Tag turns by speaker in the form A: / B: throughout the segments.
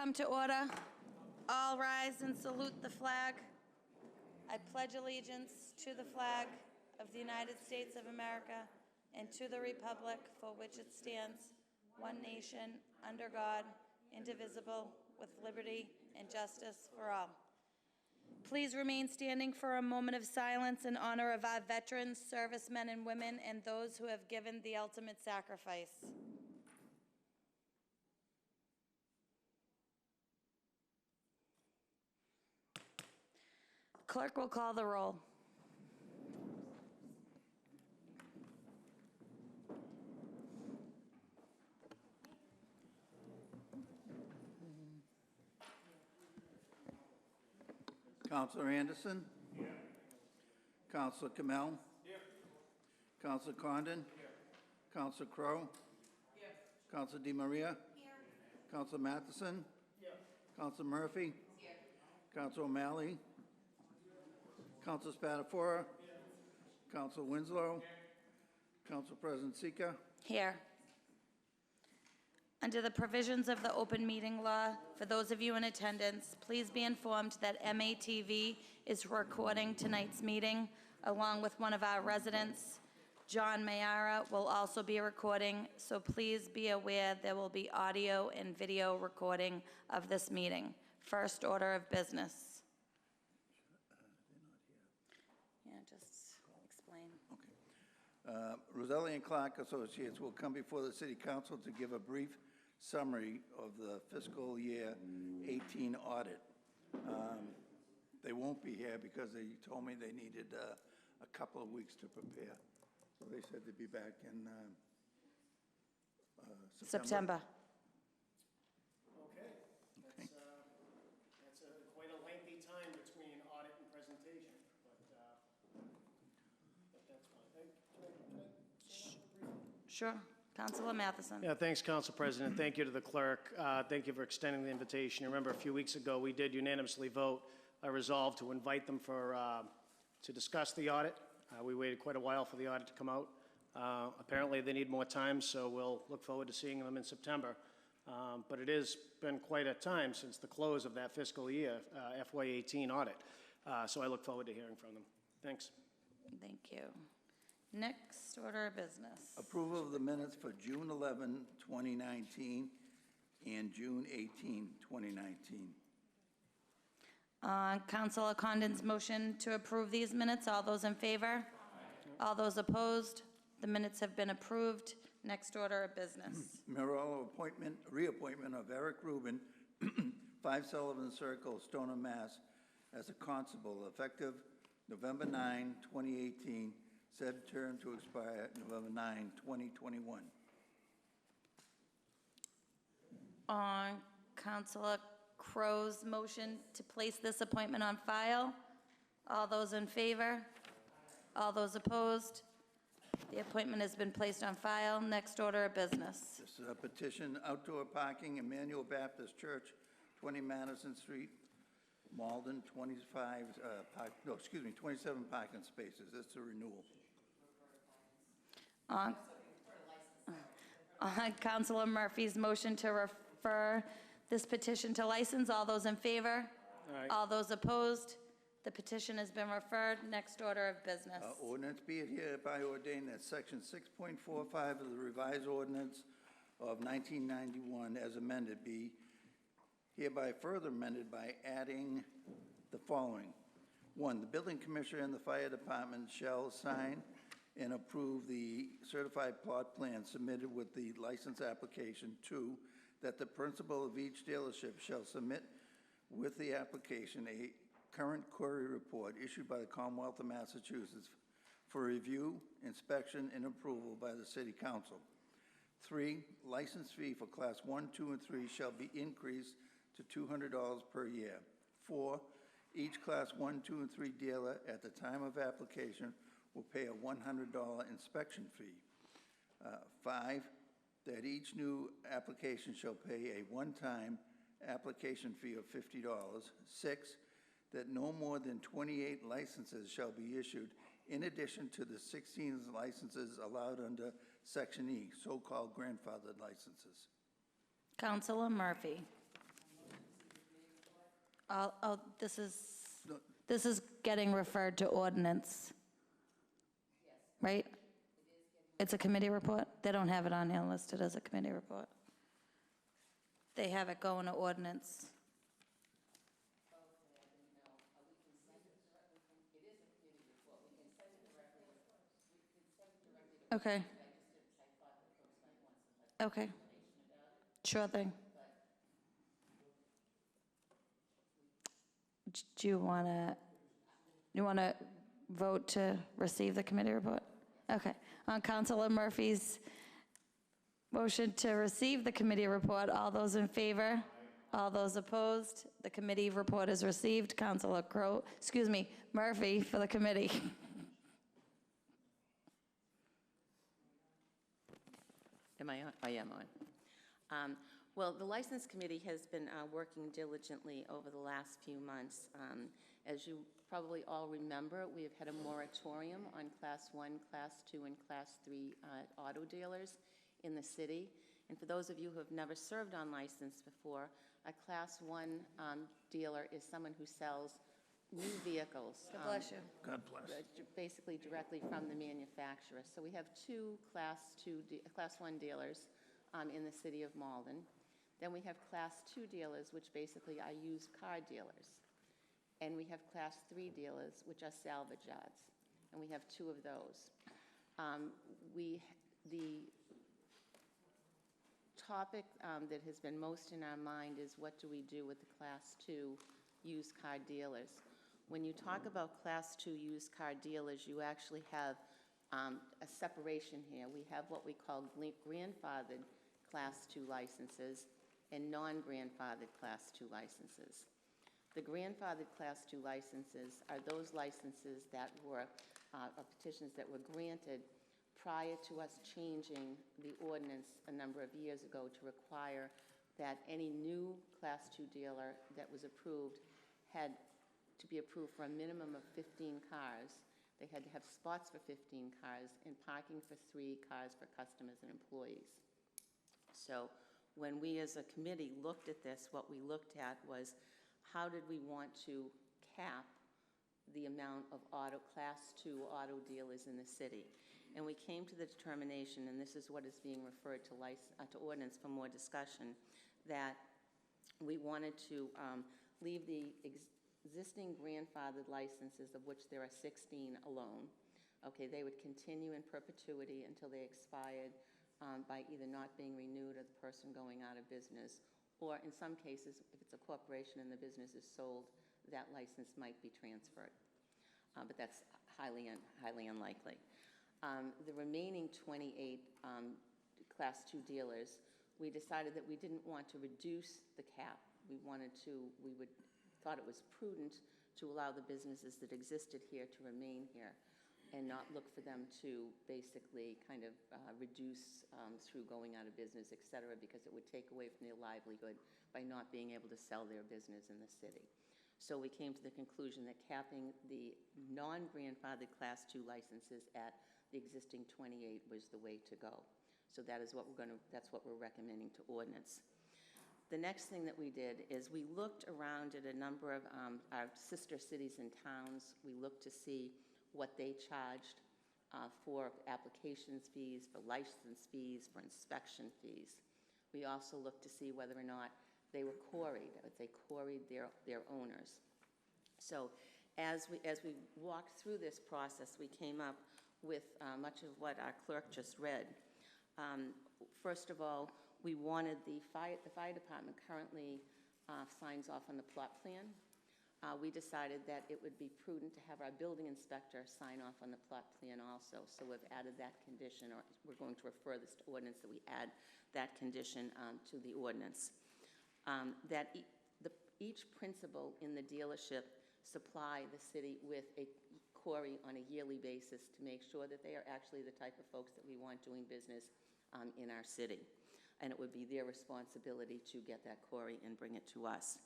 A: Come to order. All rise and salute the flag. I pledge allegiance to the flag of the United States of America and to the republic for which it stands, one nation, under God, indivisible, with liberty and justice for all. Please remain standing for a moment of silence in honor of our veterans, servicemen and women, and those who have given the ultimate sacrifice. Clerk will call the roll.
B: Councilor Anderson? Here. Councilor Kamel? Here. Councilor Condon? Here. Councilor Crowe? Here. Councilor DeMaria? Here. Councilor Matheson? Here. Councilor Murphy? Here. Councilor O'Malley? Councilor Spatafora? Here. Councilor Winslow? Here. Council President Sika?
A: Here. Under the provisions of the open meeting law, for those of you in attendance, please be informed that MATV is recording tonight's meeting along with one of our residents. John Mayara will also be recording, so please be aware there will be audio and video recording of this meeting. First order of business. Yeah, just explain.
B: Okay. Roselli and Clark Associates will come before the City Council to give a brief summary of the fiscal year 18 audit. They won't be here because they told me they needed a couple of weeks to prepare. So they said they'd be back in September.
C: Okay. That's quite a lengthy time between audit and presentation, but that's fine. Can I say that briefly?
A: Sure. Councilor Matheson.
C: Yeah, thanks, Council President. Thank you to the clerk. Thank you for extending the invitation. You remember a few weeks ago we did unanimously vote a resolve to invite them to discuss the audit. We waited quite a while for the audit to come out. Apparently they need more time, so we'll look forward to seeing them in September. But it has been quite a time since the close of that fiscal year, FY18 audit. So I look forward to hearing from them. Thanks.
A: Thank you. Next order of business.
B: Approval of the minutes for June 11, 2019 and June 18, 2019.
A: Councilor Condon's motion to approve these minutes. All those in favor? Aye. All those opposed? The minutes have been approved. Next order of business.
B: Mayoral reappointment of Eric Rubin, 5 Sullivan Circle, Stoneham, Mass, as a constable effective November 9, 2018. Said term to expire November 9, 2021.
A: On Councilor Crow's motion to place this appointment on file. All those in favor? All those opposed? The appointment has been placed on file. Next order of business.
B: This is a petition, outdoor parking, Emmanuel Baptist Church, 20 Madison Street, Malden, 27 parking spaces. It's a renewal.
A: On Councilor Murphy's motion to refer this petition to license. All those in favor?
C: Aye.
A: All those opposed? The petition has been referred. Next order of business.
B: Ordinance be it hereby ordained that section 6.45 of the revised ordinance of 1991 as amended be hereby further amended by adding the following. 1, the building commissioner and the fire department shall sign and approve the certified plot plan submitted with the license application. 2, that the principal of each dealership shall submit with the application a current query report issued by the Commonwealth of Massachusetts for review, inspection, and approval by the City Council. 3, license fee for Class 1, 2, and 3 shall be increased to $200 per year. 4, each Class 1, 2, and 3 dealer at the time of application will pay a $100 inspection fee. 5, that each new application shall pay a one-time application fee of $50. 6, that no more than 28 licenses shall be issued in addition to the 16 licenses allowed under Section E, so-called grandfathered licenses.
A: Councilor Murphy. This is getting referred to ordinance. Right? It's a committee report? They don't have it on here listed as a committee report. They have it going to ordinance. Okay. Okay. Sure thing. Do you want to vote to receive the committee report? Okay. On Councilor Murphy's motion to receive the committee report, all those in favor? All those opposed? The committee report is received. Councilor Murphy for the committee.
D: Am I on? I am on. Well, the License Committee has been working diligently over the last few months. As you probably all remember, we have had a moratorium on Class 1, Class 2, and Class 3 auto dealers in the city. And for those of you who have never served on license before, a Class 1 dealer is someone who sells new vehicles.
A: God bless you.
B: God bless.
D: Basically directly from the manufacturer. So we have two Class 1 dealers in the city of Malden. Then we have Class 2 dealers, which basically are used car dealers. And we have Class 3 dealers, which are salvage yards. And we have two of those. The topic that has been most in our mind is what do we do with the Class 2 used car dealers? When you talk about Class 2 used car dealers, you actually have a separation here. We have what we call grandfathered Class 2 licenses and non-grandfathered Class 2 licenses. The grandfathered Class 2 licenses are those licenses that were, or petitions that were granted prior to us changing the ordinance a number of years ago to require that any new Class 2 dealer that was approved had to be approved for a minimum of 15 cars. They had to have spots for 15 cars and parking for 3 cars for customers and employees. So when we as a committee looked at this, what we looked at was how did we want to cap the amount of Class 2 auto dealers in the city. And we came to the determination, and this is what is being referred to ordinance for more discussion, that we wanted to leave the existing grandfathered licenses, of which there are 16 alone. Okay, they would continue in perpetuity until they expired by either not being renewed or the person going out of business, or in some cases, if it's a corporation and the business is sold, that license might be transferred. But that's highly unlikely. The remaining 28 Class 2 dealers, we decided that we didn't want to reduce the cap. We thought it was prudent to allow the businesses that existed here to remain here and not look for them to basically kind of reduce through going out of business, et cetera, because it would take away from their livelihood by not being able to sell their business in the city. So we came to the conclusion that capping the non-grandfathered Class 2 licenses at the existing 28 was the way to go. So that is what that's what we're recommending to ordinance. The next thing that we did is we looked around at a number of our sister cities and towns. We looked to see what they charged for applications fees, for license fees, for inspection fees. We also looked to see whether or not they were quarried, if they quarried their owners. So as we walked through this process, we came up with much of what our clerk just read. First of all, we wanted the fire department currently signs off on the plot plan. We decided that it would be prudent to have our building inspector sign off on the plot plan also. So we've added that condition, or we're going to refer this to ordinance, that we add that condition to the ordinance. That each principal in the dealership supply the city with a quarry on a yearly basis to make sure that they are actually the type of folks that we want doing business in our city. And it would be their responsibility to get that quarry and bring it to us.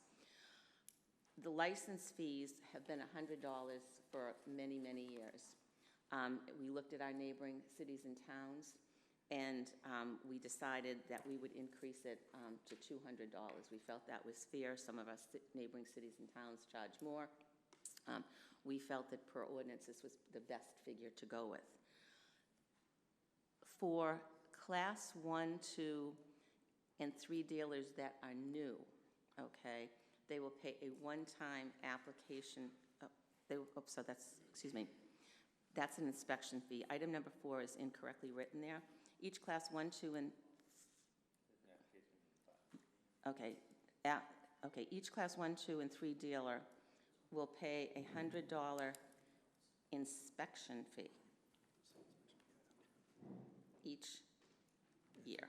D: The license fees have been $100 for many, many years. We looked at our neighboring cities and towns. And we decided that we would increase it to $200. We felt that was fair. Some of our neighboring cities and towns charge more. We felt that per ordinance, this was the best figure to go with. For Class 1, 2, and 3 dealers that are new, okay, they will pay a one-time application. That's an inspection fee. Item number 4 is incorrectly written there. Each Class 1, 2, and each Class 1, 2, and 3 dealer will pay a $100 inspection fee each year.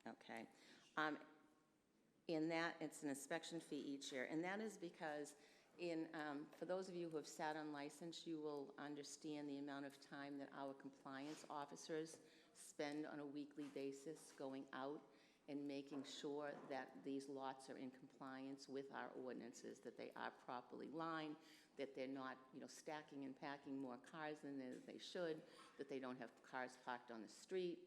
D: Okay. In that, it's an inspection fee each year, and that is because for those of you who have sat on license, you will understand the amount of time that our compliance officers spend on a weekly basis going out and making sure that these lots are in compliance with our ordinances, that they are properly lined, that they're not, stacking and packing more cars than they should, that they don't have cars parked on the street,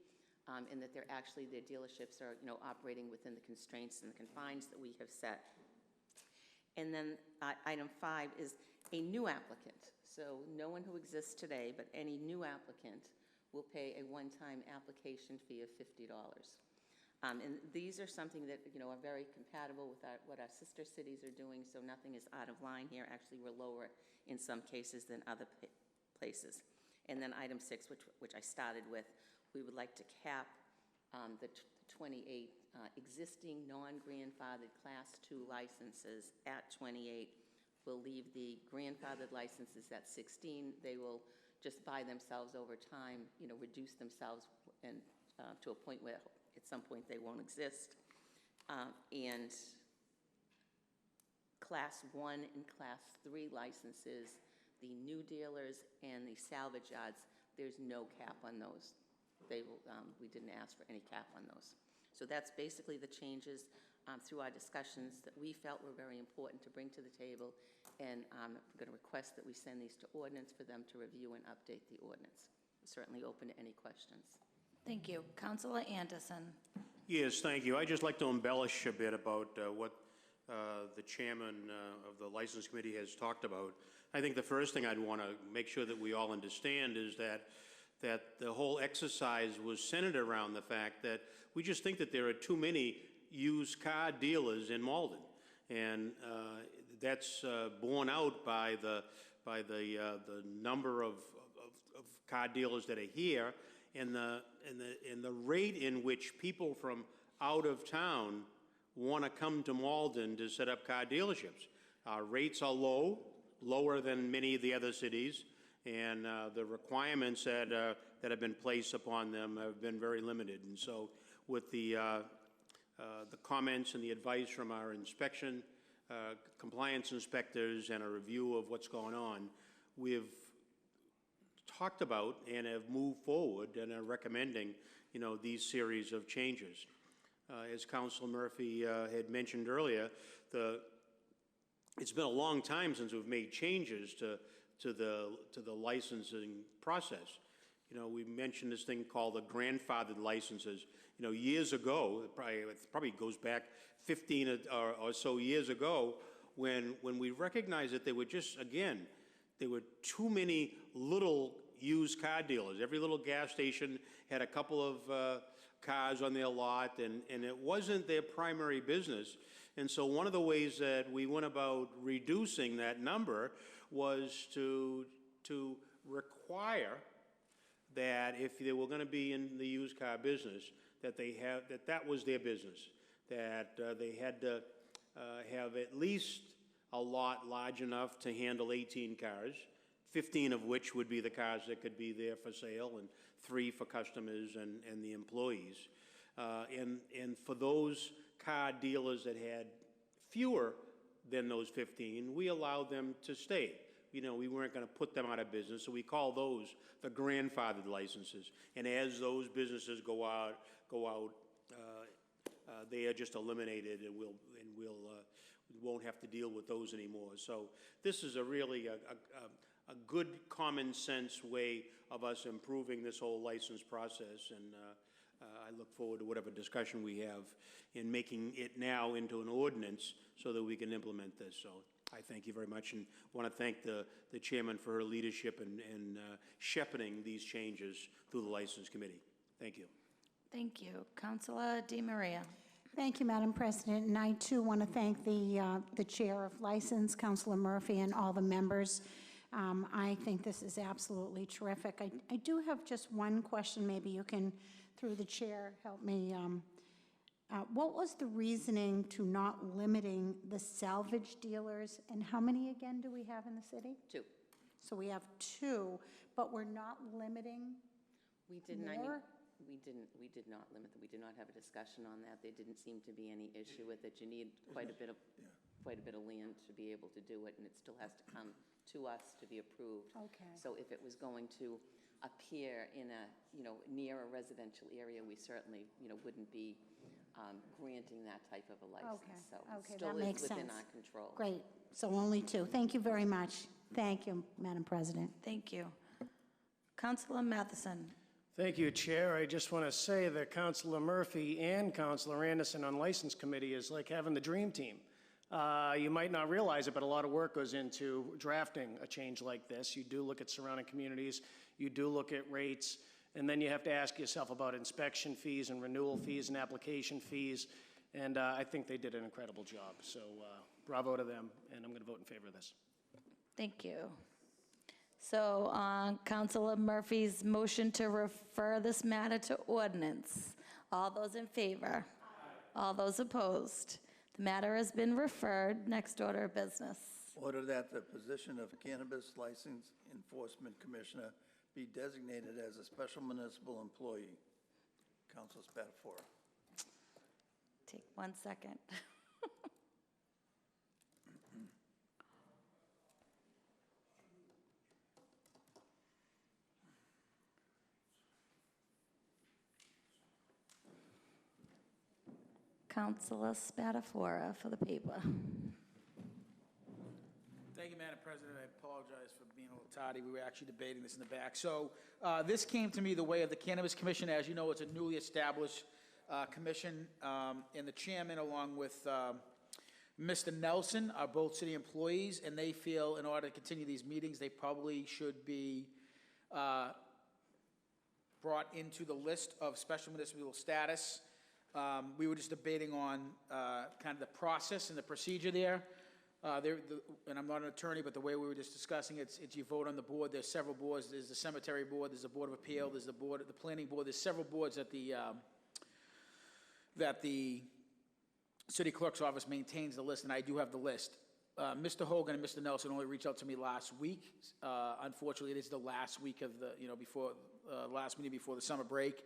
D: and that their dealerships are, operating within the constraints and the confines that we have set. And then item 5 is a new applicant. So no one who exists today, but any new applicant will pay a one-time application fee of $50. And these are something that, are very compatible with what our sister cities are doing, so nothing is out of line here. Actually, we're lower in some cases than other places. And then item 6, which I started with, we would like to cap the 28 existing non-grandfathered Class 2 licenses at 28. We'll leave the grandfathered licenses at 16. They will just by themselves over time, reduce themselves and to a point where at some point they won't exist. And Class 1 and Class 3 licenses, the new dealers and the salvage yards, there's no cap on those. We didn't ask for any cap on those. So that's basically the changes through our discussions that we felt were very important to bring to the table, and I'm going to request that we send these to ordinance for them to review and update the ordinance. I'm certainly open to any questions.
A: Thank you. Councilor Anderson.
E: Yes, thank you. I'd just like to embellish a bit about what the chairman of the License Committee has talked about. I think the first thing I'd want to make sure that we all understand is that the whole exercise was centered around the fact that we just think that there are too many used car dealers in Malden, and that's borne out by the number of car dealers that are here, and the rate in which people from out of town want to come to Malden to set up car dealerships. Our rates are lower than many of the other cities, and the requirements that have been placed upon them have been very limited. And so with the comments and the advice from our compliance inspectors and a review of what's going on, we've talked about and have moved forward and are recommending, these series of changes. As Councilor Murphy had mentioned earlier, it's been a long time since we've made changes to the licensing process. We mentioned this thing called the grandfathered licenses. Years ago, it probably goes back 15 or so years ago, when we recognized that there were there were too many little used car dealers. Every little gas station had a couple of cars on their lot, and it wasn't their primary business. And so one of the ways that we went about reducing that number was to require that if they were going to be in the used car business, that was their business, that they had to have at least a lot large enough to handle 18 cars, 15 of which would be the cars that could be there for sale, and 3 for customers and the employees. And for those car dealers that had fewer than those 15, we allowed them to stay. We weren't going to put them out of business, so we call those the grandfathered licenses. And as those businesses go out, they are just eliminated, and we won't have to deal with those anymore. So this is a really good common sense way of us improving this whole license process, and I look forward to whatever discussion we have in making it now into an ordinance so that we can implement this. So I thank you very much, and want to thank the chairman for her leadership and shepherding these changes through the License Committee. Thank you.
A: Thank you. Councilor DiMaria.
F: Thank you, Madam President, and I too want to thank the Chair of License, Councilor Murphy, and all the members. I think this is absolutely terrific. I do have just one question. Maybe you can, through the chair, help me. What was the reasoning to not limiting the salvage dealers? And how many again do we have in the city?
D: 2.
F: So we have 2, but we're not limiting
D: We didn't, I mean,
F: more?
D: we did not limit them. We did not have a discussion on that. There didn't seem to be any issue with it. You need quite a bit of land to be able to do it, and it still has to come to us to be approved.
F: Okay.
D: So if it was going to appear in a, near a residential area, we certainly, wouldn't be granting that type of a license.
F: Okay,
D: So
F: okay,
D: it still
F: that makes
D: is within
F: sense.
D: our control.
F: Great, so only 2. Thank you very much. Thank you, Madam President.
A: Thank you. Councilor Matheson.
C: Thank you, Chair. I just want to say that Councilor Murphy and Councilor Anderson on License Committee is like having the dream team. You might not realize it, but a lot of work goes into drafting a change like this. You do look at surrounding communities, you do look at rates, and then you have to ask yourself about inspection fees and renewal fees and application fees, and I think they did an incredible job. So bravo to them, and I'm going to vote in favor of this.
A: Thank you. So on Councilor Murphy's motion to refer this matter to ordinance, all those in favor? All those opposed? The matter has been referred. Next order of business.
B: Order that the position of Cannabis License Enforcement Commissioner be designated as a special municipal employee. Councilor Spatafora.
A: Take 1 second. Councilor Spatafora for the paper.
G: Thank you, Madam President. I apologize for being a little tardy. We were actually debating this in the back. So this came to me the way of the Cannabis Commission. As you know, it's a newly established commission, and the chairman, along with Mr. Nelson, are both city employees, and they feel in order to continue these meetings, they probably should be brought into the list of special municipal status. We were just debating on kind of the process and the procedure there. And I'm not an attorney, but the way we were just discussing it, it's you vote on the board. There's several boards. There's the cemetery board. There's the Board of Appeal. There's the board, the planning board. There's several boards that the city clerk's office maintains the list, and I do have the list. Mr. Hogan and Mr. Nelson only reached out to me last week. Unfortunately, it is the last week of the, before last meeting before the summer break.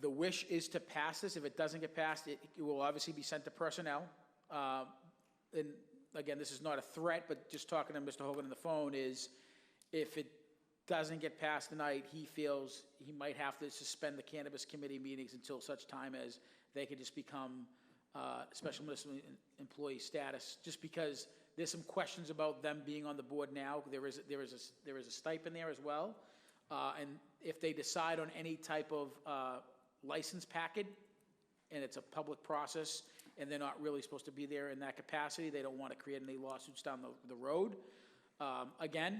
G: The wish is to pass this. If it doesn't get passed, it will obviously be sent to personnel. And again, this is not a threat, but just talking to Mr. Hogan on the phone is, if it doesn't get passed tonight, he feels he might have to suspend the Cannabis Committee meetings until such time as they can just become special municipal employee status, just because there's some questions about them being on the board now. There is a stipend there as well. And if they decide on any type of license packet, and it's a public process, and they're not really supposed to be there in that capacity, they don't want to create any lawsuits down the road. Again,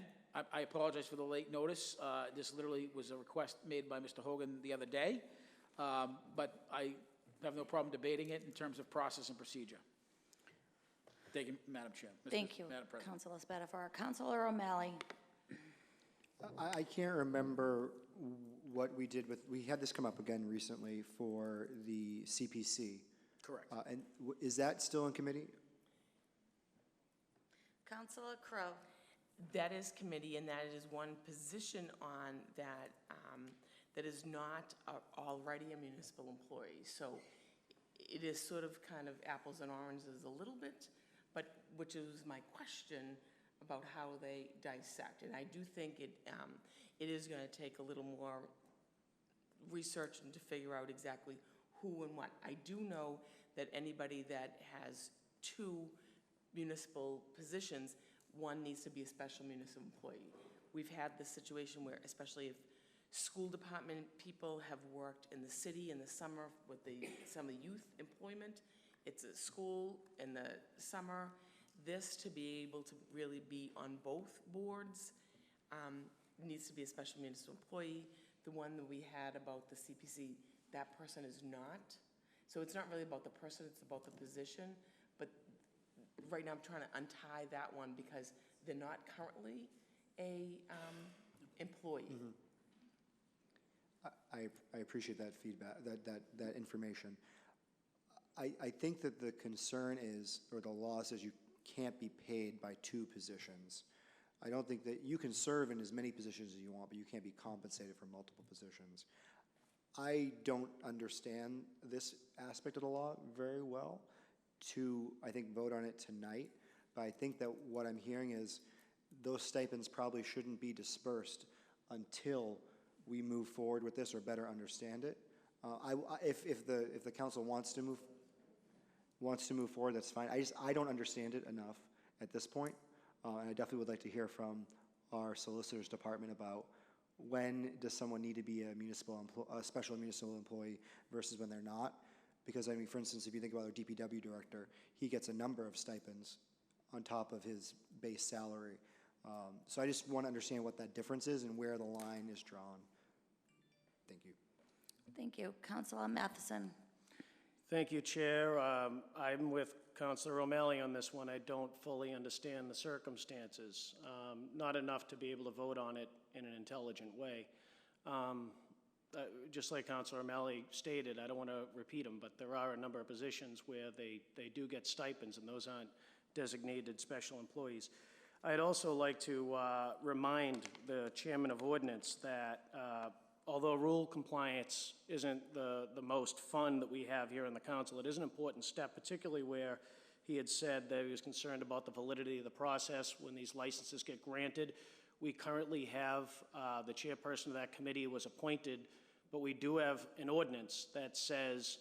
G: I apologize for the late notice. This literally was a request made by Mr. Hogan the other day, but I have no problem debating it in terms of process and procedure. Thank you, Madam Chair.
A: Thank you,
G: Madam President.
A: Councilor Spatafora. Councilor O'Malley.
H: I can't remember what we did with, we had this come up again recently for the CPC.
G: Correct.
H: And is that still in committee?
A: Councilor Crowe.
I: That is committee, and that is one position on that that is not already a municipal employee. So it is sort of kind of apples and oranges a little bit, but which is my question about how they dissect. And I do think it is going to take a little more research and to figure out exactly who and what. I do know that anybody that has 2 municipal positions one needs to be a special municipal employee. We've had this situation where, especially if school department people have worked in the city in the summer with some of the youth employment, it's a school in the summer. This, to be able to really be on both boards, needs to be a special municipal employee. The one that we had about the CPC, that person is not. So it's not really about the person, it's about the position. But right now I'm trying to untie that one because they're not currently a employee.
H: I appreciate that feedback, that information. I think that the concern is, or the law says you can't be paid by two positions. I don't think that you can serve in as many positions as you want, but you can't be compensated for multiple positions. I don't understand this aspect of the law very well to, I think, vote on it tonight, but I think that what I'm hearing is those stipends probably shouldn't be dispersed until we move forward with this or better understand it. If the council wants to move forward, that's fine. I don't understand it enough at this point, and I definitely would like to hear from our solicitor's department about when does someone need to be a special municipal employee versus when they're not. Because, I mean, for instance, if you think about our DPW director, he gets a number of stipends on top of his base salary. So I just want to understand what that difference is and where the line is drawn. Thank you.
A: Thank you. Councilor Matheson.
C: Thank you, Chair. I'm with Councilor O'Malley on this one. I don't fully understand the circumstances, not enough to be able to vote on it in an intelligent way. Just like Councilor O'Malley stated, I don't want to repeat them, but there are a number of positions where they do get stipends, and those aren't designated special employees. I'd also like to remind the Chairman of Ordinance that although rule compliance isn't the most fun that we have here in the council, it is an important step, particularly where he had said that he was concerned about the validity of the process when these licenses get granted. We currently have the chairperson of that committee was appointed, but we do have an ordinance that says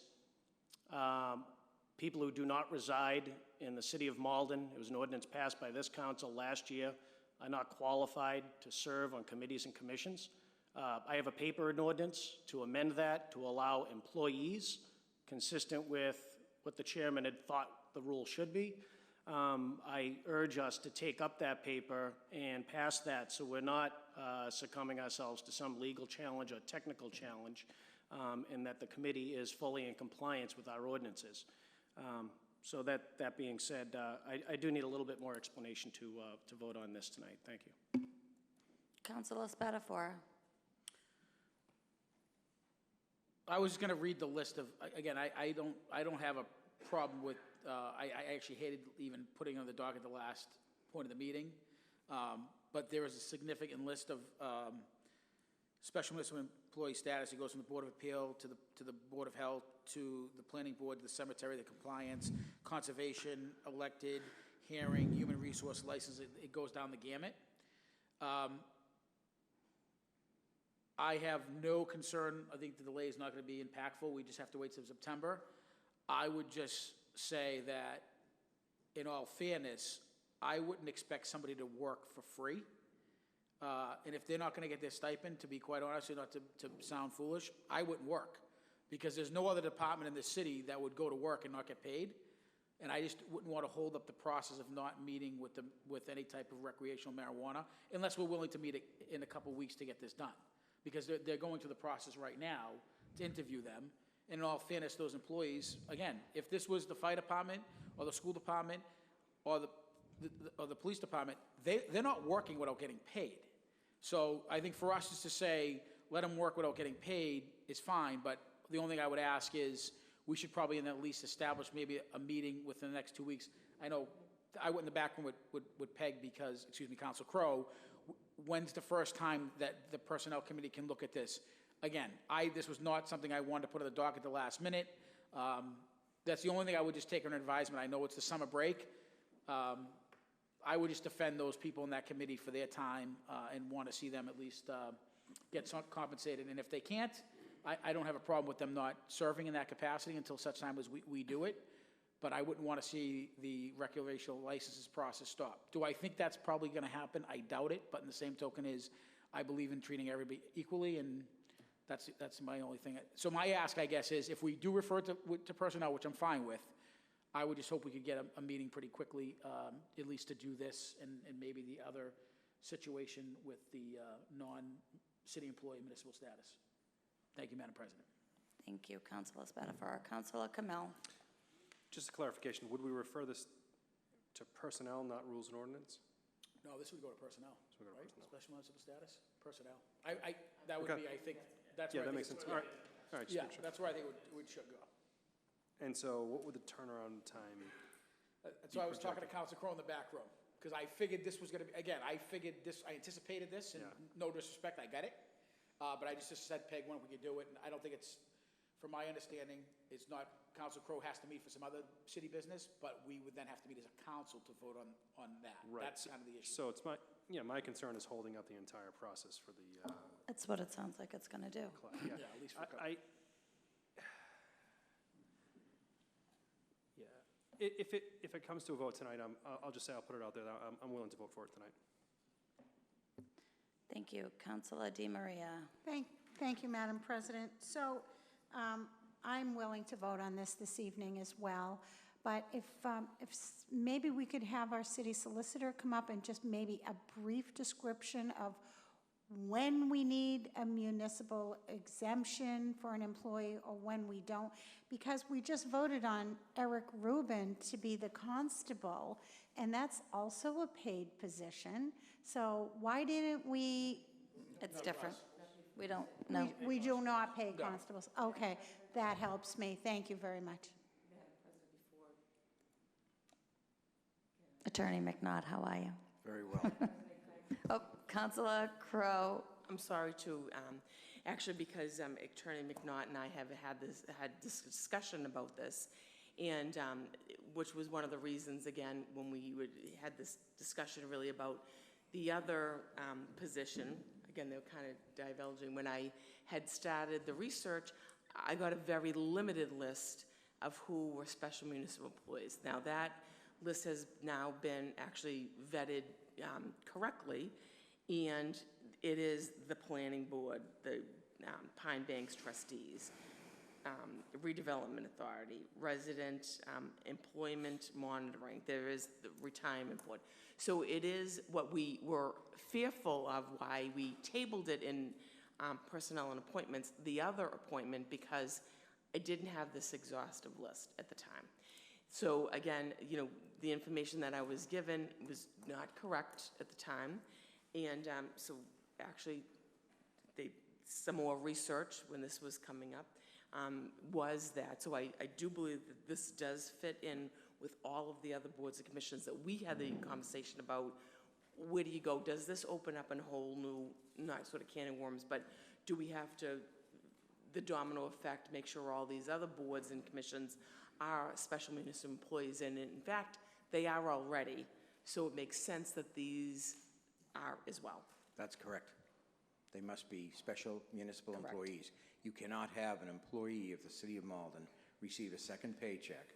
C: people who do not reside in the city of Malden, it was an ordinance passed by this council last year, are not qualified to serve on committees and commissions. I have a paper in ordinance to amend that to allow employees, consistent with what the chairman had thought the rule should be. I urge us to take up that paper and pass that so we're not succumbing ourselves to some legal challenge or technical challenge, and that the committee is fully in compliance with our ordinances. So that being said, I do need a little bit more explanation to vote on this tonight. Thank you.
A: Councilor Spatafora.
G: I was just going to read the list of, again, I don't have a problem with, I actually hated even putting on the docket the last point of the meeting, but there is a significant list of special municipal employee status. It goes from the Board of Appeal to the Board of Health to the Planning Board, the Cemetery, the Compliance, Conservation, Elected, Hearing, Human Resource License. It goes down the gamut. I have no concern. I think the delay is not going to be impactful. We just have to wait till September. I would just say that, in all fairness, I wouldn't expect somebody to work for free. And if they're not going to get their stipend, to be quite honest, not to sound foolish, I wouldn't work. Because there's no other department in the city that would go to work and not get paid. And I just wouldn't want to hold up the process of not meeting with any type of recreational marijuana, unless we're willing to meet in a couple weeks to get this done. Because they're going through the process right now to interview them. And in all fairness, those employees, again, if this was the fire department or the school department or the police department, they're not working without getting paid. So I think for us is to say, let them work without getting paid is fine, but the only thing I would ask is we should probably at least establish maybe a meeting within the next 2 weeks. I know I went in the back room with Peg because, excuse me, Council Crowe, when's the first time that the Personnel Committee can look at this? Again, this was not something I wanted to put on the docket at the last minute. That's the only thing I would just take under advisement. I know it's the summer break. I would just defend those people in that committee for their time and want to see them at least get compensated. And if they can't, I don't have a problem with them not serving in that capacity until such time as we do it. but I wouldn't want to see the recreational licenses process stop. Do I think that's probably going to happen? I doubt it, but in the same token is, I believe in treating everybody equally, and that's my only thing. So my ask, I guess, is if we do refer to personnel, which I'm fine with, I would just hope we could get a meeting pretty quickly, at least to do this, and maybe the other situation with the non-city employee municipal status. Thank you, Madam President.
A: Thank you, Councilor Spatafor. Councilor Camille.
J: Just a clarification, would we refer this to personnel, not rules and ordinance?
G: No, this would go to personnel,
J: So we go to
G: right?
J: personnel.
G: Special municipal status, personnel. That would
J: Okay.
G: be, I think, that's
J: Yeah,
G: where I
J: that
G: think
J: makes sense.
G: it's-
J: All right, just
G: Yeah,
J: make sure.
G: that's where I think it should go.
J: And so what would the turnaround time?
G: So I was talking to Council Crowe in the back room, because I figured this was gonna be, again, I anticipated this, and
J: Yeah.
G: no disrespect, I get it. But I just said, Peg, when we could do it, and I don't think it's, from my understanding, it's not, Council Crowe has to meet for some other city business, but we would then have to meet as a council to vote on that.
J: Right.
G: That's kind of the issue.
J: So it's my concern is holding up the entire process for the
A: That's what it sounds like it's going to do.
J: class.
G: Yeah, at least for a couple.
J: If it comes to a vote tonight, I'll just say, I'll put it out there, that I'm willing to vote for it tonight.
A: Thank you. Councilor Di Maria.
F: Thank you, Madam President. So I'm willing to vote on this evening as well, but if maybe we could have our city solicitor come up and just maybe a brief description of when we need a municipal exemption for an employee or when we don't, because we just voted on Eric Rubin to be the constable, and that's also a paid position. So why didn't we?
A: It's different. We don't, no.
F: We do not pay constables. Okay, that helps me. Thank you very much.
A: Attorney McNaught, how are you?
B: Very well.
A: Oh, Councilor Crowe.
I: I'm sorry to, actually, because Attorney McNaught and I have had this discussion about this, and which was one of the reasons, again, when we had this discussion really about the other position. Again, they were kind of divulging. When I had started the research, I got a very limited list of who were special municipal employees. Now, that list has now been actually vetted correctly, and it is the planning board, the Pine Banks trustees, redevelopment authority, resident employment monitoring, there is the retirement board. So it is what we were fearful of, why we tabled it in personnel and appointments, the other appointment, because I didn't have this exhaustive list at the time. So again, you know, the information that I was given was not correct at the time, and so actually, some more research when this was coming up was that. So I do believe that this does fit in with all of the other boards and commissions that we had the conversation about. Where do you go? Does this open up a whole new, not sort of can of worms, but do we have to, the domino effect, make sure all these other boards and commissions are special municipal employees? And in fact, they are already. So it makes sense that these are as well.
K: That's correct. They must be special municipal
A: Correct.
K: employees. You cannot have an employee of the city of Malden receive a second paycheck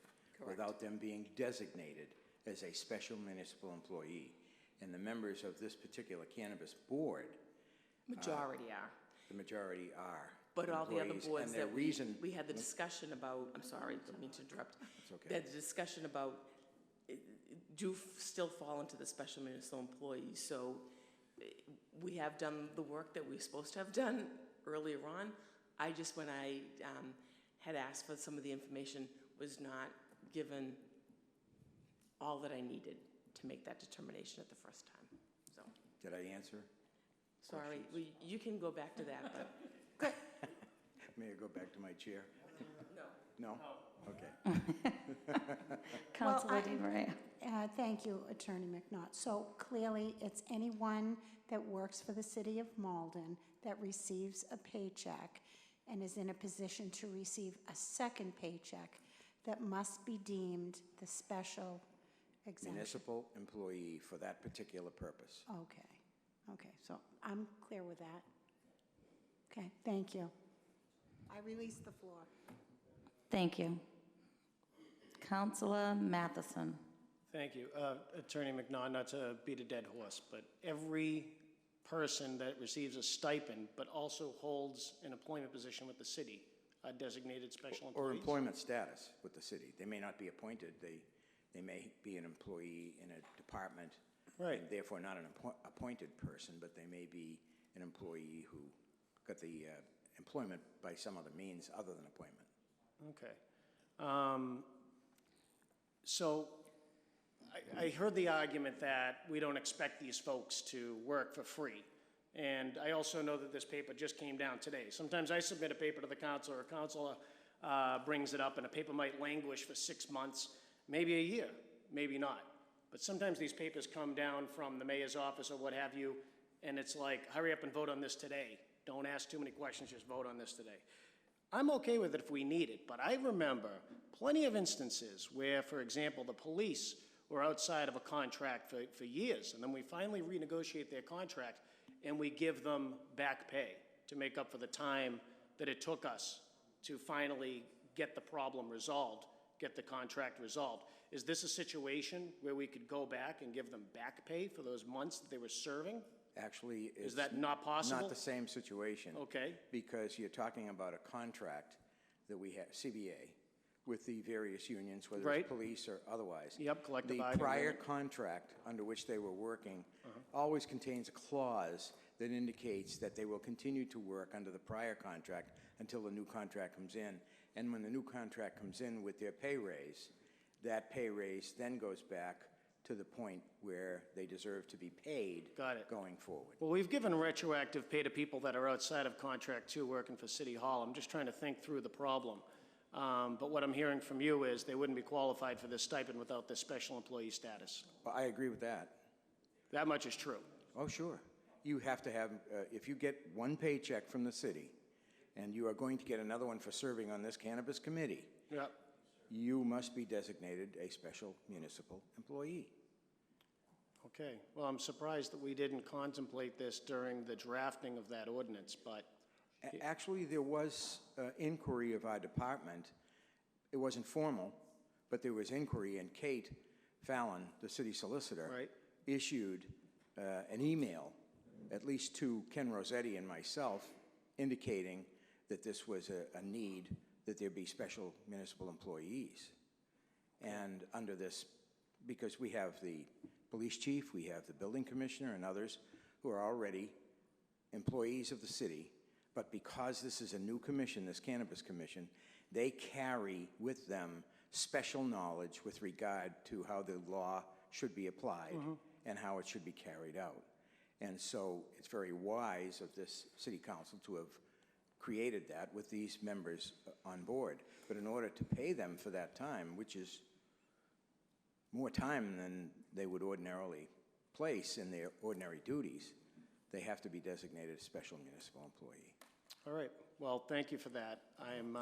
K: without them being designated as a special municipal employee. And the members of this particular cannabis board,
I: Majority are.
K: the majority are
I: But all the other
K: employees,
I: boards
K: and their
I: that
K: reason.
I: we had the discussion about, I'm sorry, don't mean to interrupt.
K: It's okay.
I: That the discussion about do still fall into the special municipal employees. So we have done the work that we're supposed to have done earlier on. I just, when I had asked for some of the information, was not given all that I needed to make that determination at the first time. So,
K: Did I answer?
I: sorry, you can go back to that, but
K: May I go back to my chair?
I: no.
K: No? Okay.
A: Councilor Di Maria.
F: Thank you, Attorney McNaught. So clearly, it's anyone that works for the city of Malden that receives a paycheck and is in a position to receive a second paycheck that must be deemed the special exemption.
K: Municipal employee for that particular purpose.
F: Okay, so I'm clear with that. Okay, thank you. I release the floor.
A: Thank you. Counselor Matheson.
C: Thank you. Attorney McNaught, not to beat a dead horse, but every person that receives a stipend but also holds an employment position with the city are designated special employees?
K: Or employment status with the city. They may not be appointed, they may be an employee in a department.
C: Right.
K: And therefore not an appointed person, but they may be an employee who got the employment by some other means other than appointment.
C: Okay. So I heard the argument that we don't expect these folks to work for free. And I also know that this paper just came down today. Sometimes I submit a paper to the council, or a councilor brings it up, and a paper might languish for 6 months, maybe a year, maybe not. But sometimes these papers come down from the mayor's office or what have you, and it's like, hurry up and vote on this today. Don't ask too many questions, just vote on this today. I'm okay with it if we need it, but I remember plenty of instances where, for example, the police were outside of a contract for years, and then we finally renegotiate their contract, and we give them back pay to make up for the time that it took us to finally get the problem resolved, get the contract resolved. Is this a situation where we could go back and give them back pay for those months that they were serving?
K: Actually,
C: Is that not possible?
K: Not the same situation.
C: Okay.
K: Because you're talking about a contract that we have, CBA, with the various unions, whether
C: Right.
K: it's police or otherwise.
C: Yep, collective
K: The
C: bargaining
K: prior
C: agreement.
K: contract under which they were working always contains a clause that indicates that they will continue to work under the prior contract until the new contract comes in. And when the new contract comes in with their pay raise, that pay raise then goes back to the point where they deserve to be paid.
C: Got it.
K: Going forward.
C: Well, we've given retroactive pay to people that are outside of contract too, working for City Hall. I'm just trying to think through the problem. But what I'm hearing from you is they wouldn't be qualified for this stipend without this special employee status.
K: Well, I agree with that.
C: That much is true.
K: Oh, sure. You have to have, if you get one paycheck from the city, and you are going to get another one for serving on this cannabis committee,
C: Yep.
K: you must be designated a special municipal employee.
C: Okay. Well, I'm surprised that we didn't contemplate this during the drafting of that ordinance, but
K: Actually, there was inquiry of our department. It wasn't formal, but there was inquiry, and Kate Fallon, the city solicitor,
C: Right.
K: issued an email, at least to Ken Rossetti and myself, indicating that this was a need, that there be special municipal employees. And under this, because we have the police chief, we have the building commissioner and others who are already employees of the city, but because this is a new commission, this cannabis commission, they carry with them special knowledge with regard to how the law should be applied and how it should be carried out. And so it's very wise of this city council to have created that with these members on board. But in order to pay them for that time, which is more time than they would ordinarily place in their ordinary duties, they have to be designated a special municipal employee.
C: all right. Well, thank you for that. I am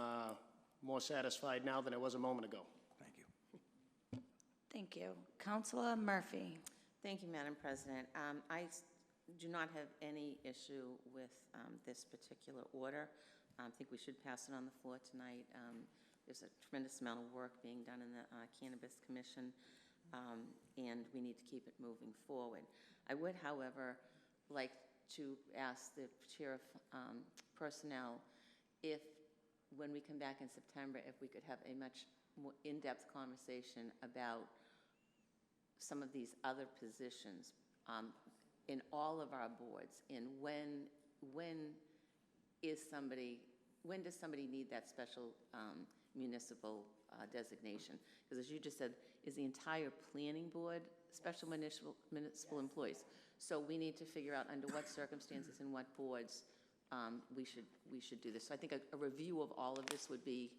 C: more satisfied now than I was a moment ago.
K: Thank you.
A: Thank you. Counselor Murphy.
D: Thank you, Madam President. I do not have any issue with this particular order. I think we should pass it on the floor tonight. There's a tremendous amount of work being done in the Cannabis Commission, and we need to keep it moving forward. I would, however, like to ask the Chair of Personnel if, when we come back in September, if we could have a much more in-depth conversation about some of these other positions in all of our boards, and when does somebody need that special municipal designation? Because as you just said, is the entire planning board special municipal employees? So we need to figure out under what circumstances and what boards we should do this. So I think a review of all of this would be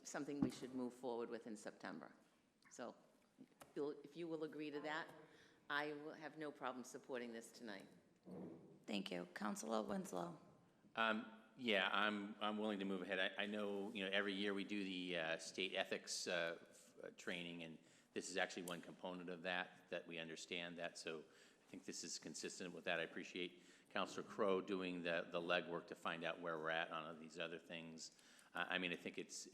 D: something we should move forward with in September. So if you will agree to that, I will have no problem supporting this tonight.
A: Thank you. Counselor Winslow.
L: Yeah, I'm willing to move ahead. I know, every year we do the state ethics training, and this is actually one component of that we understand that. So I think this is consistent with that. I appreciate Councilor Crowe doing the legwork to find out where we're at on these other things. I mean, I think it's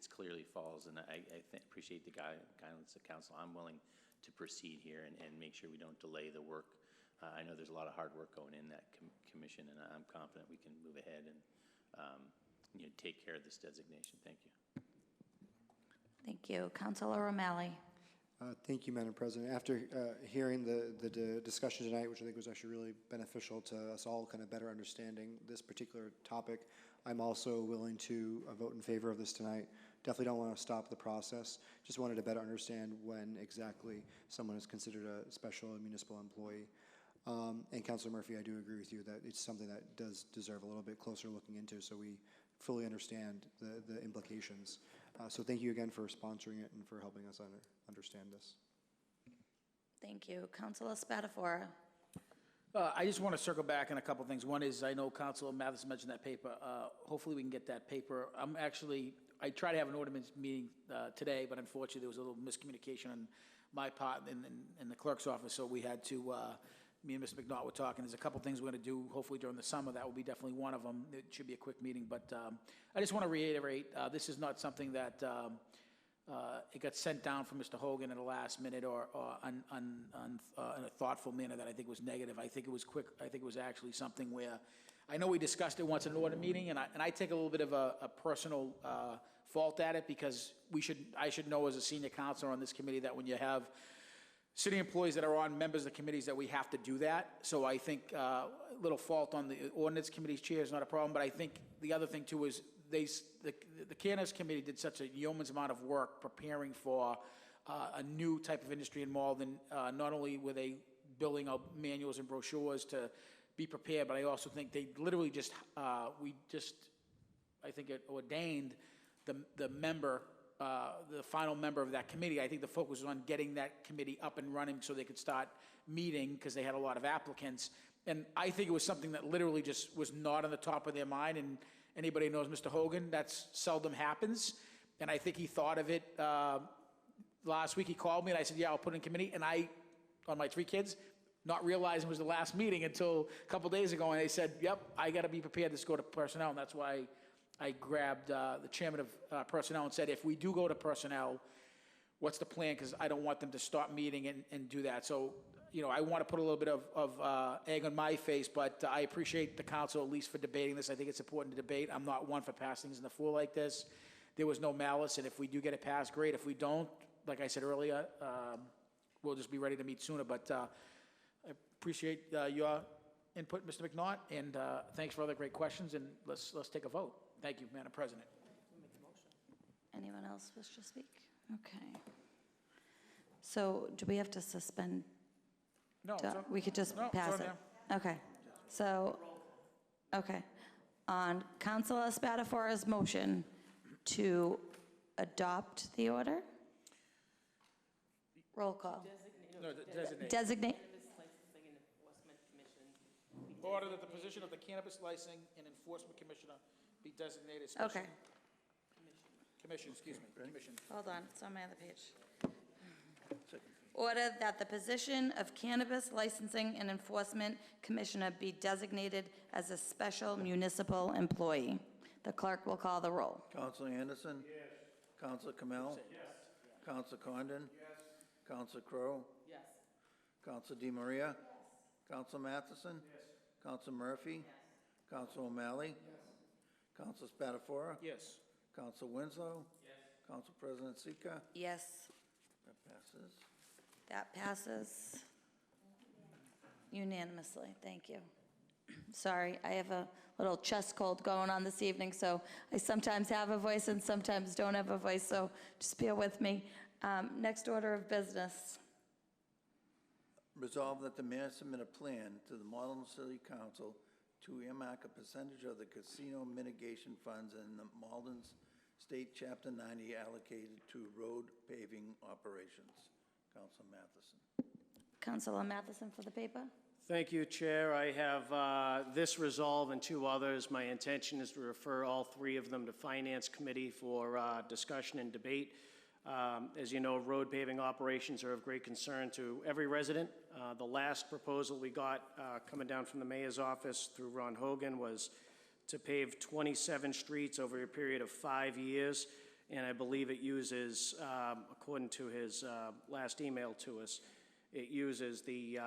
L: clearly falls, and I appreciate the guidance of council. I'm willing to proceed here and make sure we don't delay the work. I know there's a lot of hard work going in that commission, and I'm confident we can move ahead and take care of this designation. Thank you.
A: Thank you. Councilor O'Malley.
H: Thank you, Madam President. After hearing the discussion tonight, which I think was actually really beneficial to us all kind of better understanding this particular topic, I'm also willing to vote in favor of this tonight. Definitely don't want to stop the process. Just wanted to better understand when exactly someone is considered a special municipal employee. And Councilor Murphy, I do agree with you that it's something that does deserve a little bit closer looking into so we fully understand the implications. So thank you again for sponsoring it and for helping us understand this.
A: Thank you. Councilor Spatafora.
G: I just want to circle back on a couple things. One is, I know Councilor Mathis mentioned that paper. Hopefully we can get that paper. I tried to have an ordinance meeting today, but unfortunately there was a little miscommunication on my part in the clerk's office, so we had to, me and Mr. McNaught were talking. There's a couple things we're going to do, hopefully during the summer. That will be definitely one of them. It should be a quick meeting, but I just want to reiterate, this is not something that it got sent down from Mr. Hogan at the last minute or in a thoughtful manner that I think was negative. I think it was quick. I think it was actually something where, I know we discussed it once in an order meeting, and I take a little bit of a personal fault at it, because I should know as a senior counselor on this committee that when you have city employees that are on members of committees that we have to do that. So I think a little fault on the ordinance committee's chair is not a problem, but I think the other thing too is the Cannabis Committee did such a yeoman's amount of work preparing for a new type of industry in Malden. Not only were they building out manuals and brochures to be prepared, but I also think they literally I think it ordained the member, the final member of that committee. I think the focus was on getting that committee up and running so they could start meeting, because they had a lot of applicants. And I think it was something that literally just was not on the top of their mind. And anybody who knows Mr. Hogan, that's seldom happens. And I think he thought of it last week. He called me and I said, yeah, I'll put it in committee. And on my 3 kids, not realizing it was the last meeting until a couple days ago, and they said, yep, I got to be prepared to go to personnel. And that's why I grabbed the chairman of personnel and said, if we do go to personnel, what's the plan? Because I don't want them to stop meeting and do that. So, I want to put a little bit of egg on my face, but I appreciate the council at least for debating this. I think it's important to debate. I'm not one for passing things in the floor like this. There was no malice, and if we do get it passed, great. If we don't, like I said earlier, we'll just be ready to meet sooner. But I appreciate your input, Mr. McNaught, and thanks for all the great questions, and let's take a vote. Thank you, Madam President.
A: Anyone else wish to speak? Okay. So do we have to suspend?
G: No,
A: We could just
G: no,
A: pass
G: it's on
A: it? Okay. So, okay. On Councilor Spatafora's motion to adopt the order? Roll call.
G: No, designate.
A: Designate.
G: Order that the position of the Cannabis Licensing and Enforcement Commissioner be designated special.
A: Okay.
G: Commission, excuse me, commission.
A: Hold on, it's on my other page. Order that the position of Cannabis Licensing and Enforcement Commissioner be designated as a special municipal employee. The clerk will call the roll.
B: Councilor Anderson? Yes. Councilor Kamel? Yes. Councilor Condon? Yes. Councilor Crowe?
I: Yes.
B: Councilor DeMaria? Yes. Councilor Matheson? Yes. Councilor Murphy? Yes. Councilor O'Malley? Yes. Councilor Spatafora?
G: Yes.
B: Councilor Winslow? Yes. Council President Sika?
A: Yes,
B: That passes.
A: that passes unanimously. Thank you. Sorry, I have a little chest cold going on this evening, so I sometimes have a voice and sometimes don't have a voice, so just bear with me. Next order of business.
B: Resolved that the mayor submit a plan to the Malden City Council to earmark a percentage of the casino mitigation funds in the Malden's State Chapter 90 allocated to road paving operations. Councilor Matheson.
A: Councilor Matheson for the paper.
C: Thank you, Chair. I have this resolve and 2 others. My intention is to refer all 3 of them to Finance Committee for discussion and debate. As you know, road paving operations are of great concern to every resident. The last proposal we got coming down from the mayor's office through Ron Hogan was to pave 27 streets over a period of 5 years, and I believe it uses, according to his last email to us, it uses the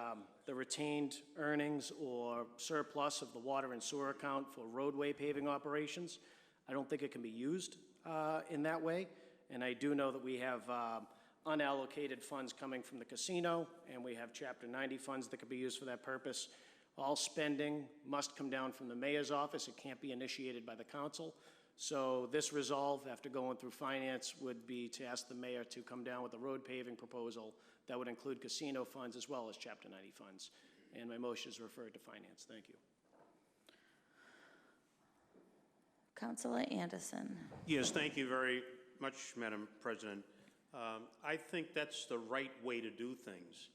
C: retained earnings or surplus of the water and sewer account for roadway paving operations. I don't think it can be used in that way, and I do know that we have unallocated funds coming from the casino, and we have Chapter 90 funds that could be used for that purpose. All spending must come down from the mayor's office. It can't be initiated by the council. So this resolve, after going through finance, would be to ask the mayor to come down with a road paving proposal that would include casino funds as well as Chapter 90 funds. And my motion is referred to finance. Thank you.
A: Councilor Anderson.
E: Yes, thank you very much, Madam President. I think that's the right way to do things.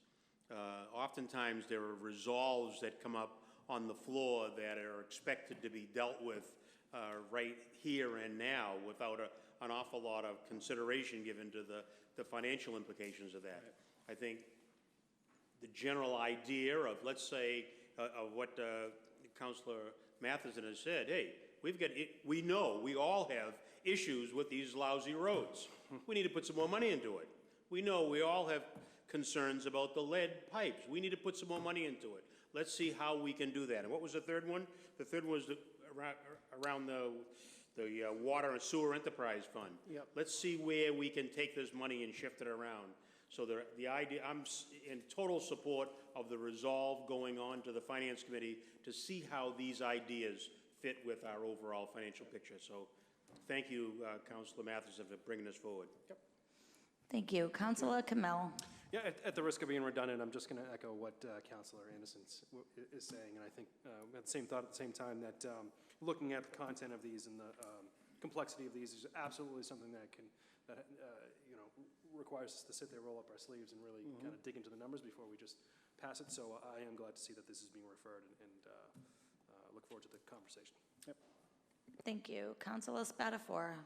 E: Oftentimes, there are resolves that come up on the floor that are expected to be dealt with right here and now without an awful lot of consideration given to the financial implications of that. I think the general idea of, let's say, of what Councilor Matheson has said, hey, we know we all have issues with these lousy roads. We need to put some more money into it. We know we all have concerns about the lead pipes. We need to put some more money into it. Let's see how we can do that. And what was the third one? The third one was around the Water and Sewer Enterprise Fund.
C: Yep.
E: Let's see where we can take this money and shift it around. So the idea, I'm in total support of the resolve going on to the Finance Committee to see how these ideas fit with our overall financial picture. So thank you, Councilor Matheson, for bringing this forward. Yep.
A: Thank you. Councilor Kamel.
J: Yeah, at the risk of being redundant, I'm just going to echo what Councilor Anderson is saying, and I think we had the same thought at the same time that looking at the content of these and the complexity of these is absolutely something that requires us to sit there, roll up our sleeves, and really kind of dig into the numbers before we just pass it. So I am glad to see that this is being referred, and look forward to the conversation. Yep.
A: Thank you. Councilor Spatafora.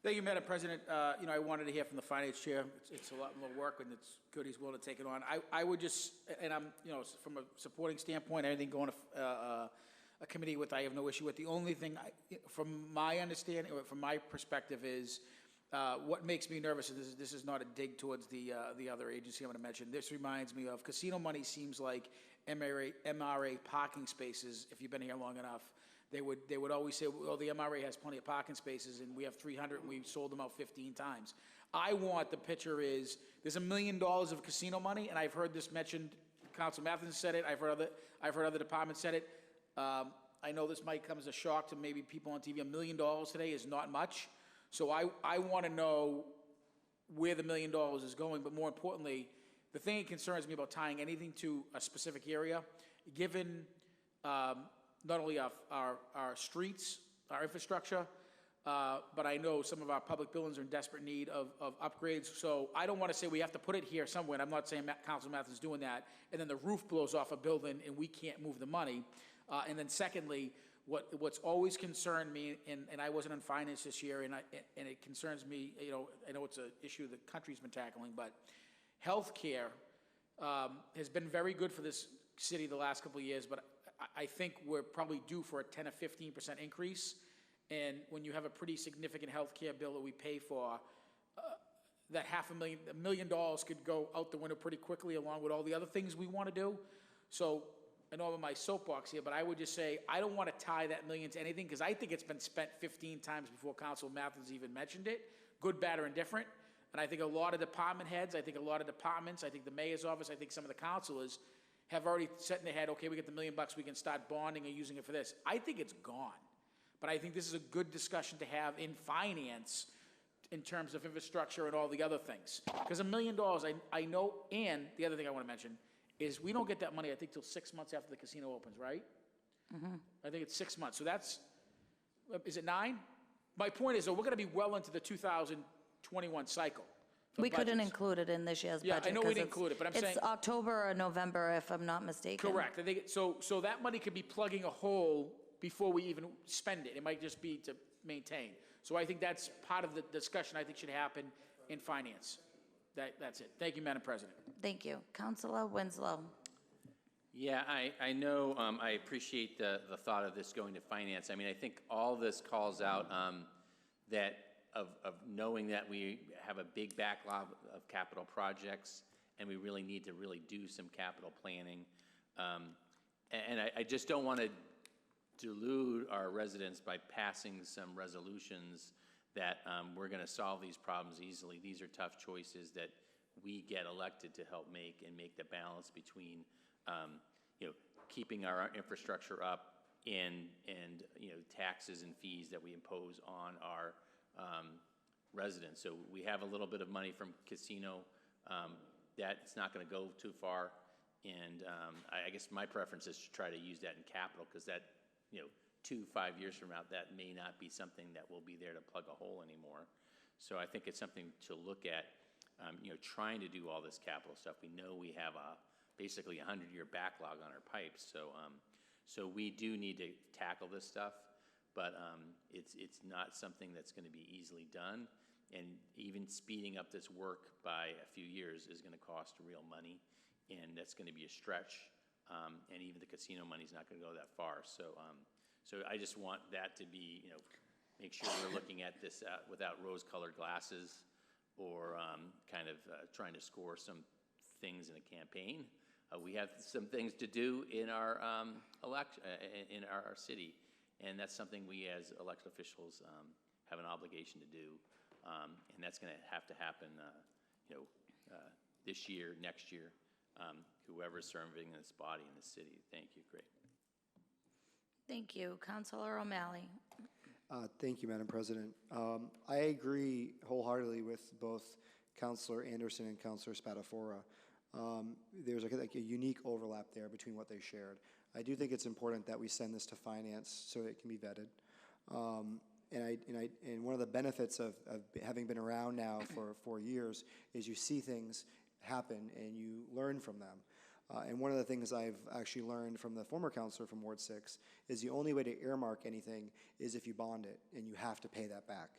G: Thank you, Madam President. I wanted to hear from the finance chair. It's a lot more work, and it's good he's willing to take it on. I would just, and I'm, from a supporting standpoint, anything going to a committee with, I have no issue with. The only thing, from my understanding, or from my perspective, is what makes me nervous. And this is not a dig towards the other agency I'm going to mention. This reminds me of casino money. Seems like MRA parking spaces. If you've been here long enough. They would always say, well, the MRA has plenty of parking spaces, and we have 300, and we've sold them out 15 times. I want the picture is, there's $1 million of casino money, and I've heard this mentioned, Council Matheson said it, I've heard other departments said it. I know this might come as a shock to maybe people on TV. $1 million today is not much. So I want to know where the $1 million is going, but more importantly, the thing that concerns me about tying anything to a specific area, given not only our streets, our infrastructure, but I know some of our public buildings are in desperate need of upgrades. So I don't want to say we have to put it here somewhere, and I'm not saying Council Matheson is doing that, and then the roof blows off a building and we can't move the money. And then secondly, what's always concerned me, and I wasn't in finance this year, and it concerns me, I know it's an issue the country's been tackling, but healthcare has been very good for this city the last couple of years, but I think we're probably due for a 10 or 15% increase. And when you have a pretty significant health care bill that we pay for, that $1 million could go out the window pretty quickly along with all the other things we want to do. So I know I'm on my soapbox here, but I would just say I don't want to tie that million to anything because I think it's been spent 15 times before Council Matheson even mentioned it, good, bad, or indifferent. And I think a lot of department heads, I think a lot of departments, I think the mayor's office, I think some of the councilors have already set in their head, okay, we get the $1 million, we can start bonding and using it for this. I think it's gone. But I think this is a good discussion to have in finance in terms of infrastructure and all the other things. Because $1 million, I know, and the other thing I want to mention is we don't get that money, I think, till 6 months after the casino opens, right? Mm-hmm. I think it's 6 months. So that's, is it 9? My point is, though, we're going to be well into the 2021 cycle.
A: We couldn't include it in this year's budget.
G: Yeah, I know we didn't include it, but I'm saying...
A: It's October or November, if I'm not mistaken.
G: Correct. I think so that money could be plugging a hole before we even spend it. It might just be to maintain. So I think that's part of the discussion I think should happen in finance. That's it. Thank you, Madam President.
A: Thank you. Councilor Winslow.
L: Yeah, I know, I appreciate the thought of this going to finance. I mean, I think all this calls out that of knowing that we have a big backlog of capital projects, and we really need to really do some capital planning. And I just don't want to delude our residents by passing some resolutions that we're going to solve these problems easily. These are tough choices that we get elected to help make and make the balance between keeping our infrastructure up and taxes and fees that we impose on our residents. So we have a little bit of money from casino. That's not going to go too far. And I guess my preference is to try to use that in capital, because that, 2-5 years from now, that may not be something that will be there to plug a hole anymore. So I think it's something to look at, trying to do all this capital stuff. We know we have basically a 100-year backlog on our pipes. So we do need to tackle this stuff, but it's not something that's going to be easily done. And even speeding up this work by a few years is going to cost real money, and that's going to be a stretch. And even the casino money is not going to go that far. So I just want that to be, make sure we're looking at this without rose-colored glasses, or kind of trying to score some things in a campaign. We have some things to do in our in our city, and that's something we as elected officials have an obligation to do, and that's going to happen, this year, next year, whoever's serving in this body in the city. Thank you. Great.
A: Thank you. Councilor O'Malley.
H: Thank you, Madam President. I agree wholeheartedly with both Councilor Anderson and Councilor Spatafora. There's like a unique overlap there between what they shared. I do think it's important that we send this to finance so it can be vetted. And one of the benefits of having been around now for 4 years is you see things happen and you learn from them. And one of the things I've actually learned from the former counselor from Ward 6 is the only way to earmark anything is if you bond it, and you have to pay that back.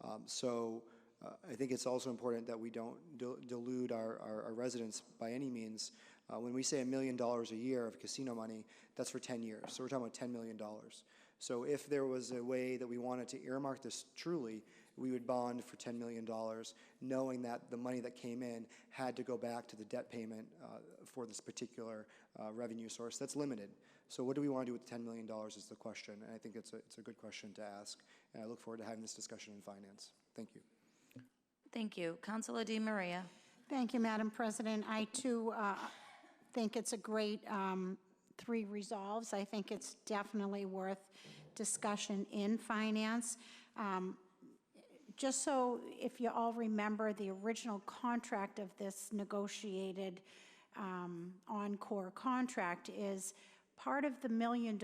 H: I think it's also important that we don't delude our residents by any means. When we say $1 million a year of casino money, that's for 10 years. So we're talking about $10 million. So if there was a way that we wanted to earmark this truly, we would bond for $10 million, knowing that the money that came in had to go back to the debt payment for this particular revenue source. That's limited. So what do we want to do with the $10 million is the question, and I think it's a good question to ask, and I look forward to having this discussion in finance. Thank you.
A: Thank you. Councilor Di Maria.
F: Thank you, Madam President. I, too, think it's a great 3 resolves. I think it's definitely worth discussion in finance. Just so if you all remember, the original contract of this negotiated Encore contract is part of the $1 million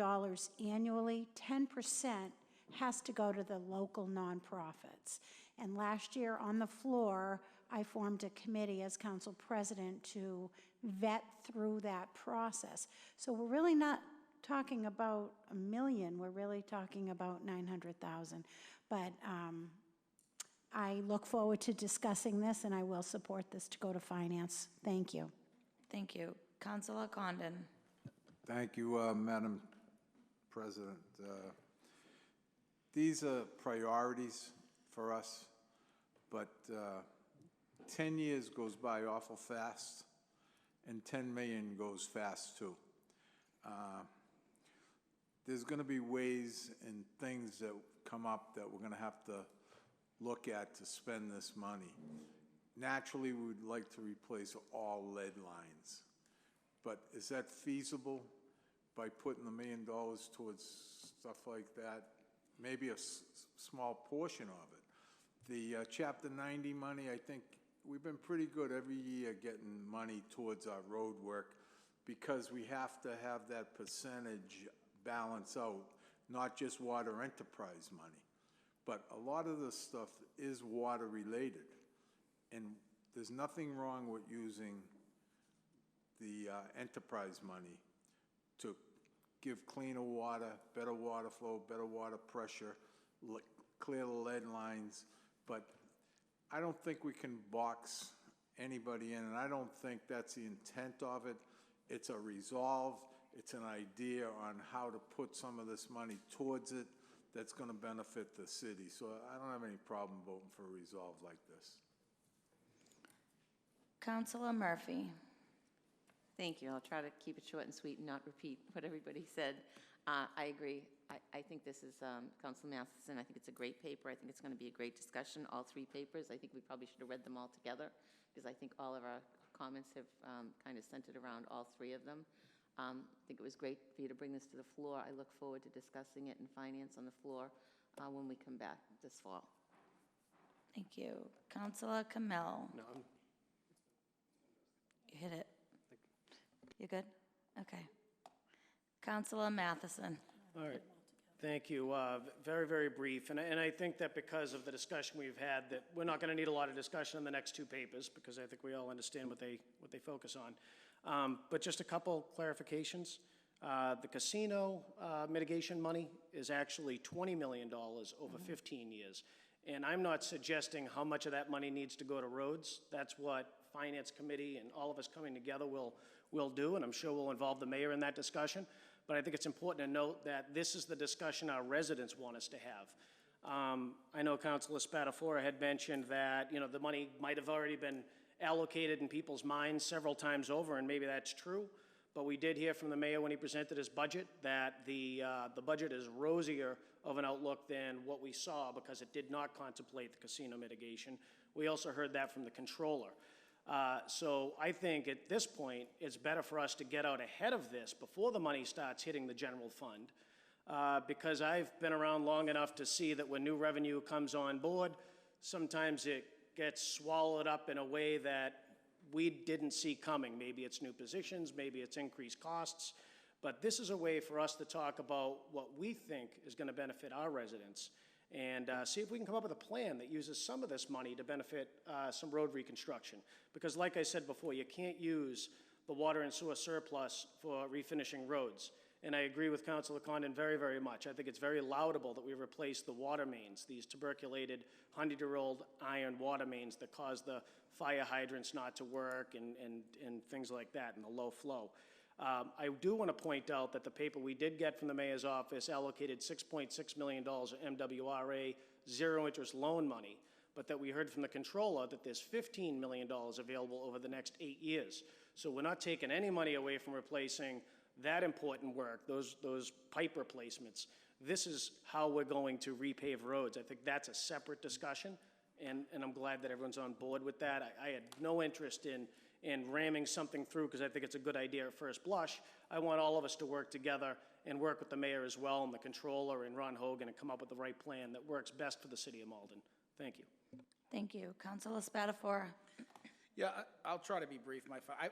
F: annually, 10% has to go to the local nonprofits. And last year on the floor, I formed a committee as council president to vet through that process. So we're really not talking about $1 million, we're really talking about $900,000. But I look forward to discussing this, and I will support this to go to finance. Thank you.
A: Thank you. Councilor Condon.
M: Thank you, Madam President. These are priorities for us, but 10 years goes by awful fast, and 10 million goes fast too. There's going to be ways and things that come up that we're going to have to look at to spend this money. Naturally, we would like to replace all lead lines, but is that feasible by putting $1 million towards stuff like that? Maybe a small portion of it. The Chapter 90 money, I think we've been pretty good every year getting money towards our road work, because we have to have that percentage balance out, not just water enterprise money. But a lot of this stuff is water related, and there's nothing wrong with using the enterprise money to give cleaner water, better water flow, better water pressure, clear the lead lines. But I don't think we can box anybody in, and I don't think that's the intent of it. It's a resolve, it's an idea on how to put some of this money towards it that's gonna benefit the city. So I don't have any problem voting for a resolve like this.
A: Councilor Murphy.
D: Thank you. I'll try to keep it short and sweet and not repeat what everybody said. I agree. I think this is, Councilor Matheson, I think it's a great paper. I think it's going to be a great discussion, all three papers. I think we probably should have read them all together because I think all of our comments have kind of centered around all three of them. I think it was great for you to bring this to the floor. I look forward to discussing it in finance on the floor when we come back this fall.
A: Thank you. Councilor Camille.
J: No,
A: You hit it. You good? Okay. Councilor Matheson.
C: All right. Thank you. Very, very brief. And I think that because of the discussion we've had, that we're not going to need a lot of discussion on the next two papers because I think we all understand what they focus on. But just a couple clarifications. The casino mitigation money is actually $20 million over 15 years. And I'm not suggesting how much of that money needs to go to roads. That's what Finance Committee and all of us coming together will do, and I'm sure we'll involve the mayor in that discussion. But I think it's important to note that this is the discussion our residents want us to have. I know Councilor Spatafora had mentioned that, you know, the money might have already been allocated in people's minds several times over, and maybe that's true. But we did hear from the mayor when he presented his budget that the budget is rosier of an outlook than what we saw because it did not contemplate the casino mitigation. We also heard that from the controller. So I think at this point, it's better for us to get out ahead of this before the money starts hitting the general fund, because I've been around long enough to see that when new revenue comes on board, sometimes it gets swallowed up in a way that we didn't see coming. Maybe it's new positions, maybe it's increased costs, but this is a way for us to talk about what we think is going to benefit our residents and see if we can come up with a plan that uses some of this money to benefit some road reconstruction. Because like I said before, you can't use the water and sewer surplus for refinishing roads. And I agree with Councilor Condon very, very much. I think it's very laudable that we replace the water mains, these tuberculated 100-year-old iron water mains that cause the fire hydrants not to work and things like that, and the low flow. I do want to point out that the paper we did get from the mayor's office allocated $6.6 million of MWRA zero-interest loan money, but that we heard from the controller that there's $15 million available over the next 8 years. So we're not taking any money away from replacing that important work, those pipe replacements. This is how we're going to repave roads. I think that's a separate discussion, and I'm glad that everyone's on board with that. I had no interest in ramming something through because I think it's a good idea at first blush. I want all of us to work together and work with the mayor as well and the controller and Ron Hogan and come up with the right plan that works best for the city of Malden. Thank you.
A: Thank you. Councilor Spatafora.
G: Yeah, I'll try to be brief.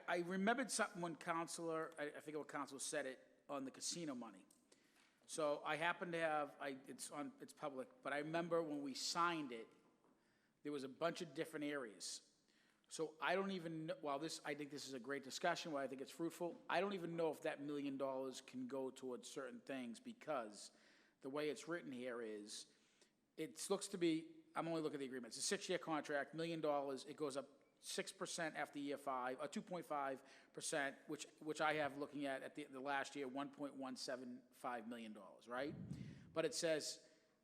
G: I remembered something when Councilor, I forget what Councilor said it, on the casino money. So I happen to have, it's public, but I remember when we signed it, there was a bunch of different areas. So I don't even know, while I think this is a great discussion, while I think it's fruitful, I don't even know if that $1 million can go towards certain things because the way it's written here is, it looks to be, I'm only looking at the agreement, it's a 6-year contract, $1 million, it goes up 6% after year 5, or 2.5%, which I have looking at the last year, $1.175 million, right? But it says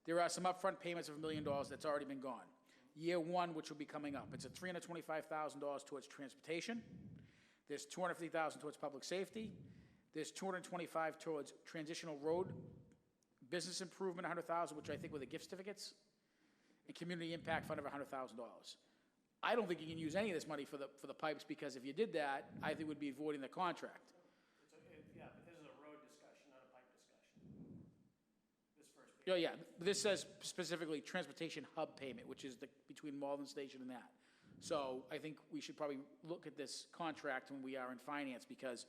G: there are some upfront payments of $1 million that's already been gone. Year 1, which will be coming up, it's a $325,000 towards transportation. There's $250,000 towards public safety. There's $225,000 towards transitional road business improvement, $100,000, which I think were the gift certificates, and community impact fund of $100,000. I don't think you can use any of this money for the pipes, because if you did that, I think we'd be voiding the contract.
C: Yeah, but this is a road discussion, not a pipe discussion. This first page.
G: Yeah, this says specifically transportation hub payment, which is between Malden Station and that. So I think we should probably look at this contract when we are in finance, because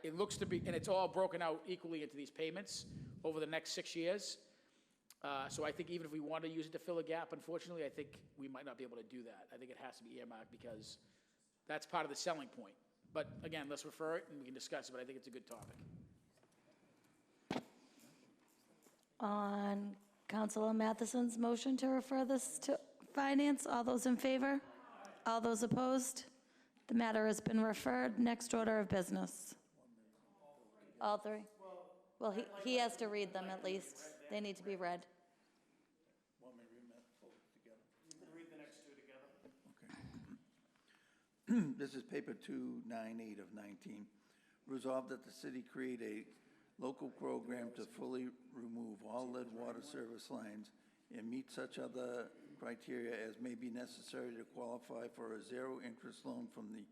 G: it looks to be, and it's all broken out equally into these payments over the next 6 years. So I think even if we want to use it to fill a gap, unfortunately, I think we might not be able to do that. I think it has to be earmarked because that's part of the selling point. But again, let's refer it and we can discuss it, but I think it's a good topic.
A: On Councilor Matheson's motion to refer this to finance, all those in favor? All those opposed? The matter has been referred. Next order of business. All three? Well, he has to read them at least. They need to be read.
B: Want me to read them both together?
C: You can read the next two together.
B: Okay. This is paper 298 of 19. Resolved that the city create a local program to fully remove all lead water service lines and meet such other criteria as may be necessary to qualify for a zero-interest loan from the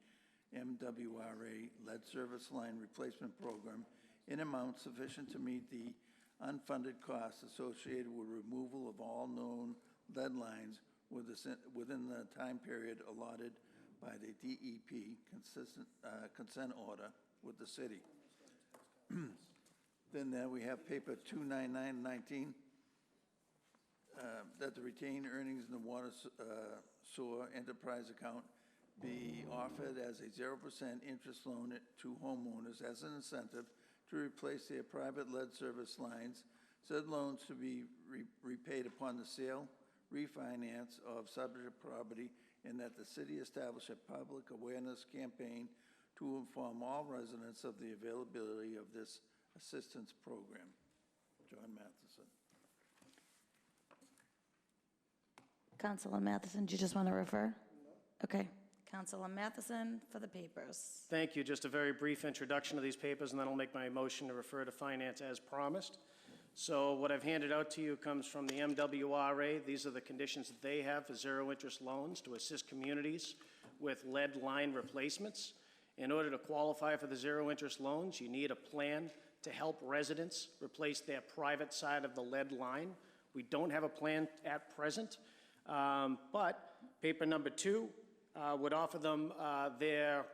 B: MWRA Lead Service Line Replacement Program in amount sufficient to meet the unfunded costs associated with removal of all known lead lines within the time period allotted by the DEP consent order with the city. Then we have paper 29919, that the retained earnings in the water sewer enterprise account be offered as a 0% interest loan to homeowners as an incentive to replace their private lead service lines. Said loans to be repaid upon the sale, refinance of subject property, and that the city establish a public awareness campaign to inform all residents of the availability of this assistance program. John Matheson.
A: Councilor Matheson, do you just want to refer? Okay. Councilor Matheson for the papers.
C: Thank you. Just a very brief introduction of these papers, and then I'll make my motion to refer to finance as promised. So what I've handed out to you comes from the MWRA. These are the conditions that they have for zero-interest loans to assist communities with lead line replacements. In order to qualify for the zero-interest loans, you need a plan to help residents replace their private side of the lead line. We don't have a plan at present, but paper number 2 would offer them their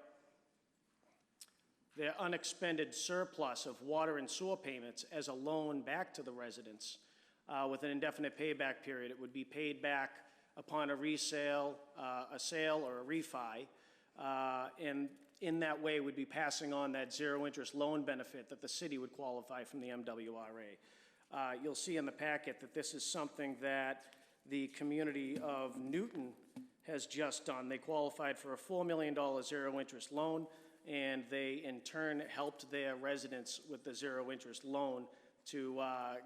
C: unexpended surplus of water and sewer payments as a loan back to the residents with an indefinite payback period. It would be paid back upon a resale, a sale, or a refi, and in that way would be passing on that zero-interest loan benefit that the city would qualify from the MWRA. You'll see in the packet that this is something that the community of Newton has just done. They qualified for a $4 million zero-interest loan, and they in turn helped their residents with the zero-interest loan to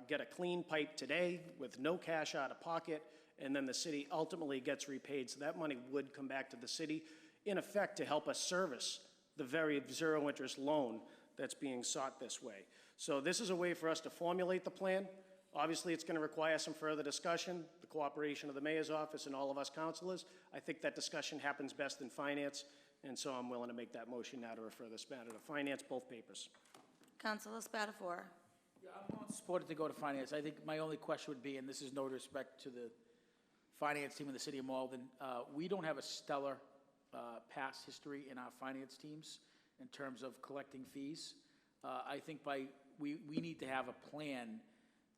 C: get a clean pipe today with no cash out of pocket, and then the city ultimately gets repaid. So that money would come back to the city, in effect, to help us service the very zero-interest loan that's being sought this way. So this is a way for us to formulate the plan. Obviously, it's going to require some further discussion, the cooperation of the mayor's office and all of us councilors. I think that discussion happens best in finance, and so I'm willing to make that motion now to refer this matter to finance, both papers.
A: Councilor Spatafora.
G: Yeah, I'm willing to support it to go to finance. I think my only question would be, and this is no disrespect to the finance team in the city of Malden, we don't have a stellar past history in our finance teams in terms of collecting fees. I think we need to have a plan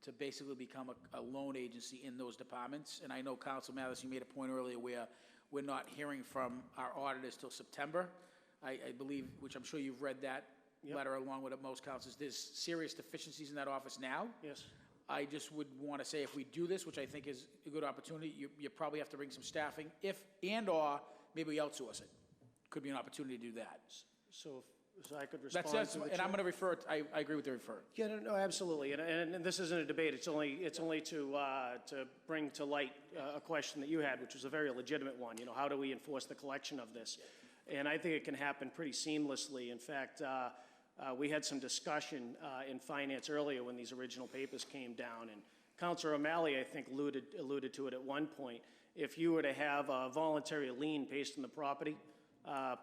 G: to basically become a loan agency in those departments. And I know, Council Mathis, you made a point earlier where we're not hearing from our auditors till September. I believe, which I'm sure you've read that letter along with most councils, there's serious deficiencies in that office now.
C: Yes.
G: I just would want to say if we do this, which I think is a good opportunity, you probably have to bring some staffing, or maybe we outsource it. Could be an opportunity to do that.
C: So I could respond
G: That's
C: to the
G: and
C: chair?
G: I'm going to refer it, I agree with the refer.
C: Yeah, no, absolutely, and this isn't a debate. It's only to bring to light a question that you had, which was a very legitimate one. You know, how do we enforce the collection of this? And I think it can happen pretty seamlessly. In fact, we had some discussion in finance earlier when these original papers came down, and Councilor O'Malley, I think, alluded to it at one point. If you were to have a voluntary lien placed in the property,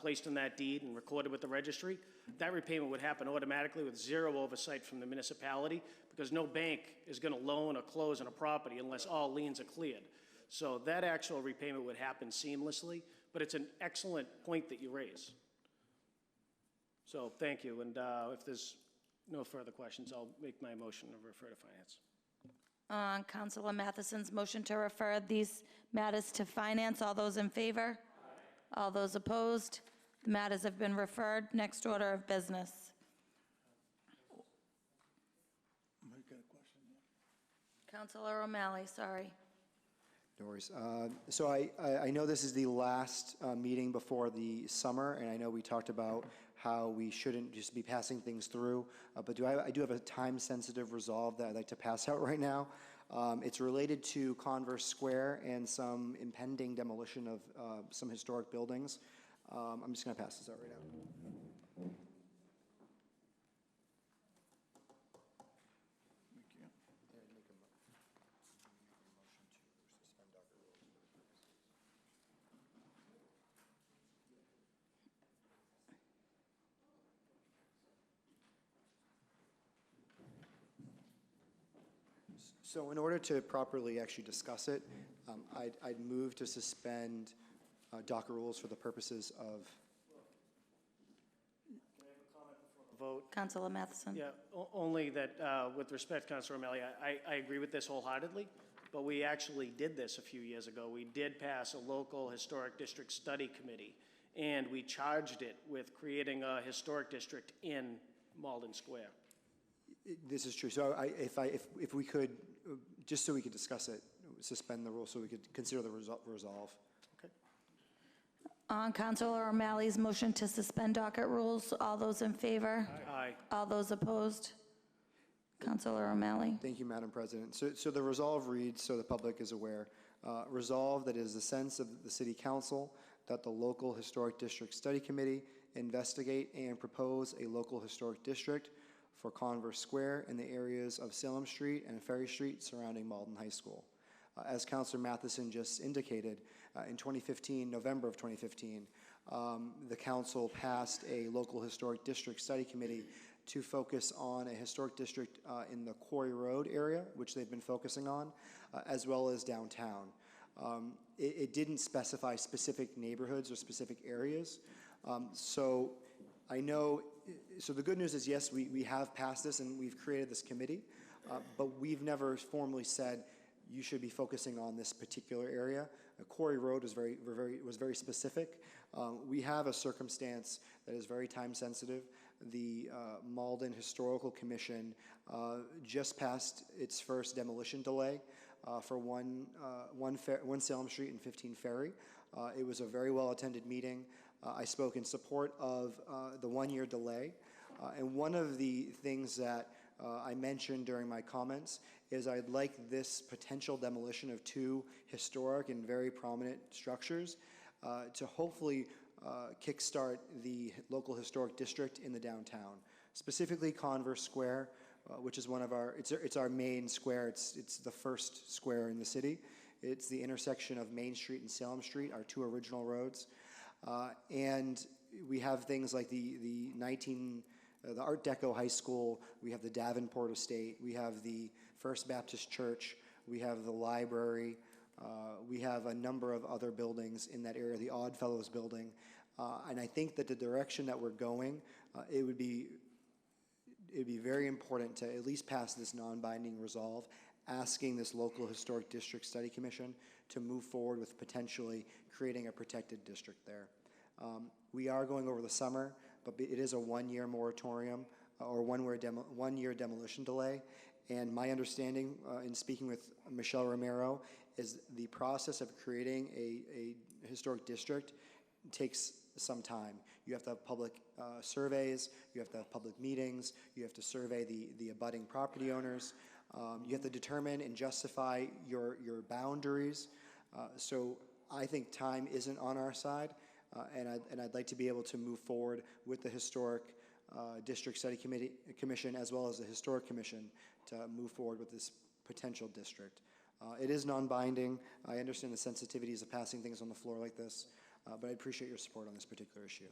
C: placed in that deed and recorded with the registry, that repayment would happen automatically with zero oversight from the municipality, because no bank is going to loan or close on a property unless all liens are cleared. So that actual repayment would happen seamlessly, but it's an excellent point that you raise. So thank you, and if there's no further questions, I'll make my motion to refer to finance.
A: On Councilor Matheson's motion to refer these matters to finance, all those in favor? Aye. All those opposed? The matters have been referred. Next order of business. Councilor O'Malley, sorry.
H: No worries. So I know this is the last meeting before the summer, and I know we talked about how we shouldn't just be passing things through, but I do have a time-sensitive resolve that I'd like to pass out right now. It's related to Converse Square and some impending demolition of some historic buildings. I'm just going to pass this out right now. So in order to properly actually discuss it, I'd move to suspend docket rules for the purposes of.
C: Vote.
A: Councilor Matheson?
C: Yeah, only that, with respect, Councilor O'Malley, I agree with this wholeheartedly, but we actually did this a few years ago. We did pass a local historic district study committee, and we charged it with creating a historic district in Malden Square.
H: This is true. So if we could, just so we could discuss it, suspend the rule so we could consider the resolve.
C: Okay.
A: On Councilor O'Malley's motion to suspend docket rules, all those in favor?
C: Aye.
A: All those opposed? Councilor O'Malley?
H: Thank you, Madam President. So the resolve reads, so the public is aware, resolve that it is the sense of the City Council that the local historic district study committee investigate and propose a local historic district for Converse Square in the areas of Salem Street and Ferry Street surrounding Malden High School. As Councilor Matheson just indicated, in 2015, November of 2015, the council passed a local historic district study committee to focus on a historic district in the Quarry Road area, which they've been focusing on, as well as downtown. It didn't specify specific neighborhoods or specific areas. So I know, so the good news is, yes, we have passed this and we've created this committee, but we've never formally said you should be focusing on this particular area. Quarry Road was very specific. We have a circumstance that is very time sensitive. The Malden Historical Commission just passed its first demolition delay for one Salem Street and 15 Ferry. It was a very well-attended meeting. I spoke in support of the one-year delay. And one of the things that I mentioned during my comments is I'd like this potential demolition of two historic and very prominent structures to hopefully kickstart the local historic district in the downtown, specifically Converse Square, which is one of our, it's our main square. It's the first square in the city. It's the intersection of Main Street and Salem Street, our two original roads. And we have things like the Art Deco High School, we have the Davenport Estate, we have the First Baptist Church, we have the library, we have a number of other buildings in that area, the Oddfellows building. And I think that the direction that we're going, it would be very important to at least pass this non-binding resolve, asking this local historic district study commission to move forward with potentially creating a protected district there. We are going over the summer, but it is a one-year moratorium or one-year demolition delay. And my understanding in speaking with Michelle Romero is the process of creating a historic district takes some time. You have to have public surveys, you have to have public meetings, you have to survey the abutting property owners, you have to determine and justify your boundaries. So I think time isn't on our side, and I'd like to be able to move forward with the Historic District Study Commission as well as the Historic Commission to move forward with this potential district. It is non-binding. I understand the sensitivities of passing things on the floor like this, but I appreciate your support on this particular issue.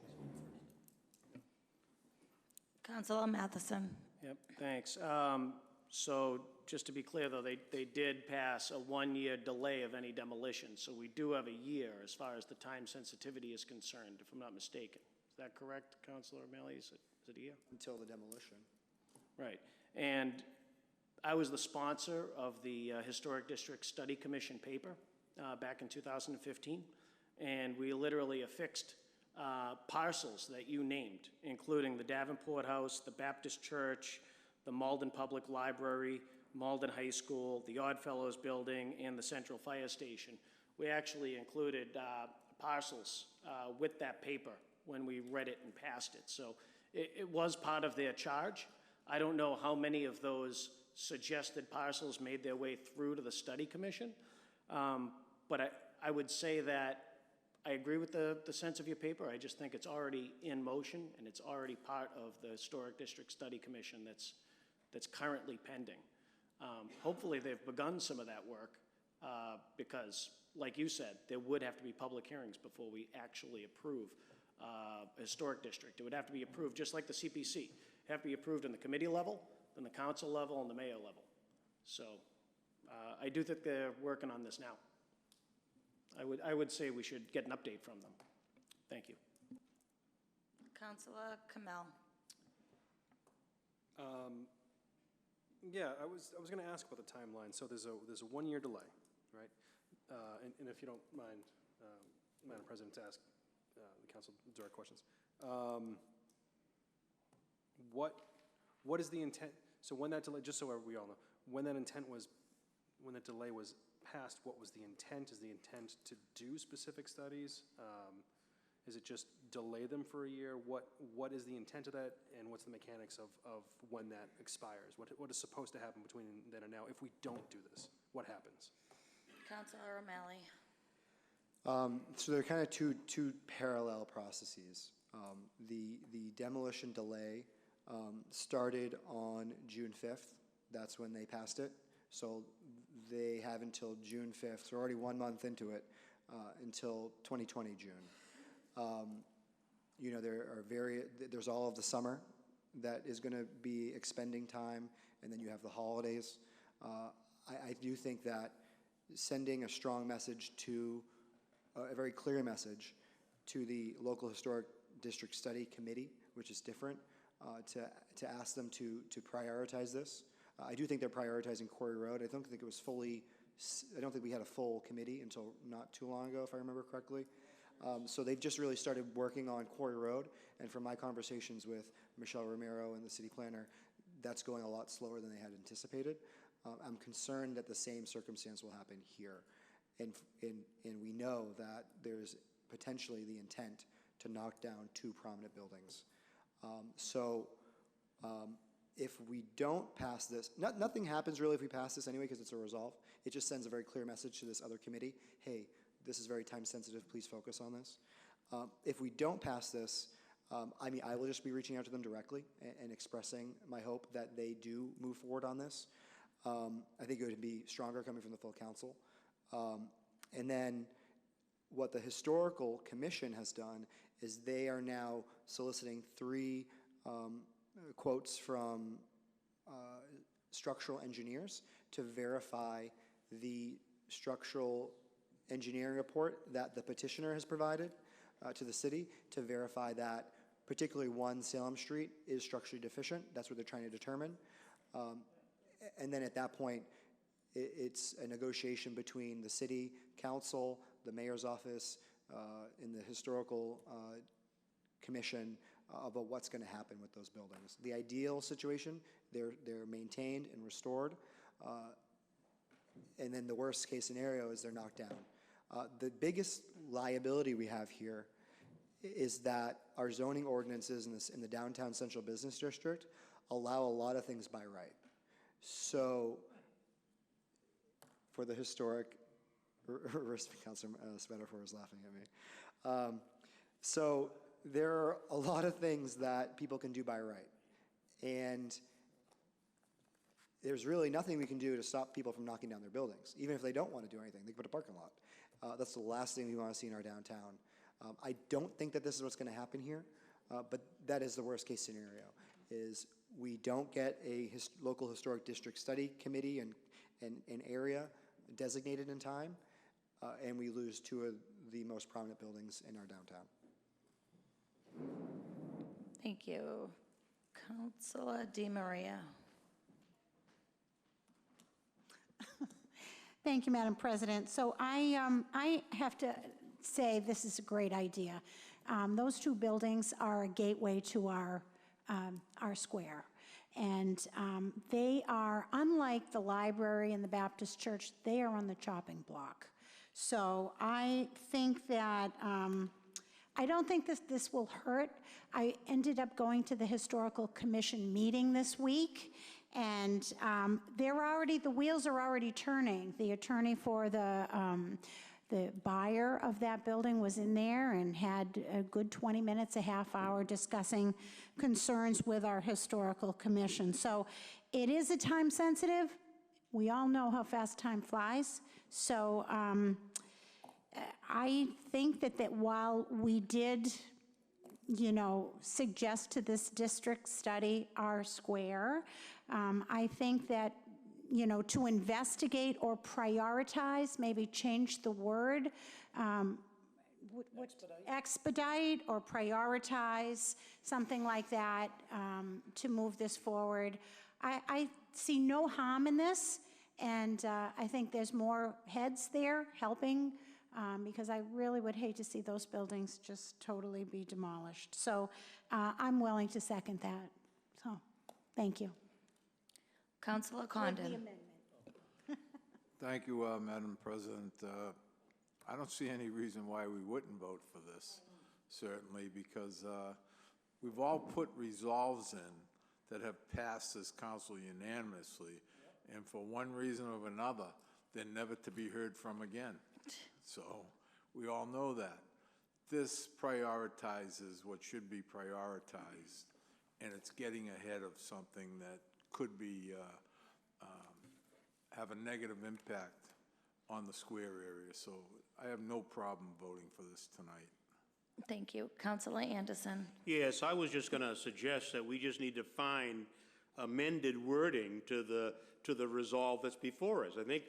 A: Councilor Matheson?
C: Yep, thanks. So just to be clear, though, they did pass a one-year delay of any demolition, so we do have a year as far as the time sensitivity is concerned, if I'm not mistaken. Is that correct, Councilor O'Malley? Is it a year?
H: Until the demolition.
C: Right. And I was the sponsor of the Historic District Study Commission paper back in 2015, and we literally affixed parcels that you named, including the Davenport House, the Baptist Church, the Malden Public Library, Malden High School, the Oddfellows Building, and the Central Fire Station. We actually included parcels with that paper when we read it and passed it. So it was part of their charge. I don't know how many of those suggested parcels made their way through to the study commission. But I would say that I agree with the sense of your paper. I just think it's already in motion, and it's already part of the Historic District Study Commission that's currently pending. Hopefully, they've begun some of that work, because, like you said, there would have to be public hearings before we actually approve a historic district. It would have to be approved, just like the CPC. It'd have to be approved in the committee level, then the council level, and the mayor level. So I do think they're working on this now. I would say we should get an update from them. Thank you.
A: Councilor Kamel.
J: Yeah, I was going to ask about the timeline. So there's a 1-year delay, right? And if you don't mind, Madam President, to ask the council direct questions. What is the intent? So when that delay, just so we all know, when that delay was passed, what was the intent? Is the intent to do specific studies? Is it just delay them for a year? What is the intent of that, and what's the mechanics of when that expires? What is supposed to happen between then and now? If we don't do this, what happens?
A: Councilor O'Malley.
H: So there are kind of two parallel processes. The demolition delay started on June 5th. That's when they passed it. So they have until June 5th. So we're already 1 month into it, until 2020 June. You know, there's all of the summer that is going to be expending time, and then you have the holidays. I do think that sending a strong message to, a very clear message to the local historic district study committee, which is different, to ask them to prioritize this. I do think they're prioritizing Quarry Road. I don't think we had a full committee until not too long ago, if I remember correctly. So they've just really started working on Quarry Road, and from my conversations with Michelle Romero and the city planner, that's going a lot slower than they had anticipated. I'm concerned that the same circumstance will happen here, and we know that there's potentially the intent to knock down 2 prominent buildings. If we don't pass this, nothing happens really if we pass this anyway, because it's a resolve. It just sends a very clear message to this other committee, hey, this is very time sensitive, please focus on this. If we don't pass this, I will just be reaching out to them directly and expressing my hope that they do move forward on this. I think it would be stronger coming from the full council. And then what the Historical Commission has done is they are now soliciting 3 quotes from structural engineers to verify the structural engineering report that the petitioner has provided to the city, to verify that particularly 1 Salem Street is structurally deficient. That's what they're trying to determine. And then at that point, it's a negotiation between the city council, the mayor's office, and the historical commission about what's going to happen with those buildings. The ideal situation, they're maintained and restored, and then the worst case scenario is they're knocked down. The biggest liability we have here is that our zoning ordinances in the downtown central business district allow a lot of things by right. So for the historic, Councilor Spatafor is laughing at me. So there are a lot of things that people can do by right. And there's really nothing we can do to stop people from knocking down their buildings. Even if they don't want to do anything, they can put a parking lot. That's the last thing we want to see in our downtown. I don't think that this is what's going to happen here, but that is the worst case scenario, is we don't get a local historic district study committee and an area designated in time, and we lose 2 of the most prominent buildings in our downtown.
A: Thank you. Councilor DeMaria.
F: Thank you, Madam President. So I have to say this is a great idea. Those 2 buildings are a gateway to our square. And they are, unlike the library and the Baptist church, they are on the chopping block. So I think that I don't think this will hurt. I ended up going to the Historical Commission meeting this week, and the wheels are already turning. The attorney for the buyer of that building was in there and had a good 20 minutes, a half hour discussing concerns with our Historical Commission. So it is a time sensitive. We all know how fast time flies. So I think that while we did, suggest to this district study our square, I think that, to investigate or prioritize, maybe change the word, expedite or prioritize, something like that, to move this forward. I see no harm in this, and I think there's more heads there helping, because I really would hate to see those buildings just totally be demolished. So I'm willing to second that. So, thank you.
A: Councilor
F: With the
A: Condon.
F: amendment.
M: Thank you, Madam President. I don't see any reason why we wouldn't vote for this, certainly, because we've all put resolves in that have passed this council unanimously, and for one reason or another, they're never to be heard from again. So we all know that. This prioritizes what should be prioritized, and it's getting ahead of something that could be have a negative impact on the square area. So I have no problem voting for this tonight.
A: Thank you. Councilor Anderson.
E: Yes, I was just going to suggest that we just need to find amended wording to the resolve that's before us. I think,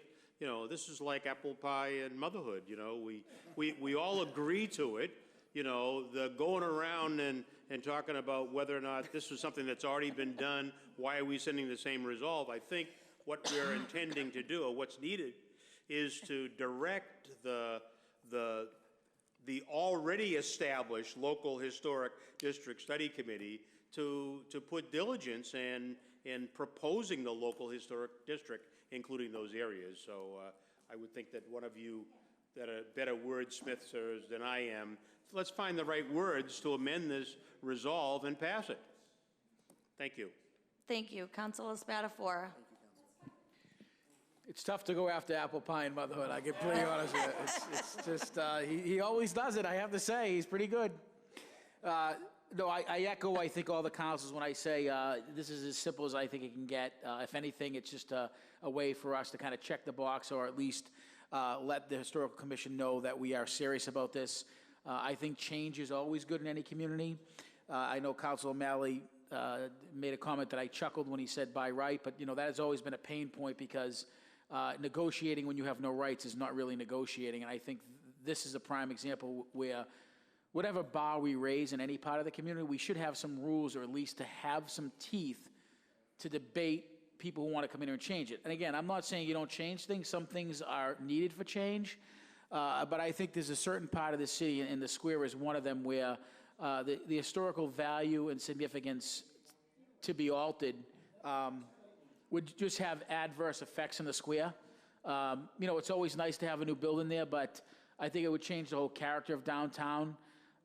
E: this is like apple pie and motherhood, we all agree to it, the going around and talking about whether or not this is something that's already been done, why are we sending the same resolve? I think what we're intending to do, or what's needed, is to direct the already established local historic district study committee to put diligence in proposing the local historic district, including those areas. So I would think that one of you that are better wordsmiths than I am, let's find the right words to amend this resolve and pass it. Thank you.
A: Thank you. Councilor Spatafora.
G: It's tough to go after apple pie and motherhood, I get pretty honest with you. It's just, he always does it, I have to say. He's pretty good. No, I echo, I think, all the councils when I say this is as simple as I think it can get. If anything, it's just a way for us to kind of check the box, or at least let the Historical Commission know that we are serious about this. I think change is always good in any community. I know Councilor O'Malley made a comment that I chuckled when he said by right, but that has always been a pain point, because negotiating when you have no rights is not really negotiating. And I think this is a prime example where whatever bar we raise in any part of the community, we should have some rules, or at least to have some teeth to debate people who want to come in here and change it. And again, I'm not saying you don't change things. Some things are needed for change. But I think there's a certain part of the city, and the square is one of them, where the historical value and significance to be altered would just have adverse effects in the square. It's always nice to have a new building there, but I think it would change the whole character of downtown.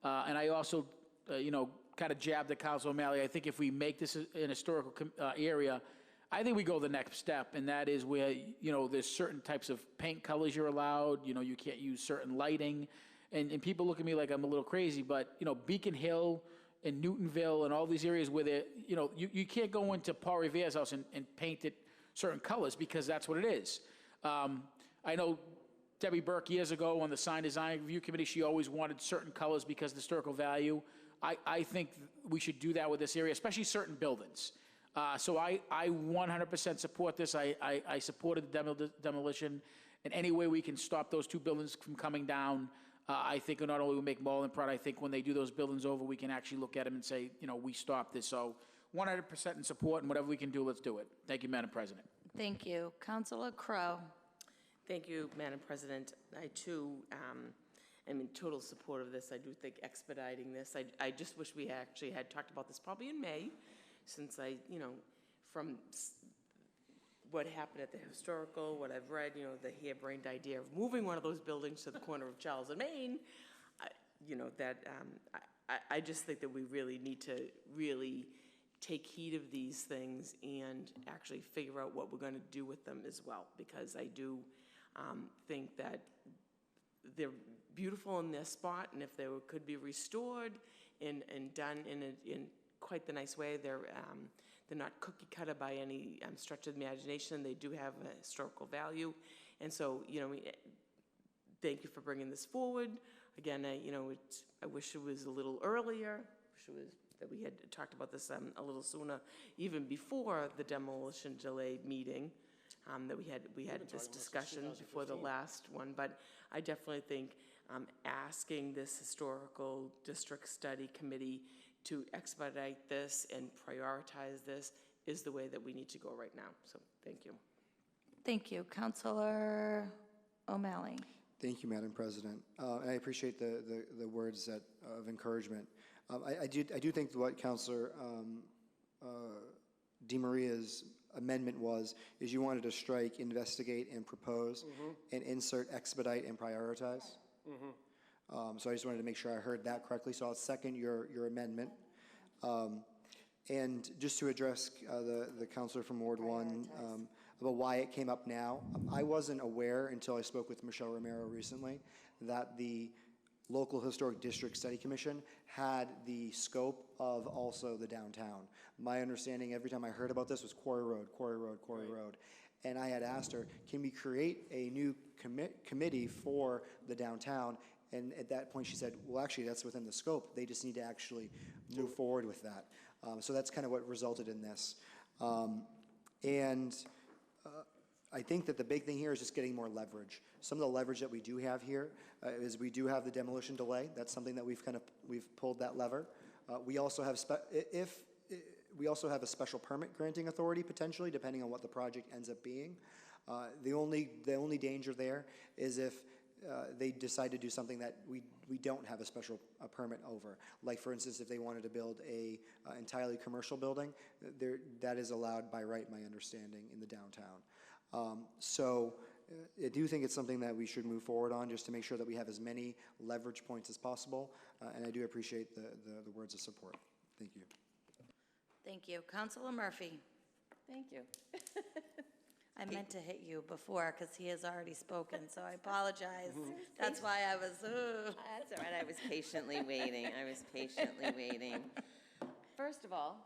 G: And I also, kind of jabbed at Councilor O'Malley. I think if we make this an historical area, I think we go the next step, and that is where, there's certain types of paint colors you're allowed, you can't use certain lighting, and people look at me like I'm a little crazy, but, Beacon Hill and Newtonville and all these areas where they, you can't go into Paul Revere's house and paint it certain colors, because that's what it is. I know Debbie Burke years ago on the Sign Design Review Committee, she always wanted certain colors because of the historical value. I think we should do that with this area, especially certain buildings. So I 100% support this. I supported the demolition. And any way we can stop those two buildings from coming down, I think not only will make Malden proud, I think when they do those buildings over, we can actually look at them and say, we stopped this. So 100% in support, and whatever we can do, let's do it. Thank you, Madam President.
A: Thank you. Councilor Crowe.
I: Thank you, Madam President. I, too, am in total support of this. I do think expediting this. I just wish we actually had talked about this probably in May, since from what happened at the historical, what I've read, the harebrained idea of moving one of those buildings to the corner of Charles and Main, I just think that we really need to really take heed of these things and actually figure out what we're going to do with them as well, because I do think that they're beautiful in their spot, and if they could be restored and done in quite the nice way, they're not cookie cutter by any stretch of the imagination. They do have a historical value, and so thank you for bringing this forward. Again, I wish it was a little earlier. Wish it was that we had talked about this a little sooner, even before the demolition delay meeting. That we had this discussion before the last one, but I definitely think asking this historical district study committee to expedite this and prioritize this is the way that we need to go right now. So thank you.
A: Thank you. Councilor O'Malley.
H: Thank you, Madam President. And I appreciate the words of encouragement. I do think what Councilor DeMaria's amendment is you wanted to strike investigate and propose and insert expedite and prioritize. So I just wanted to make sure I heard that correctly. So I'll second your amendment. And just to address the counselor from Ward 1 about why it came up now, I wasn't aware until I spoke with Michelle Romero recently that the local historic district study commission had the scope of also the downtown. My understanding every time I heard about this was Quarry Road, Quarry Road, Quarry Road. And I had asked her, can we create a new committee for the downtown? And at that point she said, well, actually that's within the scope. They just need to actually move forward with that. So that's kind of what resulted in this. I think that the big thing here is just getting more leverage. Some of the leverage that we do have here is we do have the demolition delay. That's something that we've pulled that lever. We also have a special permit granting authority potentially, depending on what the project ends up being. The only danger there is if they decide to do something that we don't have a special permit over. Like for instance, if they wanted to build a entirely commercial building, that is allowed by right, my understanding, in the downtown. So I do think it's something that we should move forward on just to make sure that we have as many leverage points as possible. And I do appreciate the words of support. Thank you.
A: Thank you. Councilor Murphy.
D: Thank you.
A: I meant to hit you before because he has already spoken, so I apologize. That's why I was,
D: That's all right. I was patiently waiting. First of all,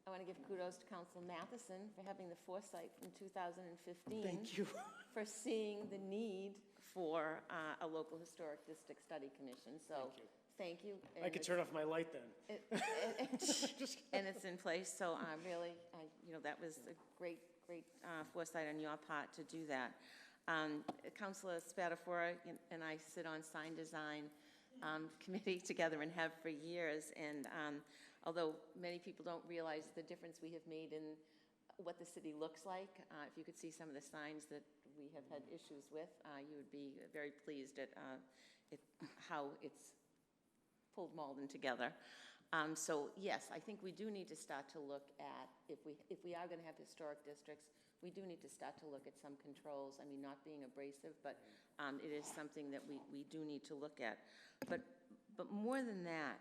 D: I want to give kudos to Council Matheson for having the foresight from 2015.
C: Thank you.
D: For seeing the need for a local historic district study commission. So thank you.
C: I could turn off my light then.
D: And it's in place. So really, that was a great foresight on your part to do that. Councilor Spatafora and I sit on sign design committee together and have for years. And although many people don't realize the difference we have made in what the city looks like, if you could see some of the signs that we have had issues with, you would be very pleased at how it's pulled Malden together. So yes, I think we do need to start to look at, if we are going to have historic districts, we do need to start to look at some controls. I mean, not being abrasive, but it is something that we do need to look at. But more than that,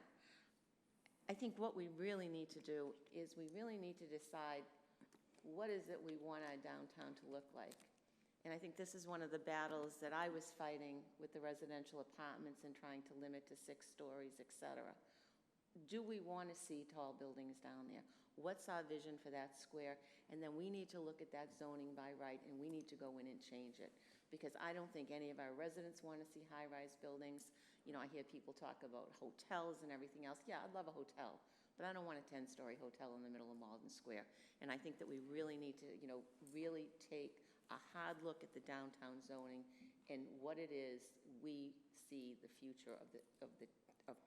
D: I think what we really need to do is we really need to decide what is it we want our downtown to look like. And I think this is one of the battles that I was fighting with the residential apartments and trying to limit to 6 stories, et cetera. Do we want to see tall buildings down there? What's our vision for that square? And then we need to look at that zoning by right, and we need to go in and change it. Because I don't think any of our residents want to see high-rise buildings. I hear people talk about hotels and everything else. Yeah, I'd love a hotel, but I don't want a 10-story hotel in the middle of Malden Square. And I think that we really need to, really take a hard look at the downtown zoning and what it is we see the future of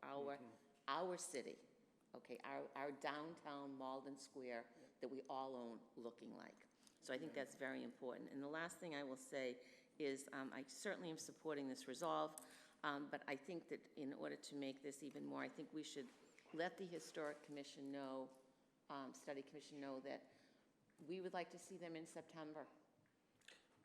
D: our city, okay, our downtown Malden Square that we all own looking like. So I think that's very important. And the last thing I will say is I certainly am supporting this resolve, but I think that in order to make this even more, I think we should let the Historic Commission know, Study Commission know that we would like to see them in September.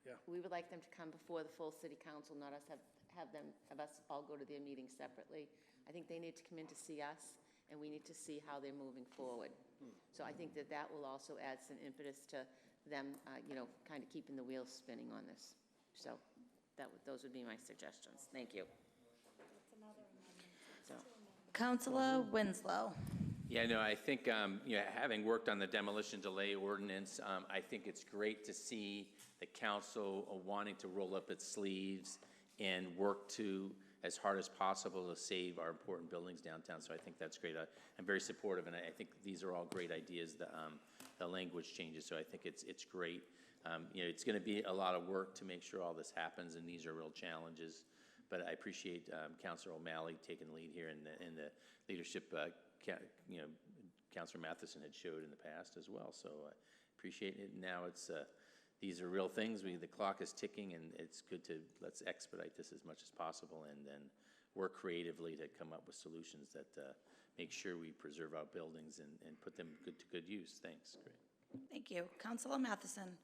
C: Yeah.
D: We would like them to come before the full City Council, not us have us all go to their meetings separately. I think they need to come in to see us, and we need to see how they're moving forward. So I think that that will also add some impetus to them, kind of keeping the wheels spinning on this. So those would be my suggestions. Thank you. So,
A: Counselor Winslow.
L: Yeah, no, I think, having worked on the demolition delay ordinance, I think it's great to see the council wanting to roll up its sleeves and work to, as hard as possible, to save our important buildings downtown. So I think that's great. I'm very supportive, and I think these are all great ideas, the language changes, so I think it's great. It's going to be a lot of work to make sure all this happens, and these are real challenges. But I appreciate Councilor O'Malley taking the lead here, and the leadership Councilor Matheson had showed in the past as well. So I appreciate it. Now these are real things. The clock is ticking, and it's good to let's expedite this as much as possible, and then work creatively to come up with solutions that make sure we preserve our buildings and put them to good use. Thanks. Great.
A: Thank you. Counselor Matheson.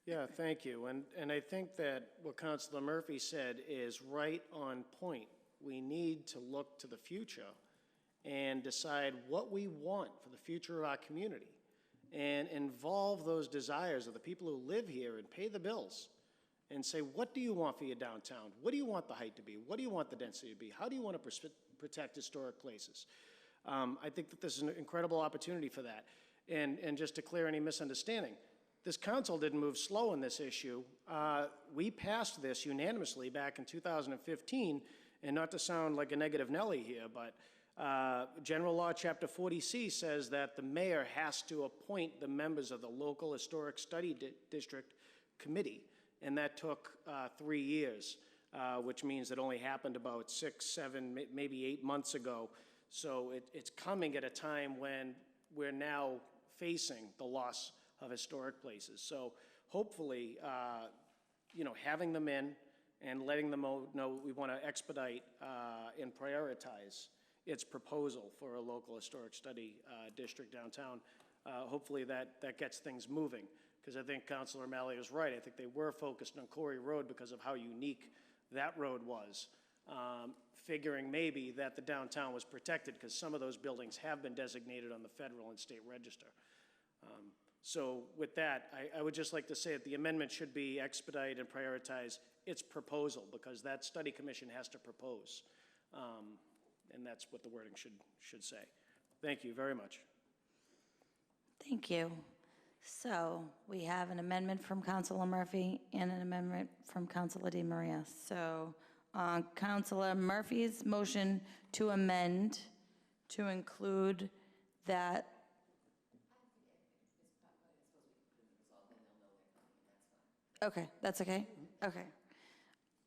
C: Yeah, thank you. And I think that what Councilor Murphy said is right on point. We need to look to the future and decide what we want for the future of our community and involve those desires of the people who live here and pay the bills and say, what do you want for your downtown? What do you want the height to be? What do you want the density to be? How do you want to protect historic places? I think that this is an incredible opportunity for that. And just to clear any misunderstanding, this council didn't move slow in this issue. We passed this unanimously back in 2015, and not to sound like a negative Nelly here, but General Law Chapter 40C says that the mayor has to appoint the members of the local historic study district committee, and that took 3 years, which means it only happened about 6, 7, maybe 8 months ago. So it's coming at a time when we're now facing the loss of historic places. So hopefully, having them in and letting them know we want to expedite and prioritize its proposal for a local historic study district downtown. Hopefully that gets things moving, because I think Councilor O'Malley is right. I think they were focused on Corey Road because of how unique that road was, figuring maybe that the downtown was protected because some of those buildings have been designated on the federal and state register. So with that, I would just like to say that the amendment should be expedite and prioritize its proposal, because that study commission has to propose. And that's what the wording should say. Thank you very much.
A: Thank you. So we have an amendment from Councilor Murphy and an amendment from Councilor DeMaria. So Councilor Murphy's motion to amend to include that. Okay, that's okay? Okay.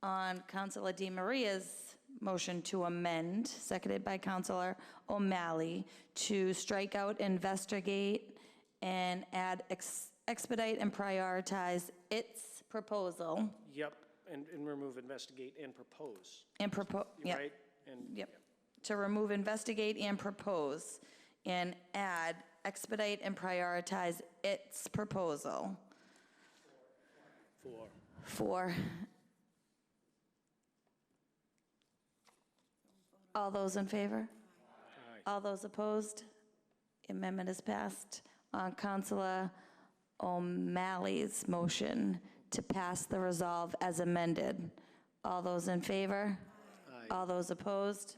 A: On Councilor DeMaria's motion to amend, seconded by Councilor O'Malley, to strike out investigate and add expedite and prioritize its proposal.
C: Yep, and remove investigate and propose.
A: And propose, yep.
C: Right? And,
A: yep. To remove investigate and propose and add expedite and prioritize its proposal. For. All those in favor? Aye. All those opposed? The amendment is passed. On Councilor O'Malley's motion to pass the resolve as amended. All those in favor? Aye. All those opposed?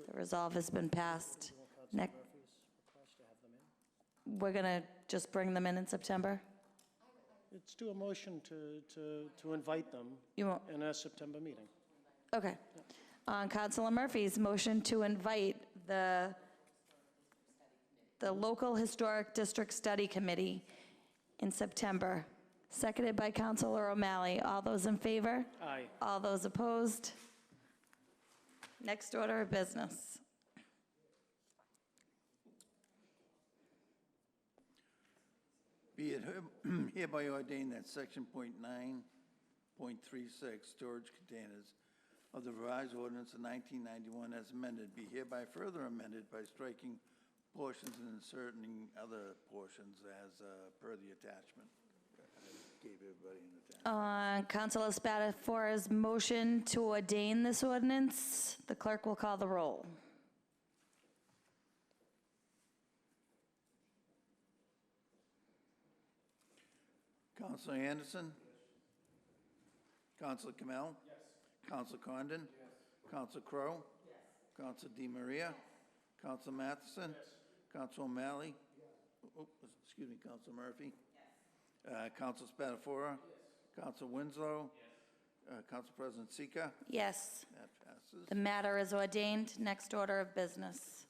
A: The resolve has been passed. Next, we're going to just bring them in September?
C: Let's do a motion to invite them in a September meeting.
A: Okay. On Councilor Murphy's motion to invite the local historic district study committee in September, seconded by Councilor O'Malley. All those in favor?
C: Aye.
A: All those opposed? Next order of business.
B: Be it hereby ordained that Section .9.36, storage containers of the revised ordinance of 1991 as amended, be hereby further amended by striking portions and inserting other portions as per the attachment. gave everybody an attachment.
A: Councilor Spatafora's motion to ordain this ordinance, the clerk will call the roll.
B: Counselor Anderson? Counselor Kamel? Yes. Counselor Condon? Yes. Counselor Crowe? Yes. Counselor DiMaria? Yes. Counselor Matheson? Yes. Counselor O'Malley? Yes. Oh, excuse me, Counselor Murphy? Yes. Counselor Spatafora? Yes. Counselor Winslow? Yes. Council President Sika?
A: Yes.
B: That passes.
A: The matter is ordained. Next order of business.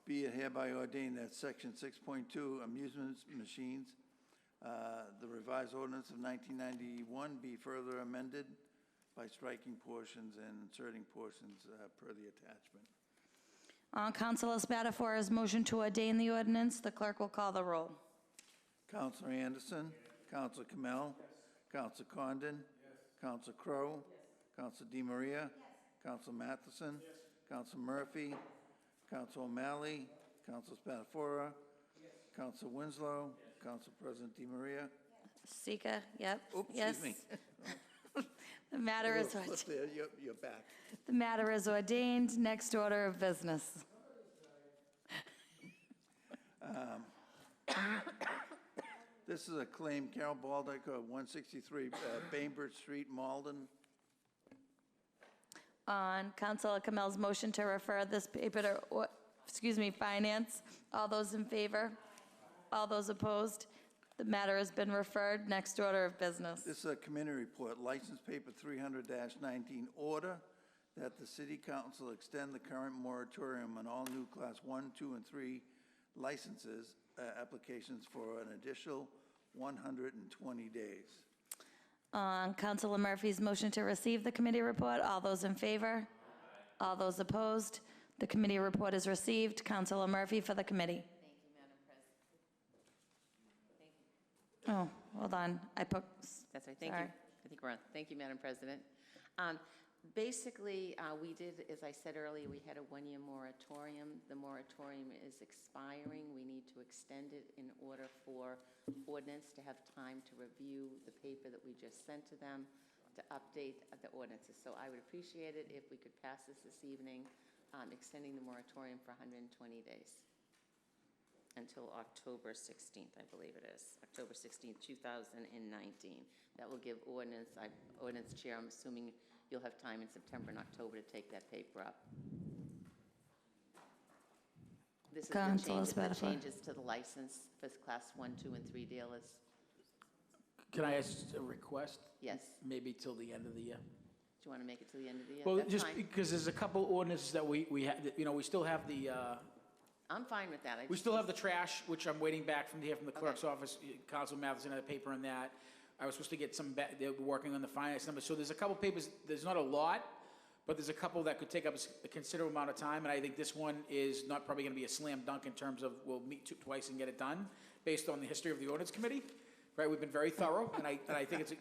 B: Be it hereby ordained that Section 6.2, amusement machines, the revised ordinance of 1991 be further amended by striking portions and inserting portions per the attachment.
A: On Councilor Spatafora's motion to ordain the ordinance, the clerk will call the roll.
B: Counselor Anderson? Counselor Kamel? Yes. Counselor Condon? Yes. Counselor Crowe? Yes. Counselor DiMaria? Yes. Counselor Matheson? Yes. Counselor Murphy? Yes. Counselor O'Malley? Yes. Counselor Spatafora? Yes. Counselor Winslow? Yes. Council President DiMaria? Yes.
A: Sika, yep.
B: Oops,
A: yes.
B: excuse me.
A: The matter is
B: there, you're back.
A: The matter is ordained. Next order of business.
B: This is a claim, Carol Baldock of 163 Bainbridge Street, Malden.
A: On Councilor Kamel's motion to refer this paper to, Finance, all those in favor? All those opposed? The matter has been referred. Next order of business.
B: This is a committee report, license paper 300-19, order that the City Council extend the current moratorium on all new Class 1, 2, and 3 licenses, applications for an additional 120 days.
A: On Councilor Murphy's motion to receive the committee report, all those in favor? All those opposed? The committee report is received. Councilor Murphy for the committee.
D: Thank you, Madam President. Thank you.
A: Oh, hold on.
D: That's right. Thank
A: Sorry.
D: you. I think we're on. Thank you, Madam President. Basically, we did, as I said earlier, we had a one-year moratorium. The moratorium is expiring. We need to extend it in order for ordinance to have time to review the paper that we just sent to them to update the ordinances. So I would appreciate it if we could pass this evening, extending the moratorium for 120 days until October 16th, I believe it is. October 16th, 2019. That will give ordinance chair, I'm assuming you'll have time in September and October to take that paper up. This is the changes to the license for Class 1, 2, and 3 dealers.
G: Can I ask a request?
D: Yes.
G: Maybe till the end of the year?
D: Do you want to make it till the end of the year?
G: Well,
D: That's
G: just
D: fine.
G: because there's a couple ordinances that we have, we still have the,
D: I'm fine with that.
G: we still have the trash, which I'm waiting back from the clerk's office. Council Matheson had a paper on that. I was supposed to get some back, they're working on the finance number. So there's a couple papers, there's not a lot, but there's a couple that could take up a considerable amount of time. And I think this one is not probably going to be a slam dunk in terms of we'll meet twice and get it done based on the history of the ordinance committee. Right, we've been very thorough, and I think it's,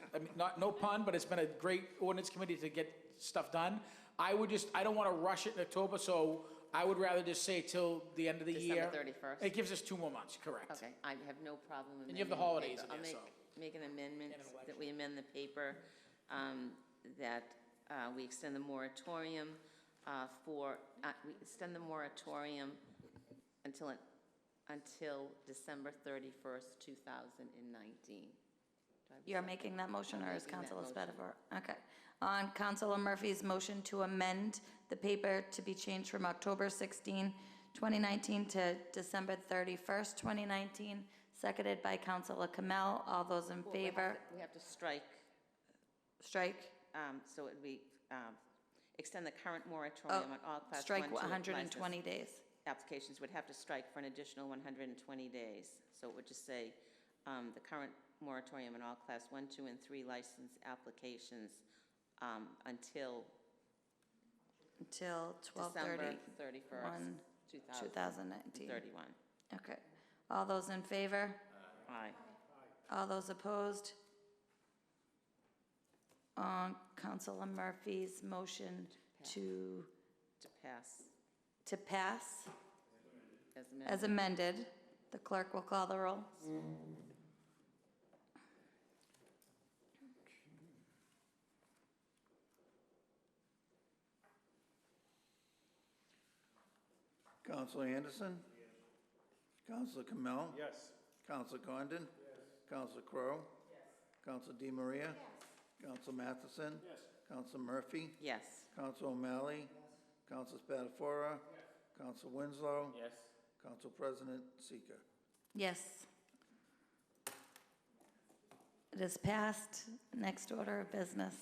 G: no pun, but it's been a great ordinance committee to get stuff done. I don't want to rush it in October, so I would rather just say till the end of the year.
D: December 31st?
G: It gives us 2 more months, correct.
D: Okay, I have no problem amending.
G: And you have the holidays in there, so.
D: I'll make an amendment that we amend the paper, that we extend the moratorium we extend the moratorium until December 31st, 2019.
A: You're making that motion, or is
D: making that
A: Councilor
D: motion.
A: Spatafor? Okay. On Councilor Murphy's motion to amend the paper to be changed from October 16, 2019 to December 31st, 2019, seconded by Councilor Kamel. All those in favor?
D: We have to strike,
A: Strike.
D: so it would be, extend the current moratorium on all Class 1, 2,
A: Strike
D: and
A: 120
D: license
A: days.
D: applications would have to strike for an additional 120 days. So it would just say, the current moratorium on all Class 1, 2, and 3 license applications until
A: Until
D: December
A: 12/30,
D: 31st,
A: 2019.
D: 31.
A: Okay. All those in favor?
D: Aye.
A: All those opposed? On Councilor Murphy's motion to
D: To pass
A: as amended, the clerk will call the roll.
B: Counselor Anderson? Counselor Kamel?
J: Yes.
B: Counselor Condon? Counselor Crowe? Counselor DeMaria? Counselor Matheson? Counselor Murphy?
I: Yes.
B: Counselor O'Malley? Counselor Spatafora? Counselor Winslow?
I: Yes.
B: Council President Seeker.
A: Yes. It is passed. Next order of business.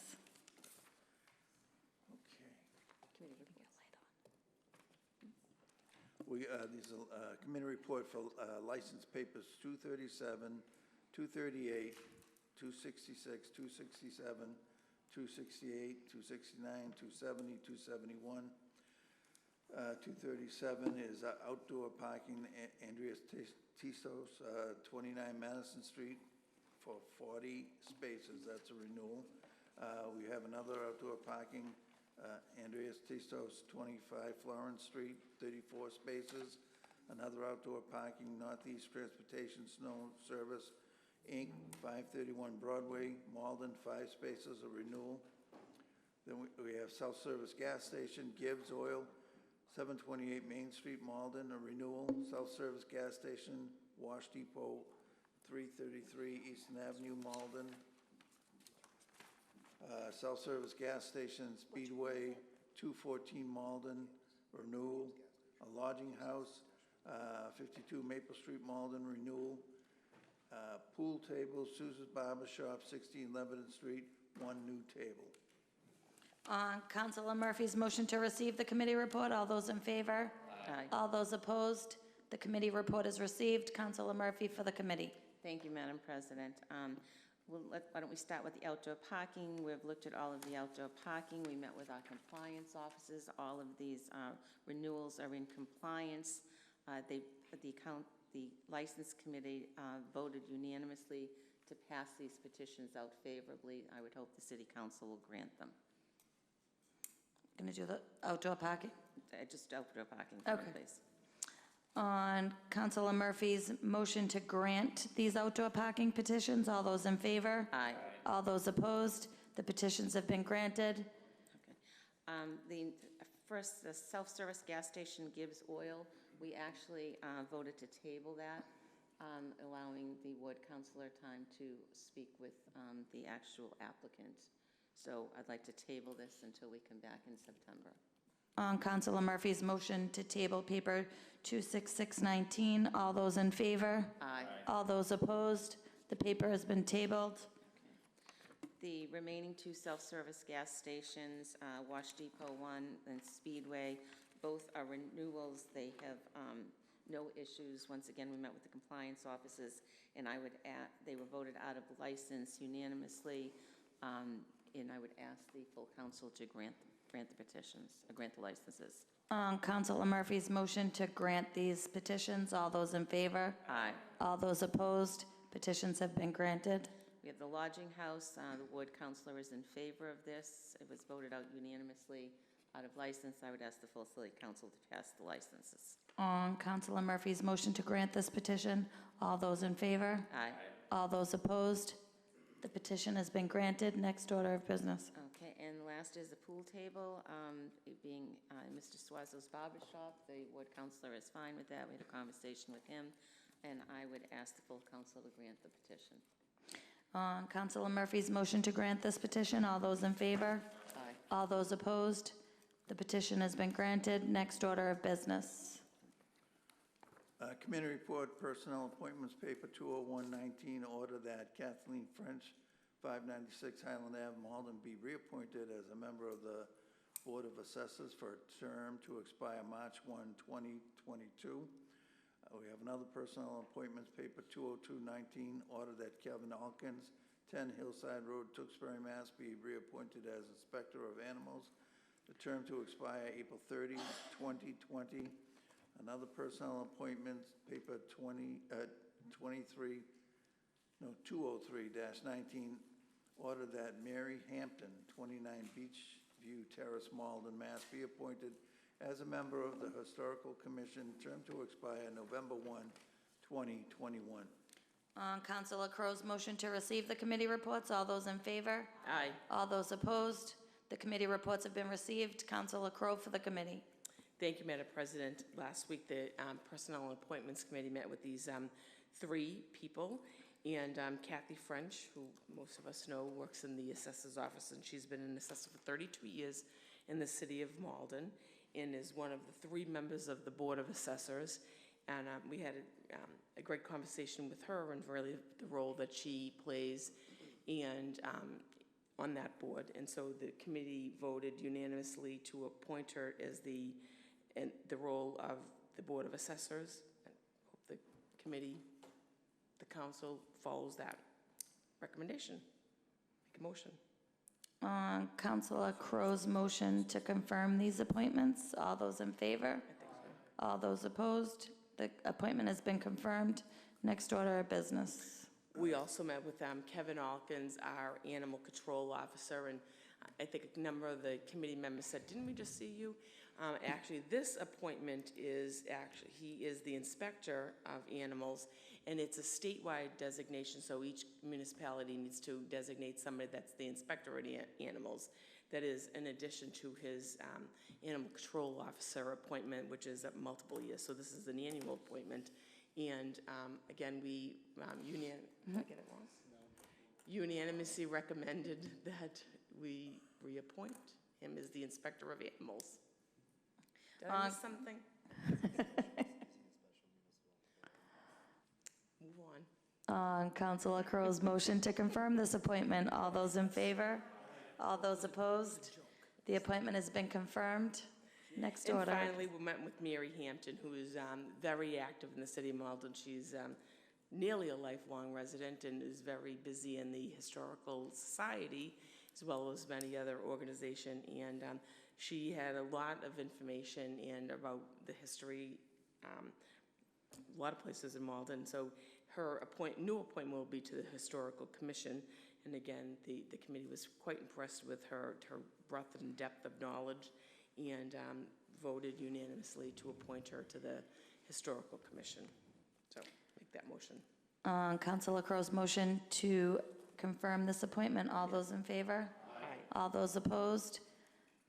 B: These are committee report for license papers 237, 238, 266, 267, 268, 269, 270, 271. 237 is outdoor parking, Andreas Tistos, 29 Madison Street for 40 spaces. That's a renewal. We have another outdoor parking, Andreas Tistos, 25 Florence Street, 34 spaces. Another outdoor parking, Northeast Transportation Snow Service, Inc., 531 Broadway, Malden, 5 spaces, a renewal. Then we have self-service gas station, Gibbs Oil, 728 Main Street, Malden, a renewal. Self-service gas station, Wash Depot, 333 Eastern Avenue, Malden. Self-service gas station, Speedway, 214 Malden, renewal. A lodging house, 52 Maple Street, Malden, renewal. Pool table, Sousa's Barber Shop, 16 Lebanon Street, 1 new table.
A: On Councilor Murphy's motion to receive the committee report, all those in favor?
D: Aye.
A: All those opposed? The committee report is received. Councilor Murphy for the committee.
D: Thank you, Madam President. Why don't we start with the outdoor parking? We've looked at all of the outdoor parking. We met with our compliance officers. All of these renewals are in compliance. The license committee voted unanimously to pass these petitions out favorably. I would hope the city council will grant them.
A: Going to do the outdoor parking?
D: Just outdoor parking,
A: Okay.
D: please.
A: On Councilor Murphy's motion to grant these outdoor parking petitions, all those in favor?
D: Aye.
A: All those opposed? The petitions have been granted.
D: Okay. The self-service gas station Gibbs Oil, we actually voted to table that, allowing the ward councilor time to speak with the actual applicant. So I'd like to table this until we come back in September.
A: On Councilor Murphy's motion to table paper 26619, all those in favor?
D: Aye.
A: All those opposed? The paper has been tabled.
D: The remaining 2 self-service gas stations, Wash Depot 1 and Speedway, both are renewals. They have no issues. Once again, we met with the compliance officers, and they were voted out of license unanimously, and I would ask the full council to grant the petitions, grant the licenses.
A: On Councilor Murphy's motion to grant these petitions, all those in favor?
D: Aye.
A: All those opposed? Petitions have been granted.
D: We have the lodging house. The ward councilor is in favor of this. It was voted out unanimously out of license. I would ask the full city council to pass the licenses.
A: On Councilor Murphy's motion to grant this petition, all those in favor?
D: Aye.
A: All those opposed? The petition has been granted. Next order of business.
D: Okay, and last is the pool table, it being Mr. Suazo's barber shop. The ward councilor is fine with that. We had a conversation with him, and I would ask the full council to grant the petition.
A: On Councilor Murphy's motion to grant this petition, all those in favor?
D: Aye.
A: All those opposed? The petition has been granted. Next order of business.
B: Committee report, personnel appointments, paper 20119, order that Kathleen French, 596 Highland Ave, Malden, be reappointed as a member of the Board of Assessors for a term to expire March 1, 2022. We have another personnel appointments, paper 20219, order that Kevin Alkins, 10 Hillside Road, Tewksbury, Mass. Be reappointed as Inspector of Animals. The term to expire April 30, 2020. Another personnel appointment, paper 203-19, order that Mary Hampton, 29 Beachview Terrace, Malden, Mass. Be appointed as a member of the Historical Commission, term to expire November 1, 2021.
A: On Councilor Crow's motion to receive the committee reports, all those in favor?
D: Aye.
A: All those opposed? The committee reports have been received. Councilor Crow for the committee.
I: Thank you, Madam President. Last week, the Personnel and Appointments Committee met with these 3 people, and Kathy French, who most of us know, works in the assessor's office, and she's been an assessor for 32 years in the city of Malden, and is one of the 3 members of the Board of Assessors. And we had a great conversation with her and really the role that she plays and on that board. And so the committee voted unanimously to appoint her as the role of the Board of Assessors. I hope the committee, the council follows that recommendation. Make a motion.
A: Councilor Crow's motion to confirm these appointments. All those in favor? All those opposed? The appointment has been confirmed. Next order of business.
I: We also met with Kevin Alkins, our animal control officer, and I think a number of the committee members said, didn't we just see you? Actually, this appointment is he is the inspector of animals, and it's a statewide designation, so each municipality needs to designate somebody that's the inspector of the animals. That is in addition to his animal control officer appointment, which is multiple years. So this is an annual appointment. And again, we did I get it wrong? Unanimously recommended that we reappoint him as the inspector of animals. Did I miss something? Move on.
A: Councilor Crow's motion to confirm this appointment. All those in favor? All those opposed? The appointment has been confirmed. Next order.
I: And finally, we met with Mary Hampton, who is very active in the city of Malden. She's nearly a lifelong resident and is very busy in the Historical Society, as well as many other organizations. And she had a lot of information about the history, a lot of places in Malden. So her new appointment will be to the Historical Commission. And again, the committee was quite impressed with her breadth and depth of knowledge, and voted unanimously to appoint her to the Historical Commission. So make that motion.
A: Councilor Crow's motion to confirm this appointment. All those in favor?
I: Aye.
A: All those opposed?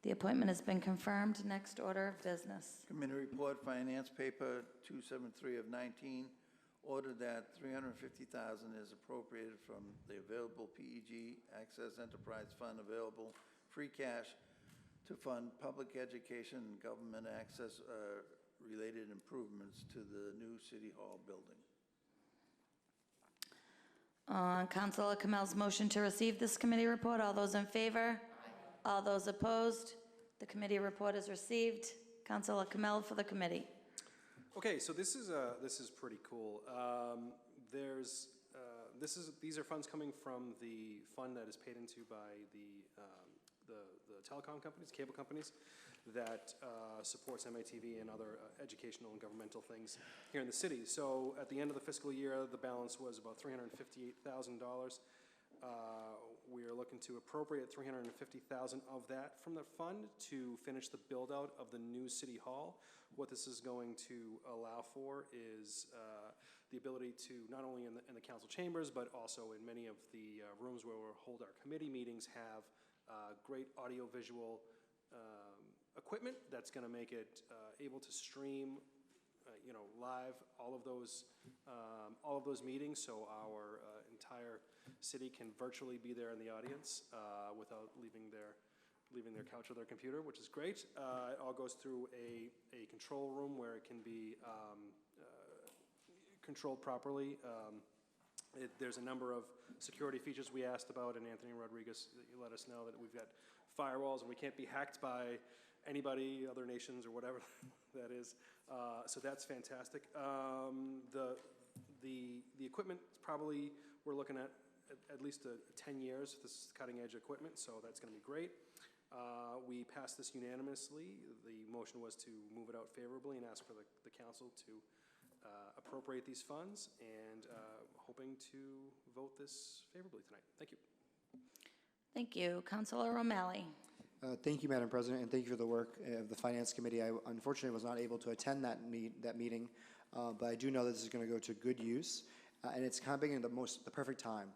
A: The appointment has been confirmed. Next order of business.
B: Committee report, finance paper 273 of 19, ordered that $350,000 is appropriated from the available PEG Access Enterprise Fund available free cash to fund public education and government access related improvements to the new City Hall building.
A: Councilor Kamel's motion to receive this committee report. All those in favor? All those opposed? The committee report is received. Councilor Kamel for the committee.
J: Okay, so this is pretty cool. These are funds coming from the fund that is paid into by the telecom companies, cable companies, that supports MATV and other educational and governmental things here in the city. So at the end of the fiscal year, the balance was about $358,000. We are looking to appropriate $350,000 of that from the fund to finish the build-out of the new City Hall. What this is going to allow for is the ability to, not only in the council chambers, but also in many of the rooms where we'll hold our committee meetings, have great audio-visual equipment that's going to make it able to stream, live all of those meetings, so our entire city can virtually be there in the audience without leaving their couch or their computer, which is great. It all goes through a control room where it can be controlled properly. There's a number of security features we asked about, and Anthony Rodriguez, you let us know that we've got firewalls and we can't be hacked by anybody, other nations or whatever that is. So that's fantastic. The equipment probably, we're looking at least 10 years. This is cutting edge equipment, so that's going to be great. We passed this unanimously. The motion was to move it out favorably and ask for the council to appropriate these funds, and hoping to vote this favorably tonight. Thank you.
A: Thank you. Councilor O'Malley.
H: Thank you, Madam President, and thank you for the work of the Finance Committee. I unfortunately was not able to attend that meeting, but I do know that this is going to go to good use, and it's coming at the perfect time,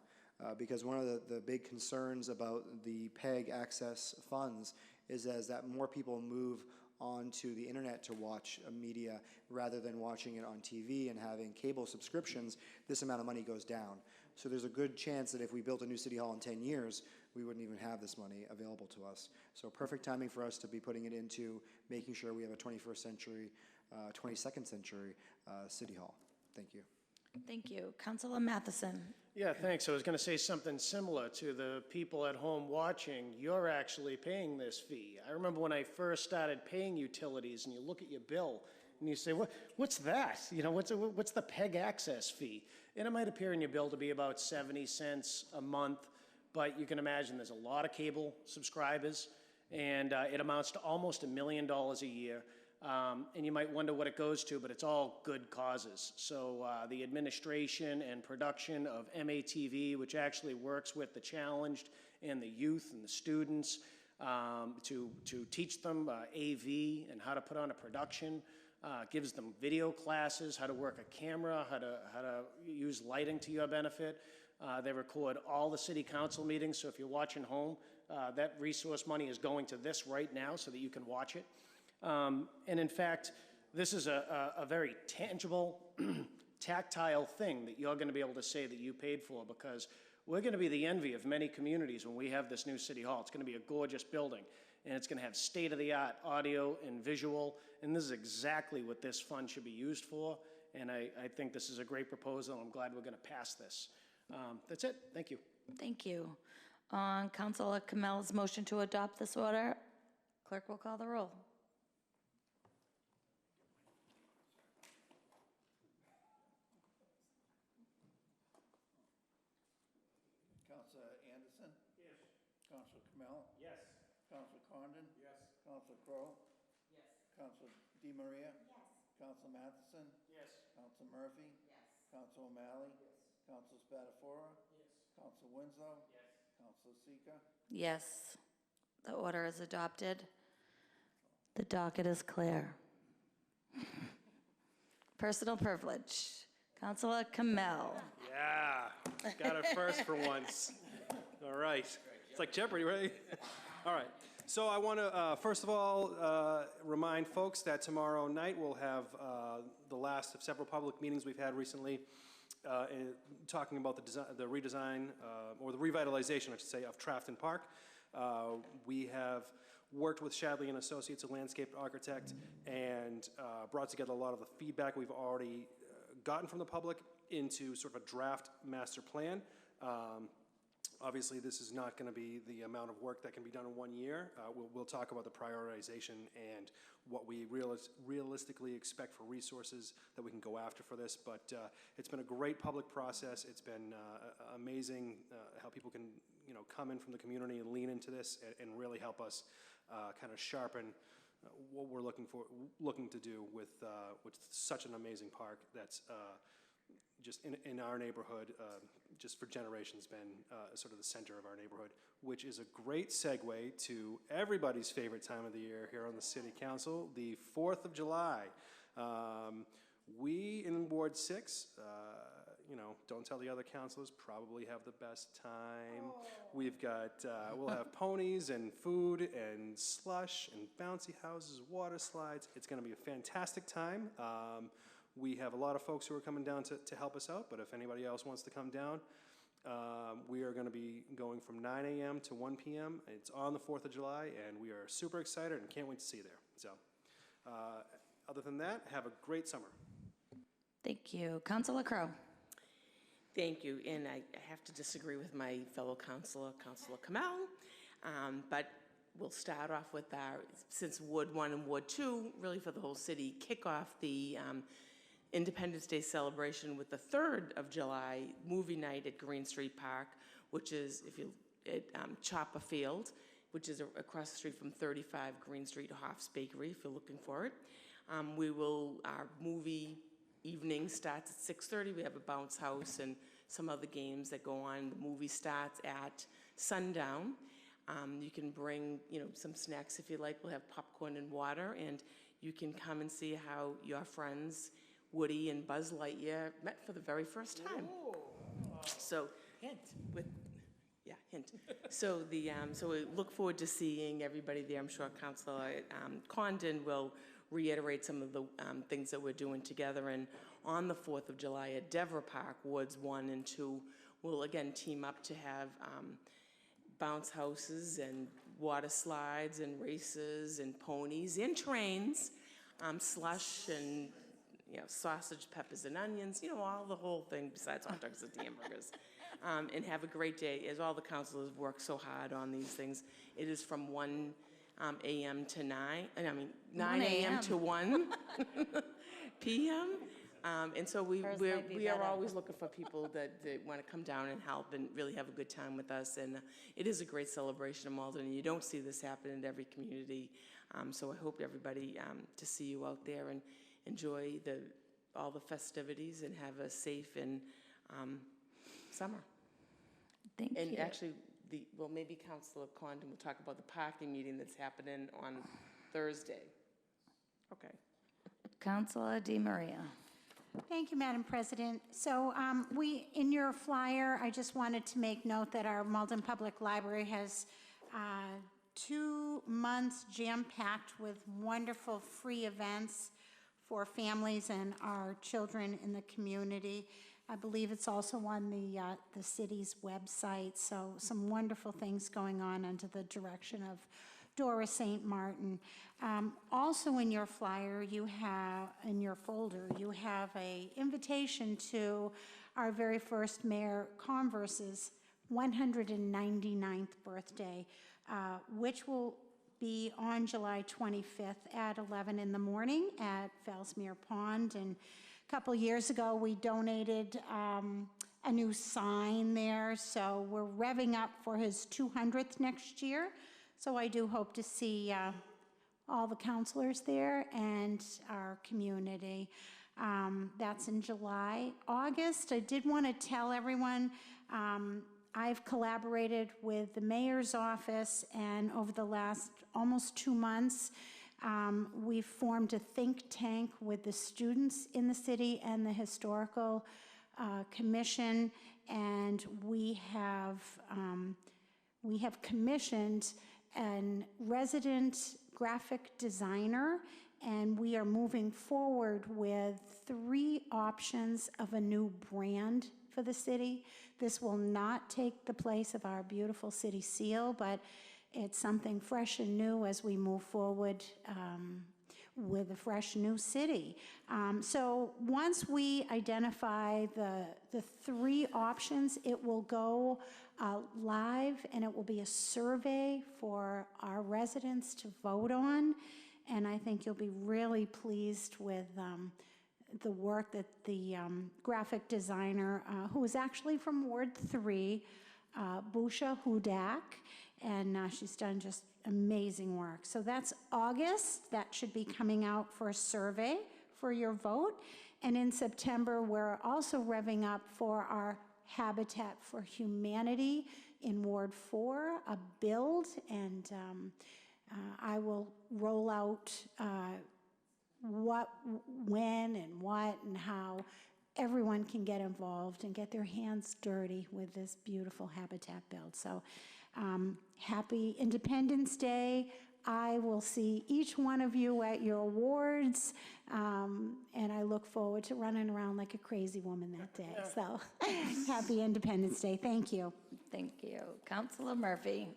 H: because one of the big concerns about the PEG access funds is that more people move onto the internet to watch media rather than watching it on TV and having cable subscriptions, this amount of money goes down. So there's a good chance that if we built a new city hall in 10 years, we wouldn't even have this money available to us. So perfect timing for us to be putting it into making sure we have a 21st century, 22nd century city hall. Thank you.
A: Thank you. Councilor Matheson.
C: Yeah, thanks. I was going to say something similar to the people at home watching. You're actually paying this fee. I remember when I first started paying utilities, and you look at your bill, and you say, what's that? You know, what's the PEG access fee? And it might appear in your bill to be about 70 cents a month, but you can imagine there's a lot of cable subscribers, and it amounts to almost $1 million a year. And you might wonder what it goes to, but it's all good causes. So the administration and production of MATV, which actually works with the challenged and the youth and the students to teach them AV and how to put on a production, gives them video classes, how to work a camera, how to use lighting to your benefit. They record all the city council meetings, so if you're watching home, that resource money is going to this right now so that you can watch it. And in fact, this is a very tangible, tactile thing that you're going to be able to say that you paid for, because we're going to be the envy of many communities when we have this new city hall. It's going to be a gorgeous building, and it's going to have state-of-the-art audio and visual, and this is exactly what this fund should be used for, and I think this is a great proposal, and I'm glad we're going to pass this. That's it. Thank you.
A: Thank you. On Councilor Kamel's motion to adopt this order, clerk will call the roll.
B: Councilor Anderson? Yes. Councilor Kamel?
C: Yes.
B: Councilor Condon? Yes. Councilor Crowe? Yes. Councilor DeMaria? Yes. Councilor Matheson?
C: Yes.
B: Councilor Murphy? Yes. Councilor O'Malley? Yes. Councilor Spatafora? Yes. Councilor Winslow? Yes. Councilor Seeker?
A: Yes. The order is adopted. The docket is clear. Personal privilege. Councilor Kamel.
J: Yeah, got it first for once. All right. It's like Jeopardy, right? All right. So I want to, first of all, remind folks that tomorrow night we'll have the last of several public meetings we've had recently talking about the redesign, or the revitalization, I should say, of Trafton Park. We have worked with Shadley and Associates, a landscape architect, and brought together a lot of the feedback we've already gotten from the public into sort of a draft master plan. Obviously, this is not going to be the amount of work that can be done in 1 year. We'll talk about the prioritization and what we realistically expect for resources that we can go after for this. But it's been a great public process. It's been amazing how people can, come in from the community and lean into this and really help us kind of sharpen what we're looking to do with such an amazing park that's just in our neighborhood, just for generations been sort of the center of our neighborhood, which is a great segue to everybody's favorite time of the year here on the City Council, the 4th of July. We in Ward 6, don't tell the other councilors, probably have the best time. We've got, we'll have ponies and food and slush and bouncy houses, water slides. It's going to be a fantastic time. We have a lot of folks who are coming down to help us out, but if anybody else wants to come down, we are going to be going from 9 a.m. to 1 p.m. It's on the 4th of July, and we are super excited and can't wait to see you there. So, other than that, have a great summer.
A: Thank you. Councilor Crowe.
I: Thank you, and I have to disagree with my fellow Councilor Kamel, but we'll start off with our, since Ward 1 and Ward 2, really for the whole city, kick off the Independence Day celebration with the 3rd of July movie night at Green Street Park, which is at Chopper Field, which is across the street from 35 Green Street Hoff's Bakery, if you're looking for it. Our movie evening starts at 6:30. We have a bounce house and some other games that go on. The movie starts at sundown. You can bring, some snacks if you like. We'll have popcorn and water, and you can come and see how your friends, Woody and Buzz Lightyear, met for the very first time. So, Yeah, hint. So so we look forward to seeing everybody there. I'm sure Councilor Condon will reiterate some of the things that we're doing together. And on the 4th of July at Dever Park, Wards 1 and 2 will again team up to have bounce houses and water slides and races and ponies and trains, slush and sausage, peppers and onions, all the whole thing besides hot dogs and hamburgers. And have a great day, as all the councilors work so hard on these things. It is from 1 a.m. to 9 a.m. to 1 p.m. And so we are always looking for people that want to come down and help and really have a good time with us. And it is a great celebration of Malden, and you don't see this happen in every community. So I hope everybody to see you out there and enjoy all the festivities and have a safe and summer.
N: Thank you.
I: And actually, maybe Councilor Condon will talk about the parking meeting that's happening on Thursday. Okay.
N: Councilor Di Maria.
F: Thank you, Madam President. So in your flyer, I just wanted to make note that our Malden Public Library has 2 months jam-packed with wonderful free events for families and our children in the community. I believe it's also on the city's website, so some wonderful things going on under the direction of Dora St. Martin. Also in your flyer, in your folder, you have an invitation to our very first Mayor Converse's 199th birthday, which will be on July 25th at 11 in the morning at Fellsmere Pond. And a couple years ago, we donated a new sign there, so we're revving up for his 200th next year. So I do hope to see all the counselors there and our community. That's in July. August, I did want to tell everyone, I've collaborated with the mayor's office, and over the last almost 2 months, we've formed a think tank with the students in the city and the historical commission, and we have commissioned a resident graphic designer, and we are moving forward with 3 options of a new brand for the city. This will not take the place of our beautiful city seal, but it's something fresh and new as we move forward with a fresh new city. So once we identify the 3 options, it will go live, and it will be a survey for our residents to vote on. And I think you'll be really pleased with the work that the graphic designer, who is actually from Ward 3, Busha Hudak, and she's done just amazing work. So that's August. That should be coming out for a survey for your vote. And in September, we're also revving up for our Habitat for Humanity in Ward 4, a build, and I will roll out when and what and how everyone can get involved and get their hands dirty with this beautiful habitat build. So happy Independence Day. I will see each one of you at your awards, and I look forward to running around like a crazy woman that day. So happy Independence Day. Thank you.
N: Thank you. Councilor Murphy.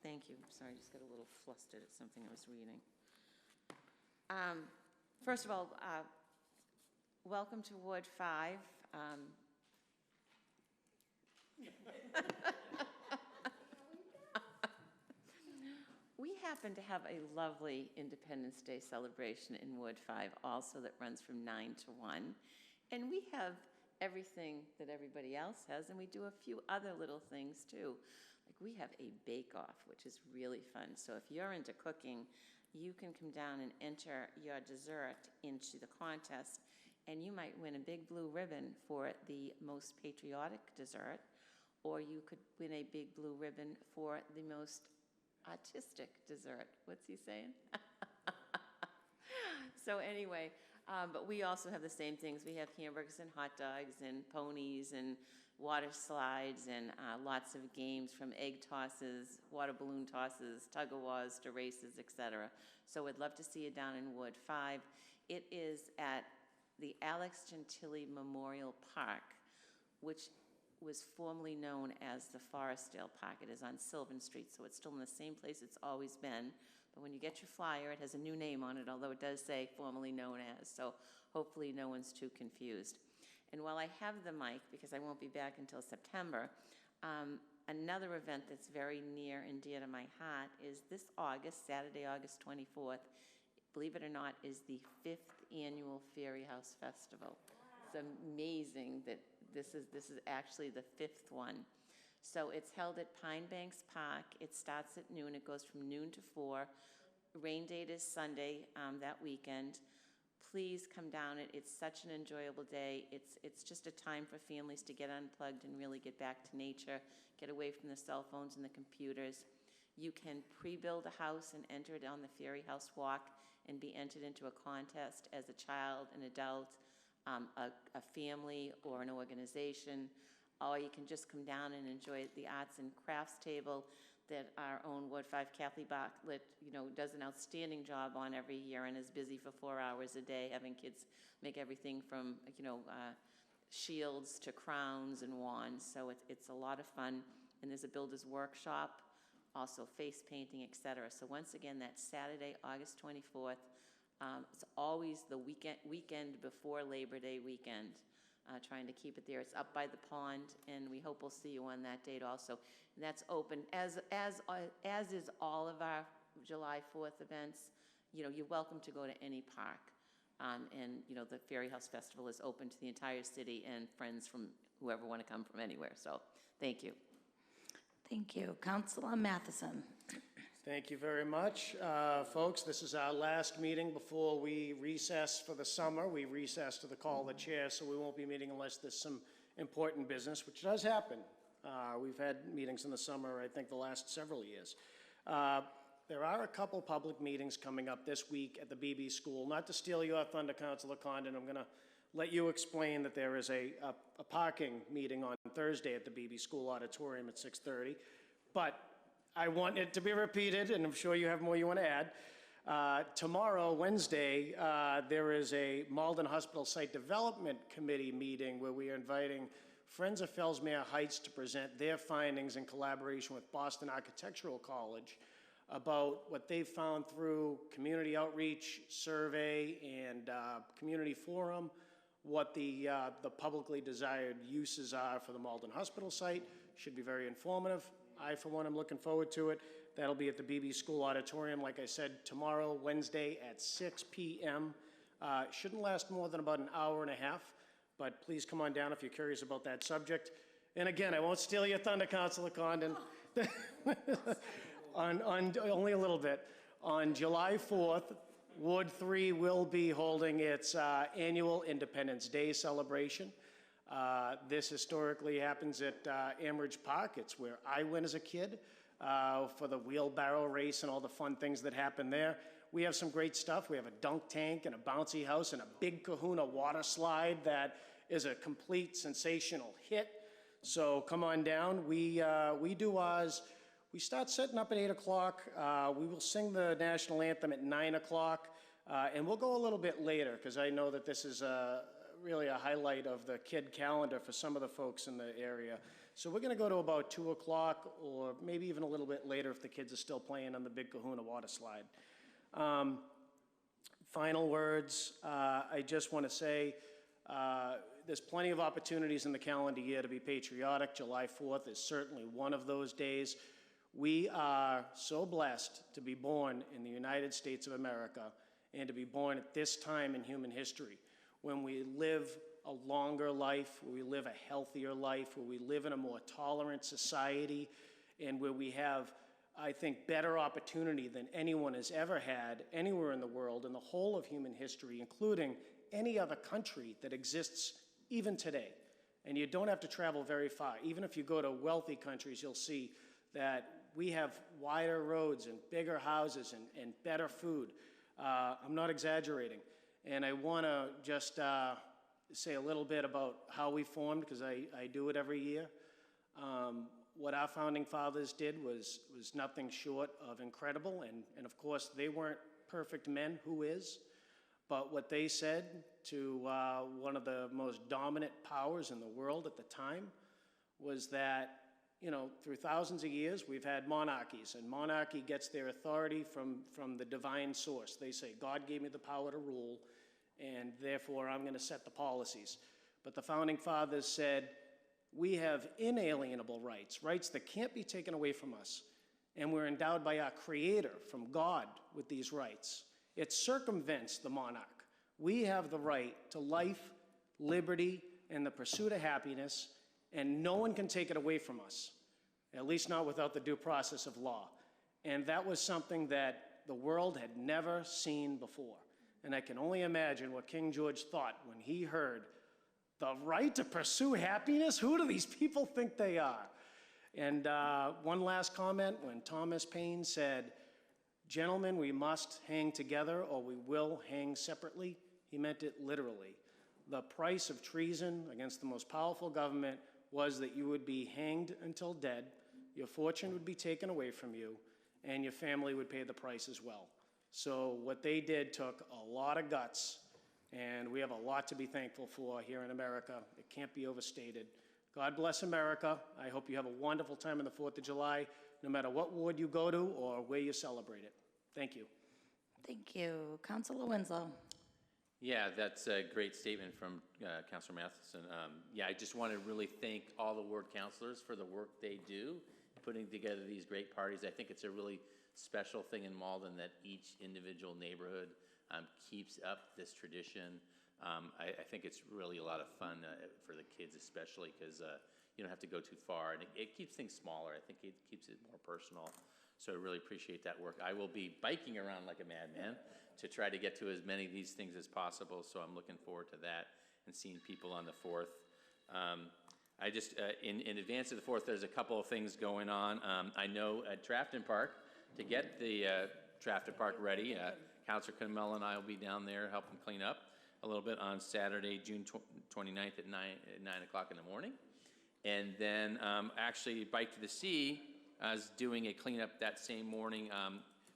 D: Thank you. Sorry, I just got a little flustered at something I was reading. First of all, welcome to Ward 5. We happen to have a lovely Independence Day celebration in Ward 5 also that runs from 9 to 1. And we have everything that everybody else has, and we do a few other little things too. Like we have a bake-off, which is really fun. So if you're into cooking, you can come down and enter your dessert into the contest, and you might win a big blue ribbon for the most patriotic dessert, or you could win a big blue ribbon for the most artistic dessert. What's he saying? So anyway, But we also have the same things. We have hamburgers and hot dogs and ponies and water slides and lots of games, from egg tosses, water balloon tosses, tug-of-wars to races, etc. So we'd love to see you down in Ward 5. It is at the Alex Gentili Memorial Park, which was formerly known as the Forestdale Park. It is on Sylvan Street, so it's still in the same place it's always been. But when you get your flyer, it has a new name on it, although it does say formerly known as, so hopefully no one's too confused. And while I have the mic, because I won't be back until September, another event that's very near and dear to my heart is this August, Saturday, August 24th, believe it or not, is the 5th annual Fairy House Festival. It's amazing that this is actually the 5th one. So it's held at Pine Banks Park. It starts at noon. It goes from noon to 4. Rain date is Sunday that weekend. Please come down. It's such an enjoyable day. It's just a time for families to get unplugged and really get back to nature, get away from the cell phones and the computers. You can pre-build a house and enter it on the Fairy House Walk and be entered into a contest as a child, an adult, a family, or an organization. Or you can just come down and enjoy the arts and crafts table that our own Ward 5 Kathleen Bartlett, does an outstanding job on every year and is busy for 4 hours a day having kids make everything from, shields to crowns and wands. So it's a lot of fun. And there's a builder's workshop, also face painting, etc. So once again, that's Saturday, August 24th. It's always the weekend before Labor Day weekend. Trying to keep it there. It's up by the pond, and we hope we'll see you on that date also. And that's open, as is all of our July 4th events. You're welcome to go to any park. And the Fairy House Festival is open to the entire city and friends from whoever want to come from anywhere. So thank you.
N: Thank you. Councilor Matheson.
C: Thank you very much. Folks, this is our last meeting before we recess for the summer. We recess to the call of the chair, so we won't be meeting unless there's some important business, which does happen. We've had meetings in the summer, I think, the last several years. There are a couple public meetings coming up this week at the BB School. Not to steal your thunder, Councilor Condon, I'm going to let you explain that there is a parking meeting on Thursday at the BB School Auditorium at 6:30. But I want it to be repeated, and I'm sure you have more you want to add. Tomorrow, Wednesday, there is a Malden Hospital Site Development Committee meeting where we are inviting Friends of Fellsmere Heights to present their findings in collaboration with Boston Architectural College about what they've found through community outreach, survey, and community forum, what the publicly desired uses are for the Malden Hospital site. Should be very informative. I, for one, am looking forward to it. That'll be at the BB School Auditorium, like I said, tomorrow, Wednesday at 6 p.m. Shouldn't last more than about an hour and a half, but please come on down if you're curious about that subject. And again, I won't steal your thunder, Councilor Condon. on only a little bit. On July 4th, Ward 3 will be holding its annual Independence Day celebration. This historically happens at Amridge Park. It's where I went as a kid for the wheelbarrow race and all the fun things that happen there. We have some great stuff. We have a dunk tank and a bouncy house and a big kahuna water slide that is a complete sensational hit. So come on down. We do ours. We start setting up at 8 o'clock. We will sing the national anthem at 9 o'clock. And we'll go a little bit later because I know that this is really a highlight of the kid calendar for some of the folks in the area. So we're going to go to about 2 o'clock or maybe even a little bit later if the kids are still playing on the big kahuna water slide. Final words, I just want to say there's plenty of opportunities in the calendar year to be patriotic. July 4th is certainly one of those days. We are so blessed to be born in the United States of America and to be born at this time in human history, when we live a longer life, where we live a healthier life, where we live in a more tolerant society, and where we have, I think, better opportunity than anyone has ever had anywhere in the world, in the whole of human history, including any other country that exists even today. And you don't have to travel very far. Even if you go to wealthy countries, you'll see that we have wider roads and bigger houses and better food. I'm not exaggerating. And I want to just say a little bit about how we formed, because I do it every year. What our founding fathers did was nothing short of incredible, and of course, they weren't perfect men, who is? But what they said to one of the most dominant powers in the world at the time was that, you know, through thousands of years, we've had monarchies, and monarchy gets their authority from the divine source. They say, God gave me the power to rule, and therefore I'm going to set the policies. But the founding fathers said, we have inalienable rights, rights that can't be taken away from us, and we're endowed by our Creator, from God, with these rights. It circumvents the monarch. We have the right to life, liberty, and the pursuit of happiness, and no one can take it away from us, at least not without the due process of law. And that was something that the world had never seen before. And I can only imagine what King George thought when he heard the right to pursue happiness? Who do these people think they are? And one last comment, when Thomas Paine said, gentlemen, we must hang together or we will hang separately, he meant it literally. The price of treason against the most powerful government was that you would be hanged until dead, your fortune would be taken away from you, and your family would pay the price as well. So what they did took a lot of guts, and we have a lot to be thankful for here in America. It can't be overstated. God bless America. I hope you have a wonderful time on the 4th of July, no matter what ward you go to or where you celebrate it. Thank you.
N: Thank you. Councilor Winslow.
L: Yeah, that's a great statement from Councilor Matheson. Yeah, I just want to really thank all the ward councilors for the work they do, putting together these great parties. I think it's a really special thing in Malden that each individual neighborhood keeps up this tradition. I think it's really a lot of fun for the kids, especially because you don't have to go too far, and it keeps things smaller. I think it keeps it more personal. So I really appreciate that work. I will be biking around like a madman to try to get to as many of these things as possible, so I'm looking forward to that and seeing people on the 4th. I just, in advance of the 4th, there's a couple of things going on. I know at Trafton Park, to get the Trafton Park ready, Councilor Kunmel and I will be down there helping clean up a little bit on Saturday, June 29th at 9 o'clock in the morning. And then actually Bike to the Sea is doing a cleanup that same morning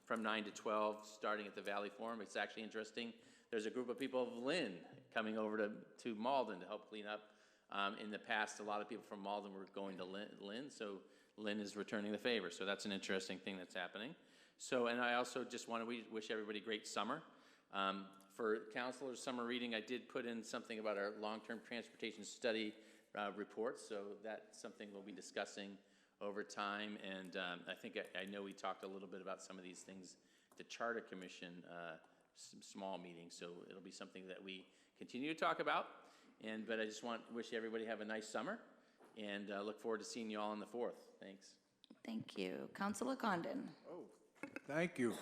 L: from 9 to 12, starting at the Valley Forum. It's actually interesting. There's a group of people of Lynn coming over to Malden to help clean up. In the past, a lot of people from Malden were going to Lynn, so Lynn is returning the favor. So that's an interesting thing that's happening. So, and I also just want to wish everybody a great summer. For Councilor's summer reading, I did put in something about our long-term transportation study report, so that's something we'll be discussing over time. And I think I know we talked a little bit about some of these things, the Charter Commission, some small meetings, so it'll be something that we continue to talk about. But I just wish everybody have a nice summer, and look forward to seeing you all on the 4th. Thanks.
N: Thank you. Councilor Condon.
M: Oh, thank you.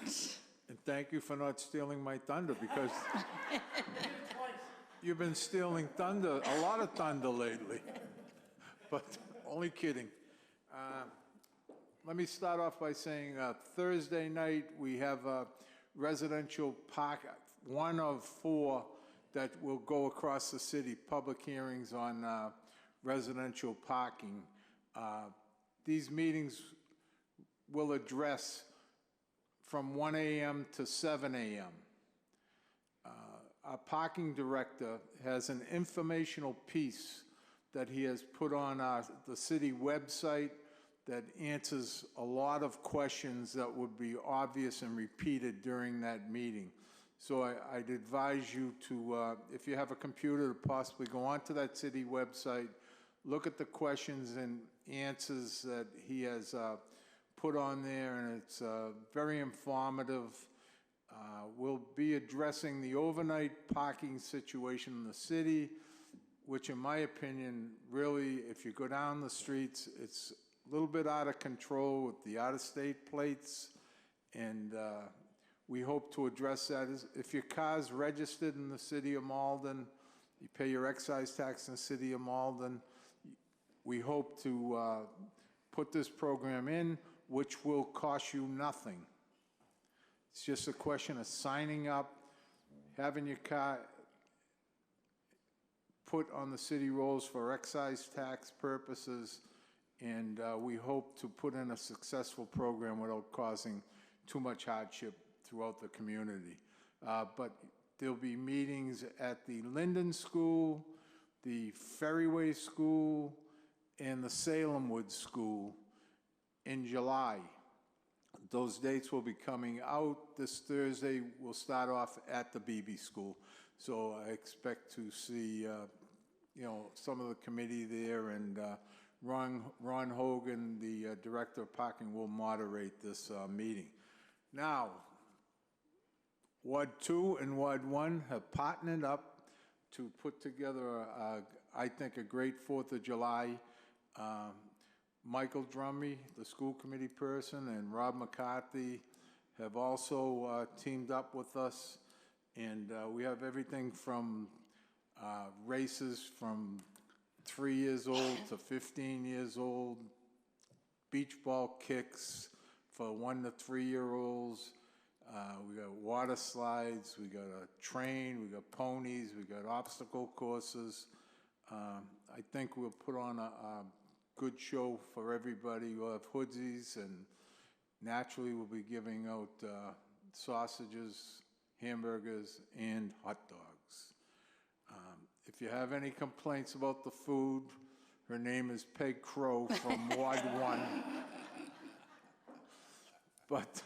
M: And thank you for not stealing my thunder, because you've been stealing thunder, a lot of thunder lately. But only kidding. Let me start off by saying Thursday night we have a residential park, one of 4 that will go across the city, public hearings on residential parking. These meetings will address from 1 a.m. to 7 a.m. Our parking director has an informational piece that he has put on the city website that answers a lot of questions that would be obvious and repeated during that meeting. So I'd advise you to, if you have a computer, to possibly go onto that city website, look at the questions and answers that he has put on there, and it's very informative. We'll be addressing the overnight parking situation in the city, which in my opinion, really, if you go down the streets, it's a little bit out of control with the out-of-state plates, and we hope to address that. If your car's registered in the city of Malden, you pay your excise tax in the city of Malden, we hope to put this program in, which will cost you nothing. It's just a question of signing up, having your car put on the city rolls for excise tax purposes, and we hope to put in a successful program without causing too much hardship throughout the community. But there'll be meetings at the Linden School, the Ferryway School, and the Salem Woods School in July. Those dates will be coming out. This Thursday, we'll start off at the BB School. So I expect to see, some of the committee there, and Ron Hogan, the Director of Parking, will moderate this meeting. Now, Ward 2 and Ward 1 have partnered up to put together, I think, a great 4th of July. Michael Drummy, the school committee person, and Rob McCarthy have also teamed up with us, and we have everything from races from 3 years old to 15 years old, beach ball kicks for 1 to 3 year olds. We got water slides, we got a train, we got ponies, we got obstacle courses. I think we'll put on a good show for everybody. We'll have hoodies, and naturally we'll be giving out sausages, hamburgers, and hot dogs. If you have any complaints about the food, her name is Peg Crow from Ward 1. But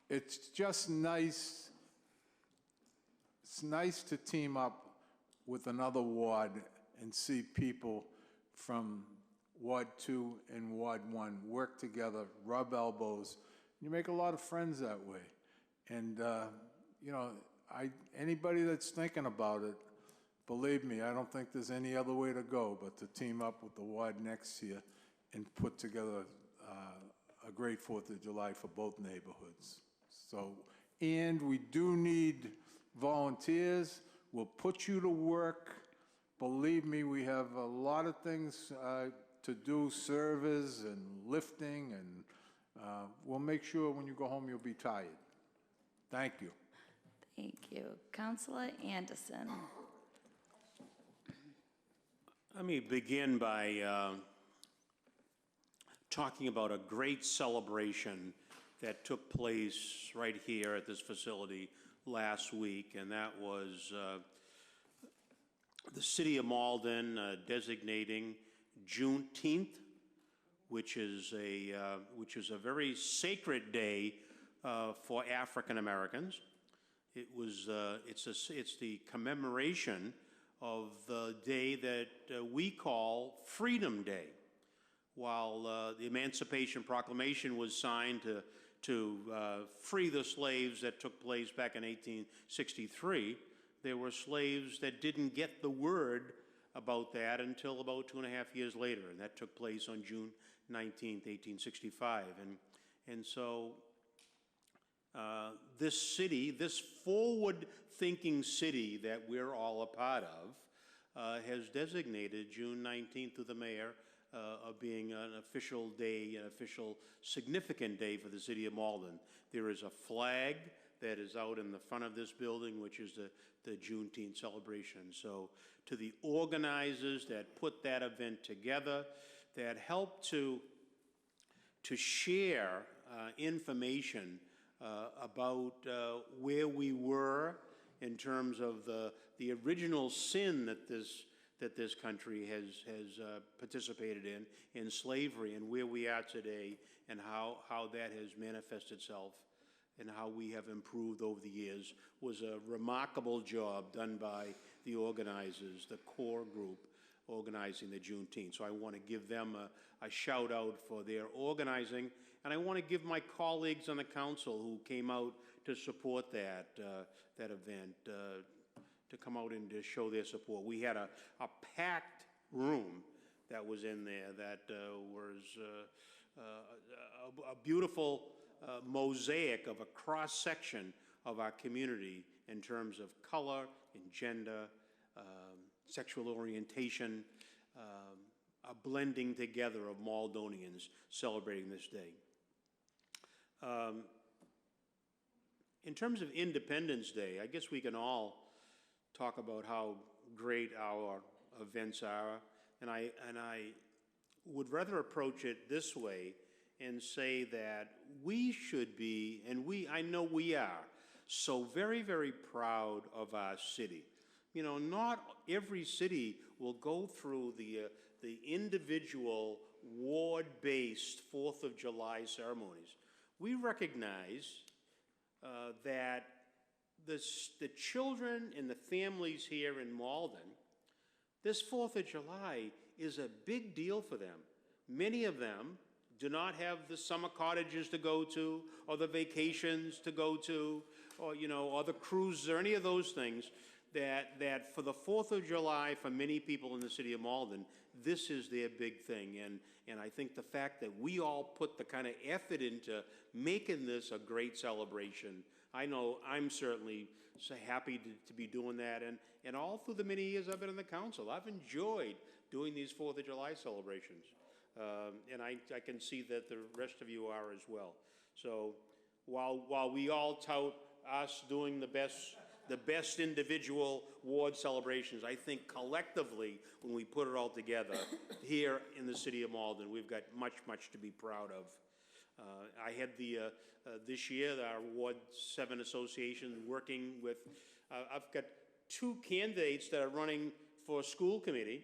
M: it's just nice. It's nice to team up with another ward and see people from Ward 2 and Ward 1 work together, rub elbows. You make a lot of friends that way. And, anybody that's thinking about it, believe me, I don't think there's any other way to go but to team up with the ward next to you and put together a great 4th of July for both neighborhoods. So, and we do need volunteers. We'll put you to work. Believe me, we have a lot of things to do, servers and lifting, and we'll make sure when you go home you'll be tired. Thank you.
N: Thank you. Councilor Anderson.
E: Let me begin by talking about a great celebration that took place right here at this facility last week, and that was the City of Malden designating Juneteenth, which is a very sacred day for African Americans. It's the commemoration of the day that we call Freedom Day. While the Emancipation Proclamation was signed to free the slaves that took place back in 1863, there were slaves that didn't get the word about that until about 2.5 years later, and that took place on June 19th, 1865. And so this city, this forward-thinking city that we're all a part of, has designated June 19th through the mayor of being an official day, an official significant day for the City of Malden. There is a flag that is out in the front of this building, which is the Juneteenth celebration. So to the organizers that put that event together, that helped to share information about where we were in terms of the original sin that this country has participated in slavery, and where we are today, and how that has manifested itself and how we have improved over the years, was a remarkable job done by the organizers, the core group organizing the Juneteenth. So I want to give them a shout out for their organizing, and I want to give my colleagues on the council who came out to support that event, to come out and to show their support. We had a packed room that was in there that was a beautiful mosaic of a cross-section of our community in terms of color and gender, sexual orientation, a blending together of Maldonians celebrating this day. In terms of Independence Day, I guess we can all talk about how great our events are, and I would rather approach it this way and say that we should be, and I know we are, so very, very proud of our city. You know, not every city will go through the individual ward-based 4th of July ceremonies. We recognize that the children and the families here in Malden, this 4th of July is a big deal for them. Many of them do not have the summer cottages to go to, or the vacations to go to, or, you know, or the cruises, or any of those things, that for the 4th of July, for many people in the city of Malden, this is their big thing. And I think the fact that we all put the kind of effort into making this a great celebration, I know I'm certainly so happy to be doing that. And all through the many years I've been in the council, I've enjoyed doing these 4th of July celebrations. And I can see that the rest of you are as well. So while we all tout us doing the best individual ward celebrations, I think collectively, when we put it all together here in the city of Malden, we've got much, much to be proud of. I had this year, our Ward 7 Association working with, I've got 2 candidates that are running for school committee,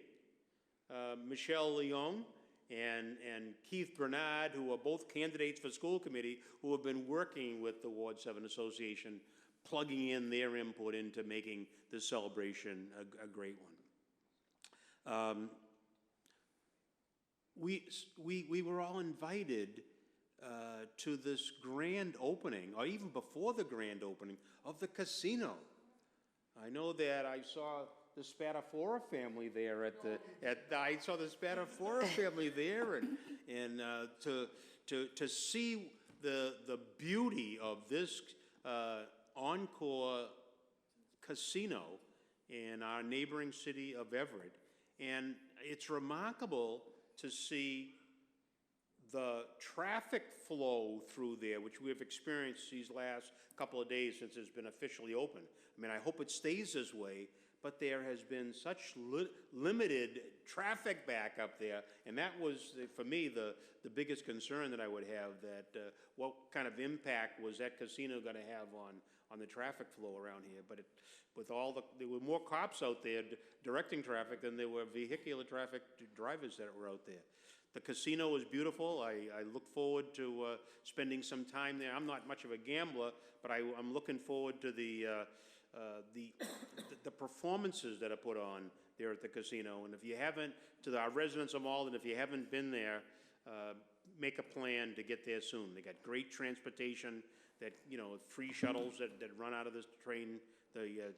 E: Michelle Leon and Keith Bernard, who are both candidates for school committee, who have been working with the Ward 7 Association, plugging in their input into making this celebration a great one. We were all invited to this grand opening, or even before the grand opening, of the casino. I know that I saw the Spatafora family there I saw the Spatafora family there, and to see the beauty of this Encore casino in our neighboring city of Everett. And it's remarkable to see the traffic flow through there, which we have experienced these last couple of days since it's been officially open. I mean, I hope it stays this way, but there has been such limited traffic back up there, and that was, for me, the biggest concern that I would have, that what kind of impact was that casino going to have on the traffic flow around here. But there were more cops out there directing traffic than there were vehicular traffic drivers that were out there. The casino is beautiful. I look forward to spending some time there. I'm not much of a gambler, but I'm looking forward to the performances that are put on there at the casino. And if you haven't, to our residents of Malden, if you haven't been there, make a plan to get there soon. They got great transportation, that, you know, free shuttles that run out of this train, the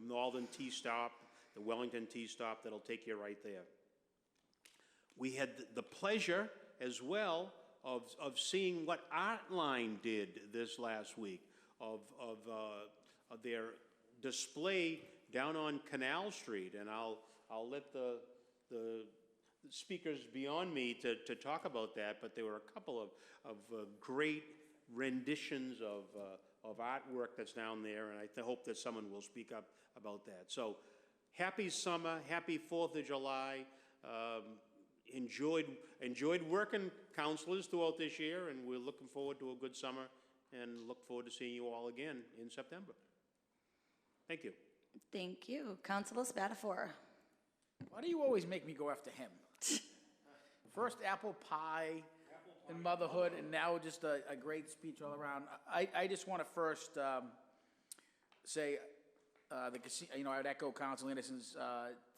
E: Malden T-stop, the Wellington T-stop, that'll take you right there. We had the pleasure as well of seeing what Artline did this last week, of their display down on Canal Street, and I'll let the speakers beyond me to talk about that, but there were a couple of great renditions of artwork that's down there, and I hope that someone will speak up about that. So, happy summer, happy 4th of July. Enjoyed working councilors throughout this year, and we're looking forward to a good summer, and look forward to seeing you all again in September. Thank you.
N: Thank you. Councilor Spatafora.
G: Why do you always make me go after him? First apple pie and motherhood, and now just a great speech all around. I just want to first say the casino. You know, I'd echo Councilor Anderson's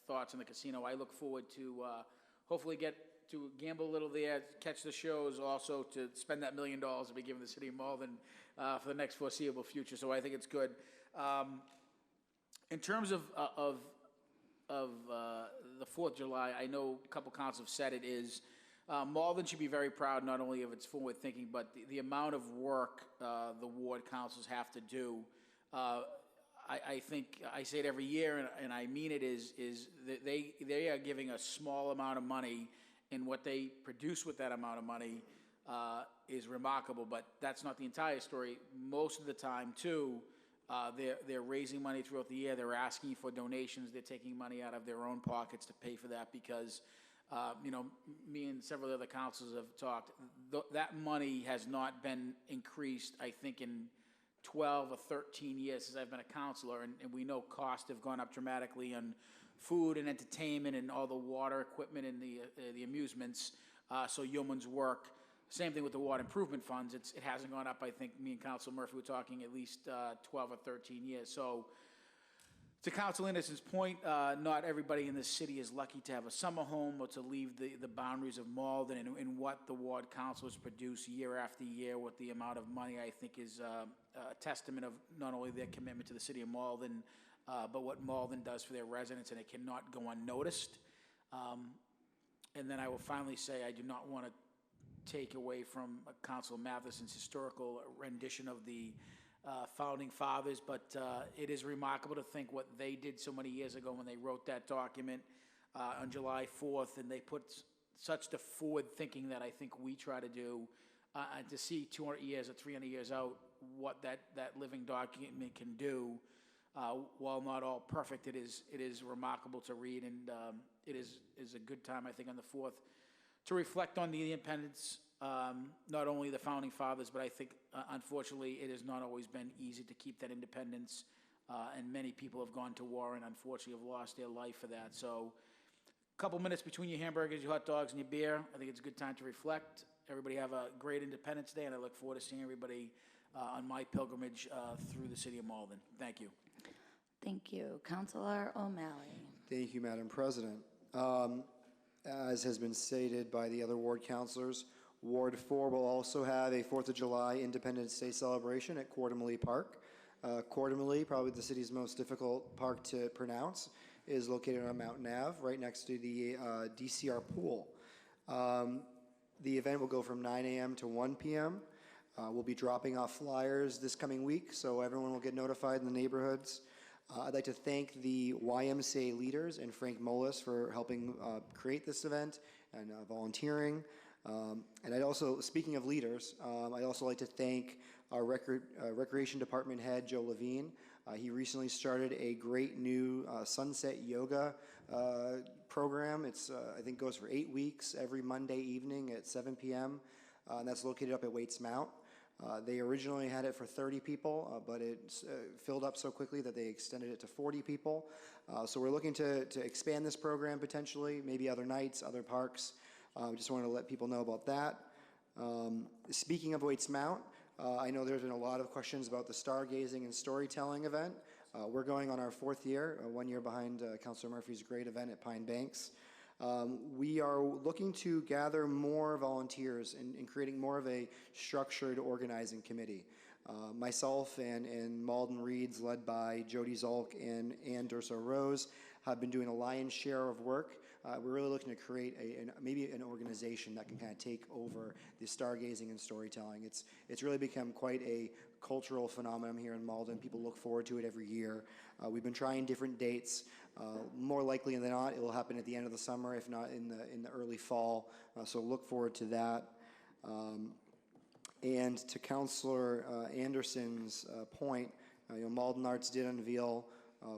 G: thoughts on the casino. I look forward to hopefully get to gamble a little there, catch the shows, also to spend that $1 million to be given the city of Malden for the next foreseeable future. So I think it's good. In terms of the 4th of July, I know a couple councils have said it is. Malden should be very proud not only of its forward thinking, but the amount of work the ward councils have to do. I think I say it every year, and I mean it, is that they are giving a small amount of money, and what they produce with that amount of money is remarkable. But that's not the entire story. Most of the time, too, They're raising money throughout the year. They're asking for donations. They're taking money out of their own pockets to pay for that because, me and several other councils have talked. That money has not been increased, I think, in 12 or 13 years since I've been a counselor, and we know costs have gone up dramatically on food and entertainment and all the water equipment and the amusements, so yeoman's work. Same thing with the water improvement funds. It hasn't gone up. I think me and Council Murphy were talking at least 12 or 13 years. So to Council Anderson's point, not everybody in this city is lucky to have a summer home or to leave the boundaries of Malden, and what the ward councilors produce year after year with the amount of money, I think, is a testament of not only their commitment to the city of Malden, but what Malden does for their residents, and it cannot go unnoticed. And then I will finally say I do not want to take away from Council Matheson's historical rendition of the Founding Fathers, but it is remarkable to think what they did so many years ago when they wrote that document on July 4th, and they put such the forward thinking that I think we try to do, and to see 200 years or 300 years out what that living document can do. While not all perfect, it is remarkable to read, and it is a good time, I think, on the 4th to reflect on the independence, not only the Founding Fathers, but I think, unfortunately, it has not always been easy to keep that independence, and many people have gone to war and unfortunately have lost their life for that. So a couple minutes between your hamburgers, your hot dogs, and your beer, I think it's a good time to reflect. Everybody have a great Independence Day, and I look forward to seeing everybody on my pilgrimage through the city of Malden. Thank you.
N: Thank you. Councilor O'Malley.
H: Thank you, Madam President. As has been stated by the other ward councilors, Ward 4 will also have a 4th of July Independence Day celebration at Quartermalee Park. Quartermalee, probably the city's most difficult park to pronounce, is located on Mountain Ave, right next to the DCR pool. The event will go from 9 a.m. to 1 p.m. We'll be dropping off flyers this coming week, so everyone will get notified in the neighborhoods. I'd like to thank the YMCA leaders and Frank Molis for helping create this event and volunteering. And I'd also, speaking of leaders, I'd also like to thank our Recreation Department head, Joe Levine. He recently started a great new sunset yoga program. It's, I think, goes for 8 weeks every Monday evening at 7 p.m. And that's located up at Waits Mount. They originally had it for 30 people, but it filled up so quickly that they extended it to 40 people. So we're looking to expand this program potentially, maybe other nights, other parks. Just wanted to let people know about that. Speaking of Waits Mount, I know there's been a lot of questions about the stargazing and storytelling event. We're going on our 4th year, 1 year behind Councilor Murphy's great event at Pine Banks. We are looking to gather more volunteers in creating more of a structured organizing committee. Myself and Malden Reeds, led by Jody Zolk and Ann Durso Rose, have been doing a lion's share of work. We're really looking to create maybe an organization that can kind of take over the stargazing and storytelling. It's really become quite a cultural phenomenon here in Malden. People look forward to it every year. We've been trying different dates. More likely than not, it will happen at the end of the summer, if not in the early fall. So look forward to that. And to Councilor Anderson's point, Malden Arts did unveil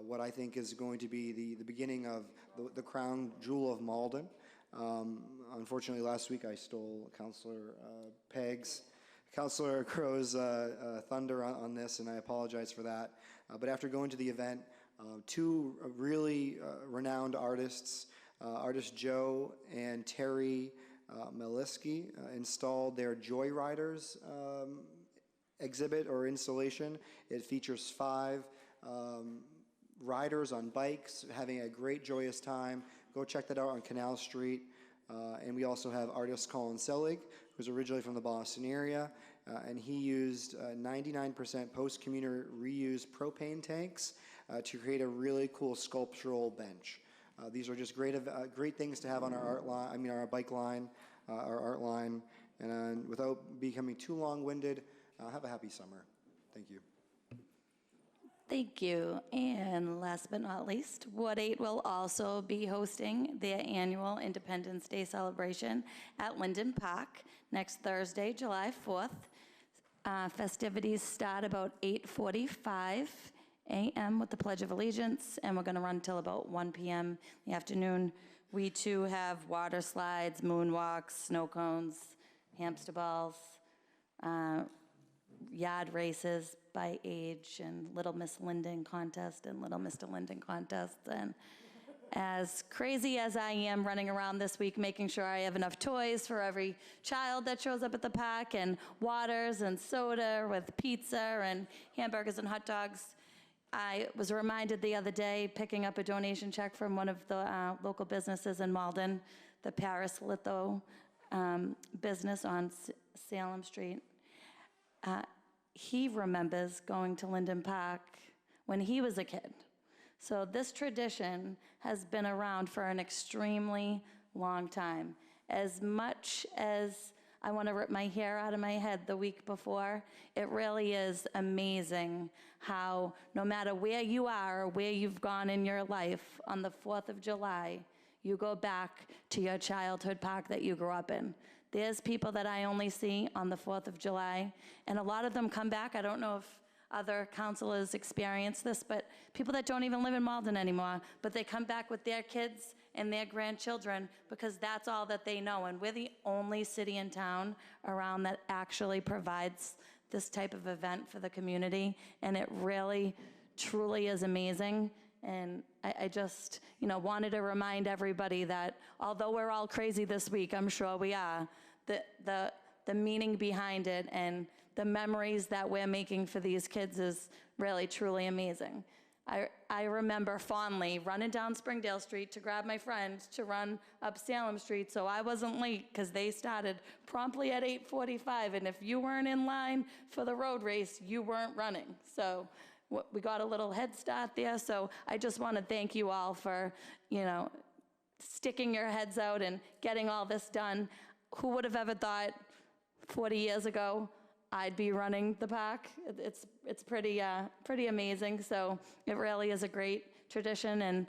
H: what I think is going to be the beginning of the crown jewel of Malden. Unfortunately, last week I stole Councilor Crow's thunder on this, and I apologize for that. But after going to the event, two really renowned artists, artist Joe and Terry Meliski, installed their Joyriders exhibit or installation. It features 5 riders on bikes having a great joyous time. Go check that out on Canal Street. And we also have artist Colin Selig, who's originally from the Boston area, and he used 99% post-commuter reused propane tanks to create a really cool sculptural bench. These are just great things to have on our our bike line, our art line. And without becoming too long-winded, have a happy summer. Thank you.
N: Thank you. And last but not least, Ward 8 will also be hosting their annual Independence Day celebration at Linden Park next Thursday, July 4th, Festivities start about 8:45 a.m. with the Pledge of Allegiance, and we're going to run till about 1 p.m. in the afternoon. We too have water slides, moonwalks, snow cones, hamster balls, yard races by age, and Little Miss Linden contest and Little Mr. Linden contest. And as crazy as I am running around this week, making sure I have enough toys for every child that shows up at the park, and waters and soda with pizza and hamburgers and hot dogs. I was reminded the other day, picking up a donation check from one of the local businesses in Malden, the Paris Litho business on Salem Street. He remembers going to Linden Park when he was a kid. So this tradition has been around for an extremely long time. As much as I want to rip my hair out of my head the week before, it really is amazing how no matter where you are or where you've gone in your life, on the 4th of July, you go back to your childhood park that you grew up in. There's people that I only see on the 4th of July, and a lot of them come back. I don't know if other councilors experience this, but people that don't even live in Malden anymore, but they come back with their kids and their grandchildren because that's all that they know. And we're the only city in town around that actually provides this type of event for the community, and it really, truly is amazing. And I just, wanted to remind everybody that although we're all crazy this week, I'm sure we are, the meaning behind it and the memories that we're making for these kids is really, truly amazing. I remember fondly running down Springdale Street to grab my friend to run up Salem Street so I wasn't late, because they started promptly at 8:45, and if you weren't in line for the road race, you weren't running. So we got a little head start there, so I just want to thank you all for, sticking your heads out and getting all this done. Who would have ever thought 40 years ago I'd be running the park? It's pretty amazing. So it really is a great tradition, and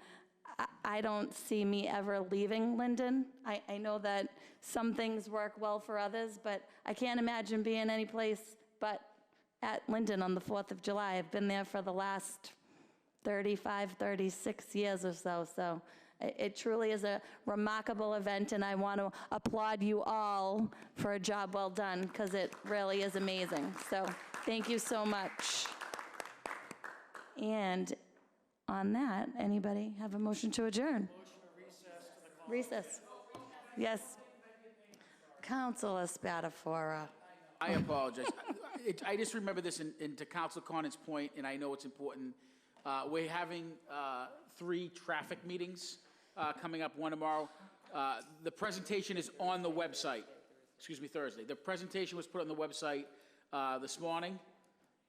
N: I don't see me ever leaving Linden. I know that some things work well for others, but I can't imagine being any place but at Linden on the 4th of July. I've been there for the last 35, 36 years or so. So it truly is a remarkable event, and I want to applaud you all for a job well done, because it really is amazing. So thank you so much. And on that, anybody have a motion to adjourn? Recess. Yes. Councilor Spatafora.
G: I apologize. I just remember this, and to Council Conant's point, and I know it's important, we're having 3 traffic meetings coming up, one tomorrow. The presentation is on the website. Excuse me, Thursday. The presentation was put on the website this morning.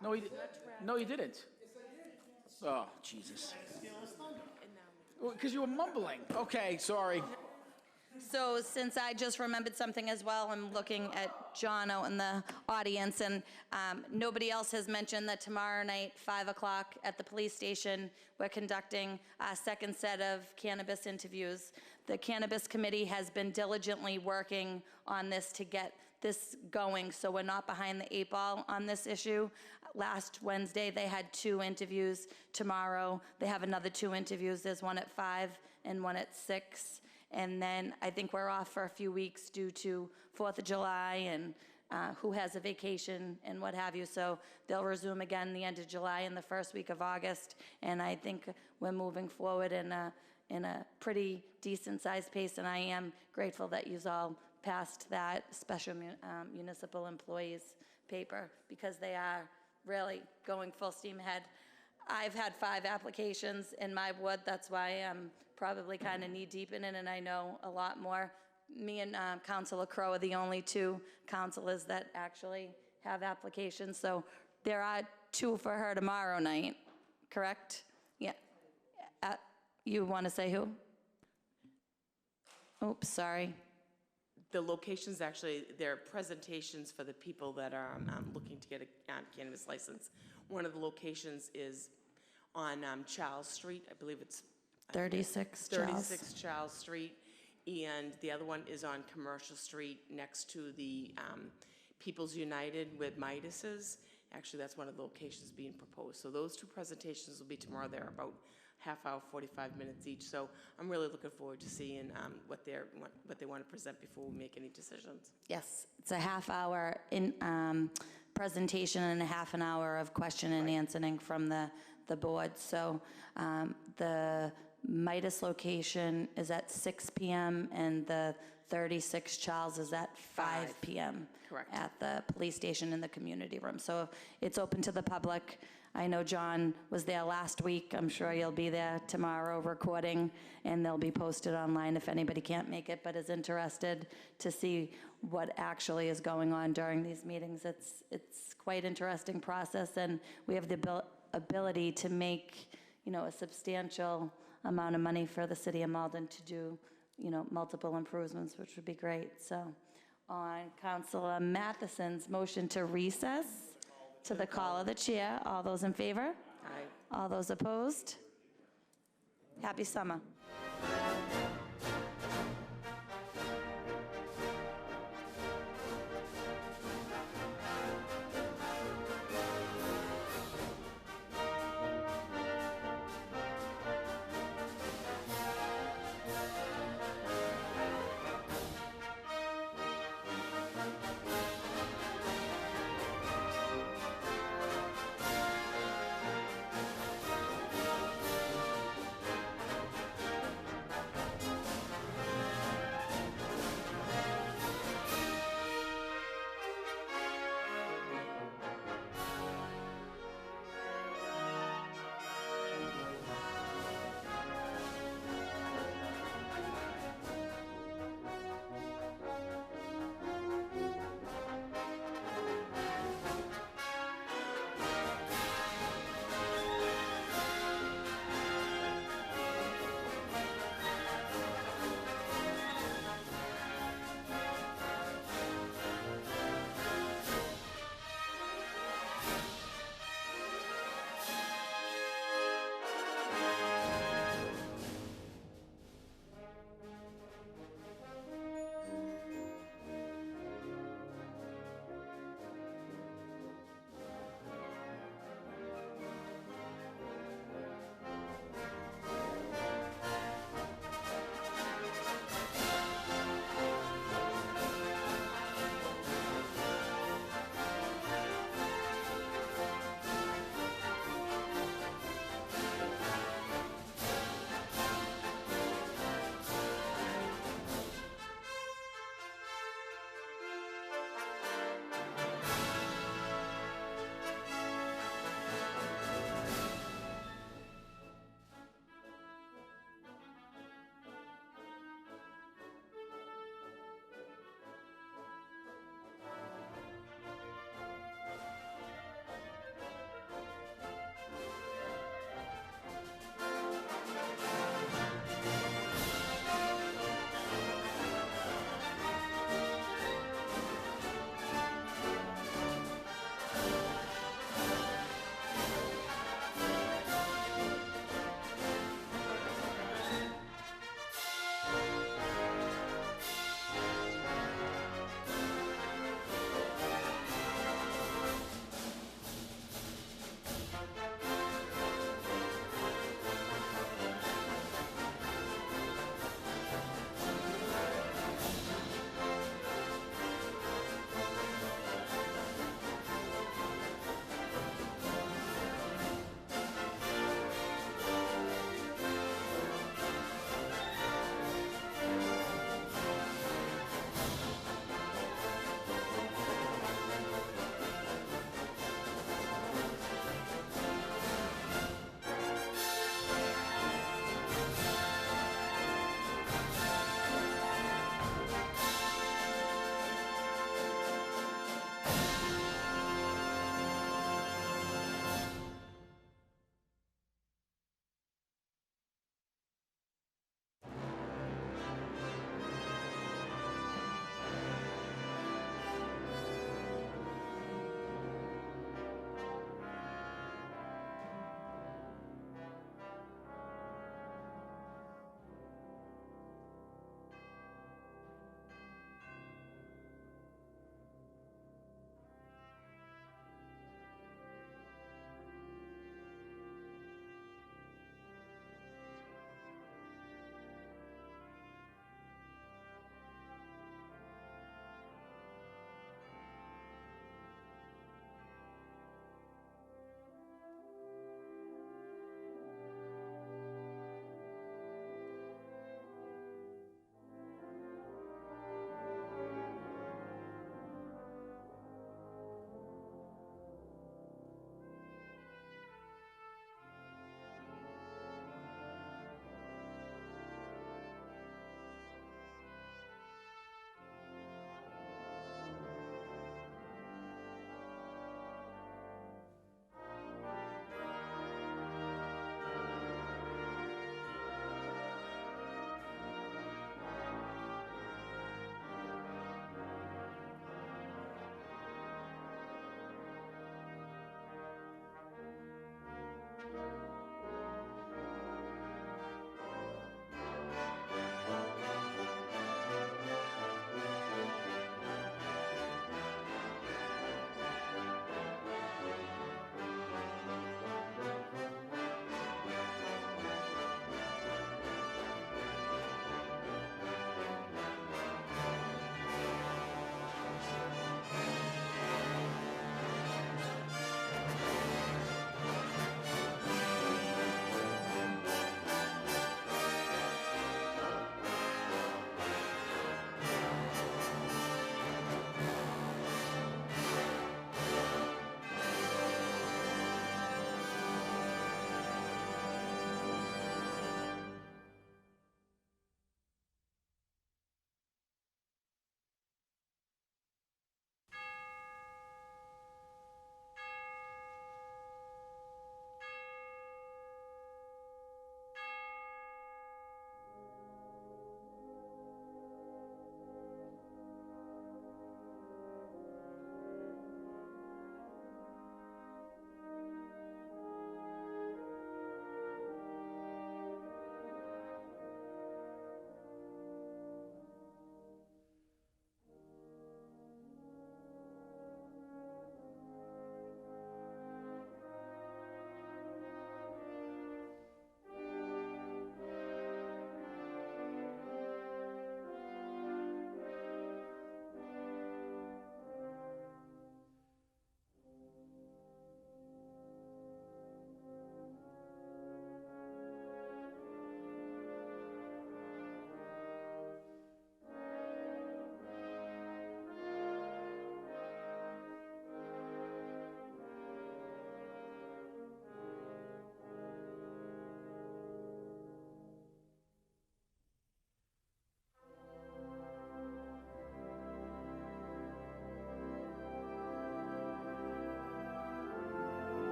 G: No, he didn't. Oh, Jesus. Because you were mumbling. Okay, sorry.
A: So since I just remembered something as well, I'm looking at John out in the audience, and nobody else has mentioned that tomorrow night, 5 o'clock at the police station, we're conducting a second set of cannabis interviews. The Cannabis Committee has been diligently working on this to get this going, so we're not behind the 8 ball on this issue. Last Wednesday, they had 2 interviews. Tomorrow, they have another 2 interviews. There's one at 5 and one at 6. And then I think we're off for a few weeks due to 4th of July and who has a vacation and what have you. So they'll resume again the end of July and the first week of August. And I think we're moving forward in a pretty decent-sized pace. And I am grateful that you all passed that special municipal employees paper, because they are really going full steam ahead. I've had 5 applications in my ward. That's why I'm probably kind of knee-deep in it, and I know a lot more. Me and Councilor Crowe are the only 2 councilors that actually have applications. So there are 2 for her tomorrow night, correct? Yeah. You want to say who? Oops, sorry.
I: The locations, actually, they're presentations for the people that are looking to get a cannabis license. One of the locations is on Charles Street. I believe it's
N: 36
I: Charles Street. And the other one is on Commercial Street next to the People's United with Midas's. Actually, that's one of the locations being proposed. So those two presentations will be tomorrow. They're about half hour, 45 minutes each. So I'm really looking forward to seeing what they want to present before we make any decisions.
N: Yes, it's a half-hour presentation and a half an hour of question and answering from the board. So the Midas location is at 6 p.m. and the 36 Charles is at 5 p.m.
I: Correct.
N: At the police station in the community room. So it's open to the public. I know John was there last week. I'm sure you'll be there tomorrow recording, and they'll be posted online if anybody can't make it but is interested to see what actually is going on during these meetings. It's quite interesting process, and we have the ability to make, a substantial amount of money for the city of Malden to do, multiple improvements, which would be great. So on Councilor Matheson's motion to recess to the call of the chair, all those in favor?
I: Aye.
N: All those opposed? Happy summer.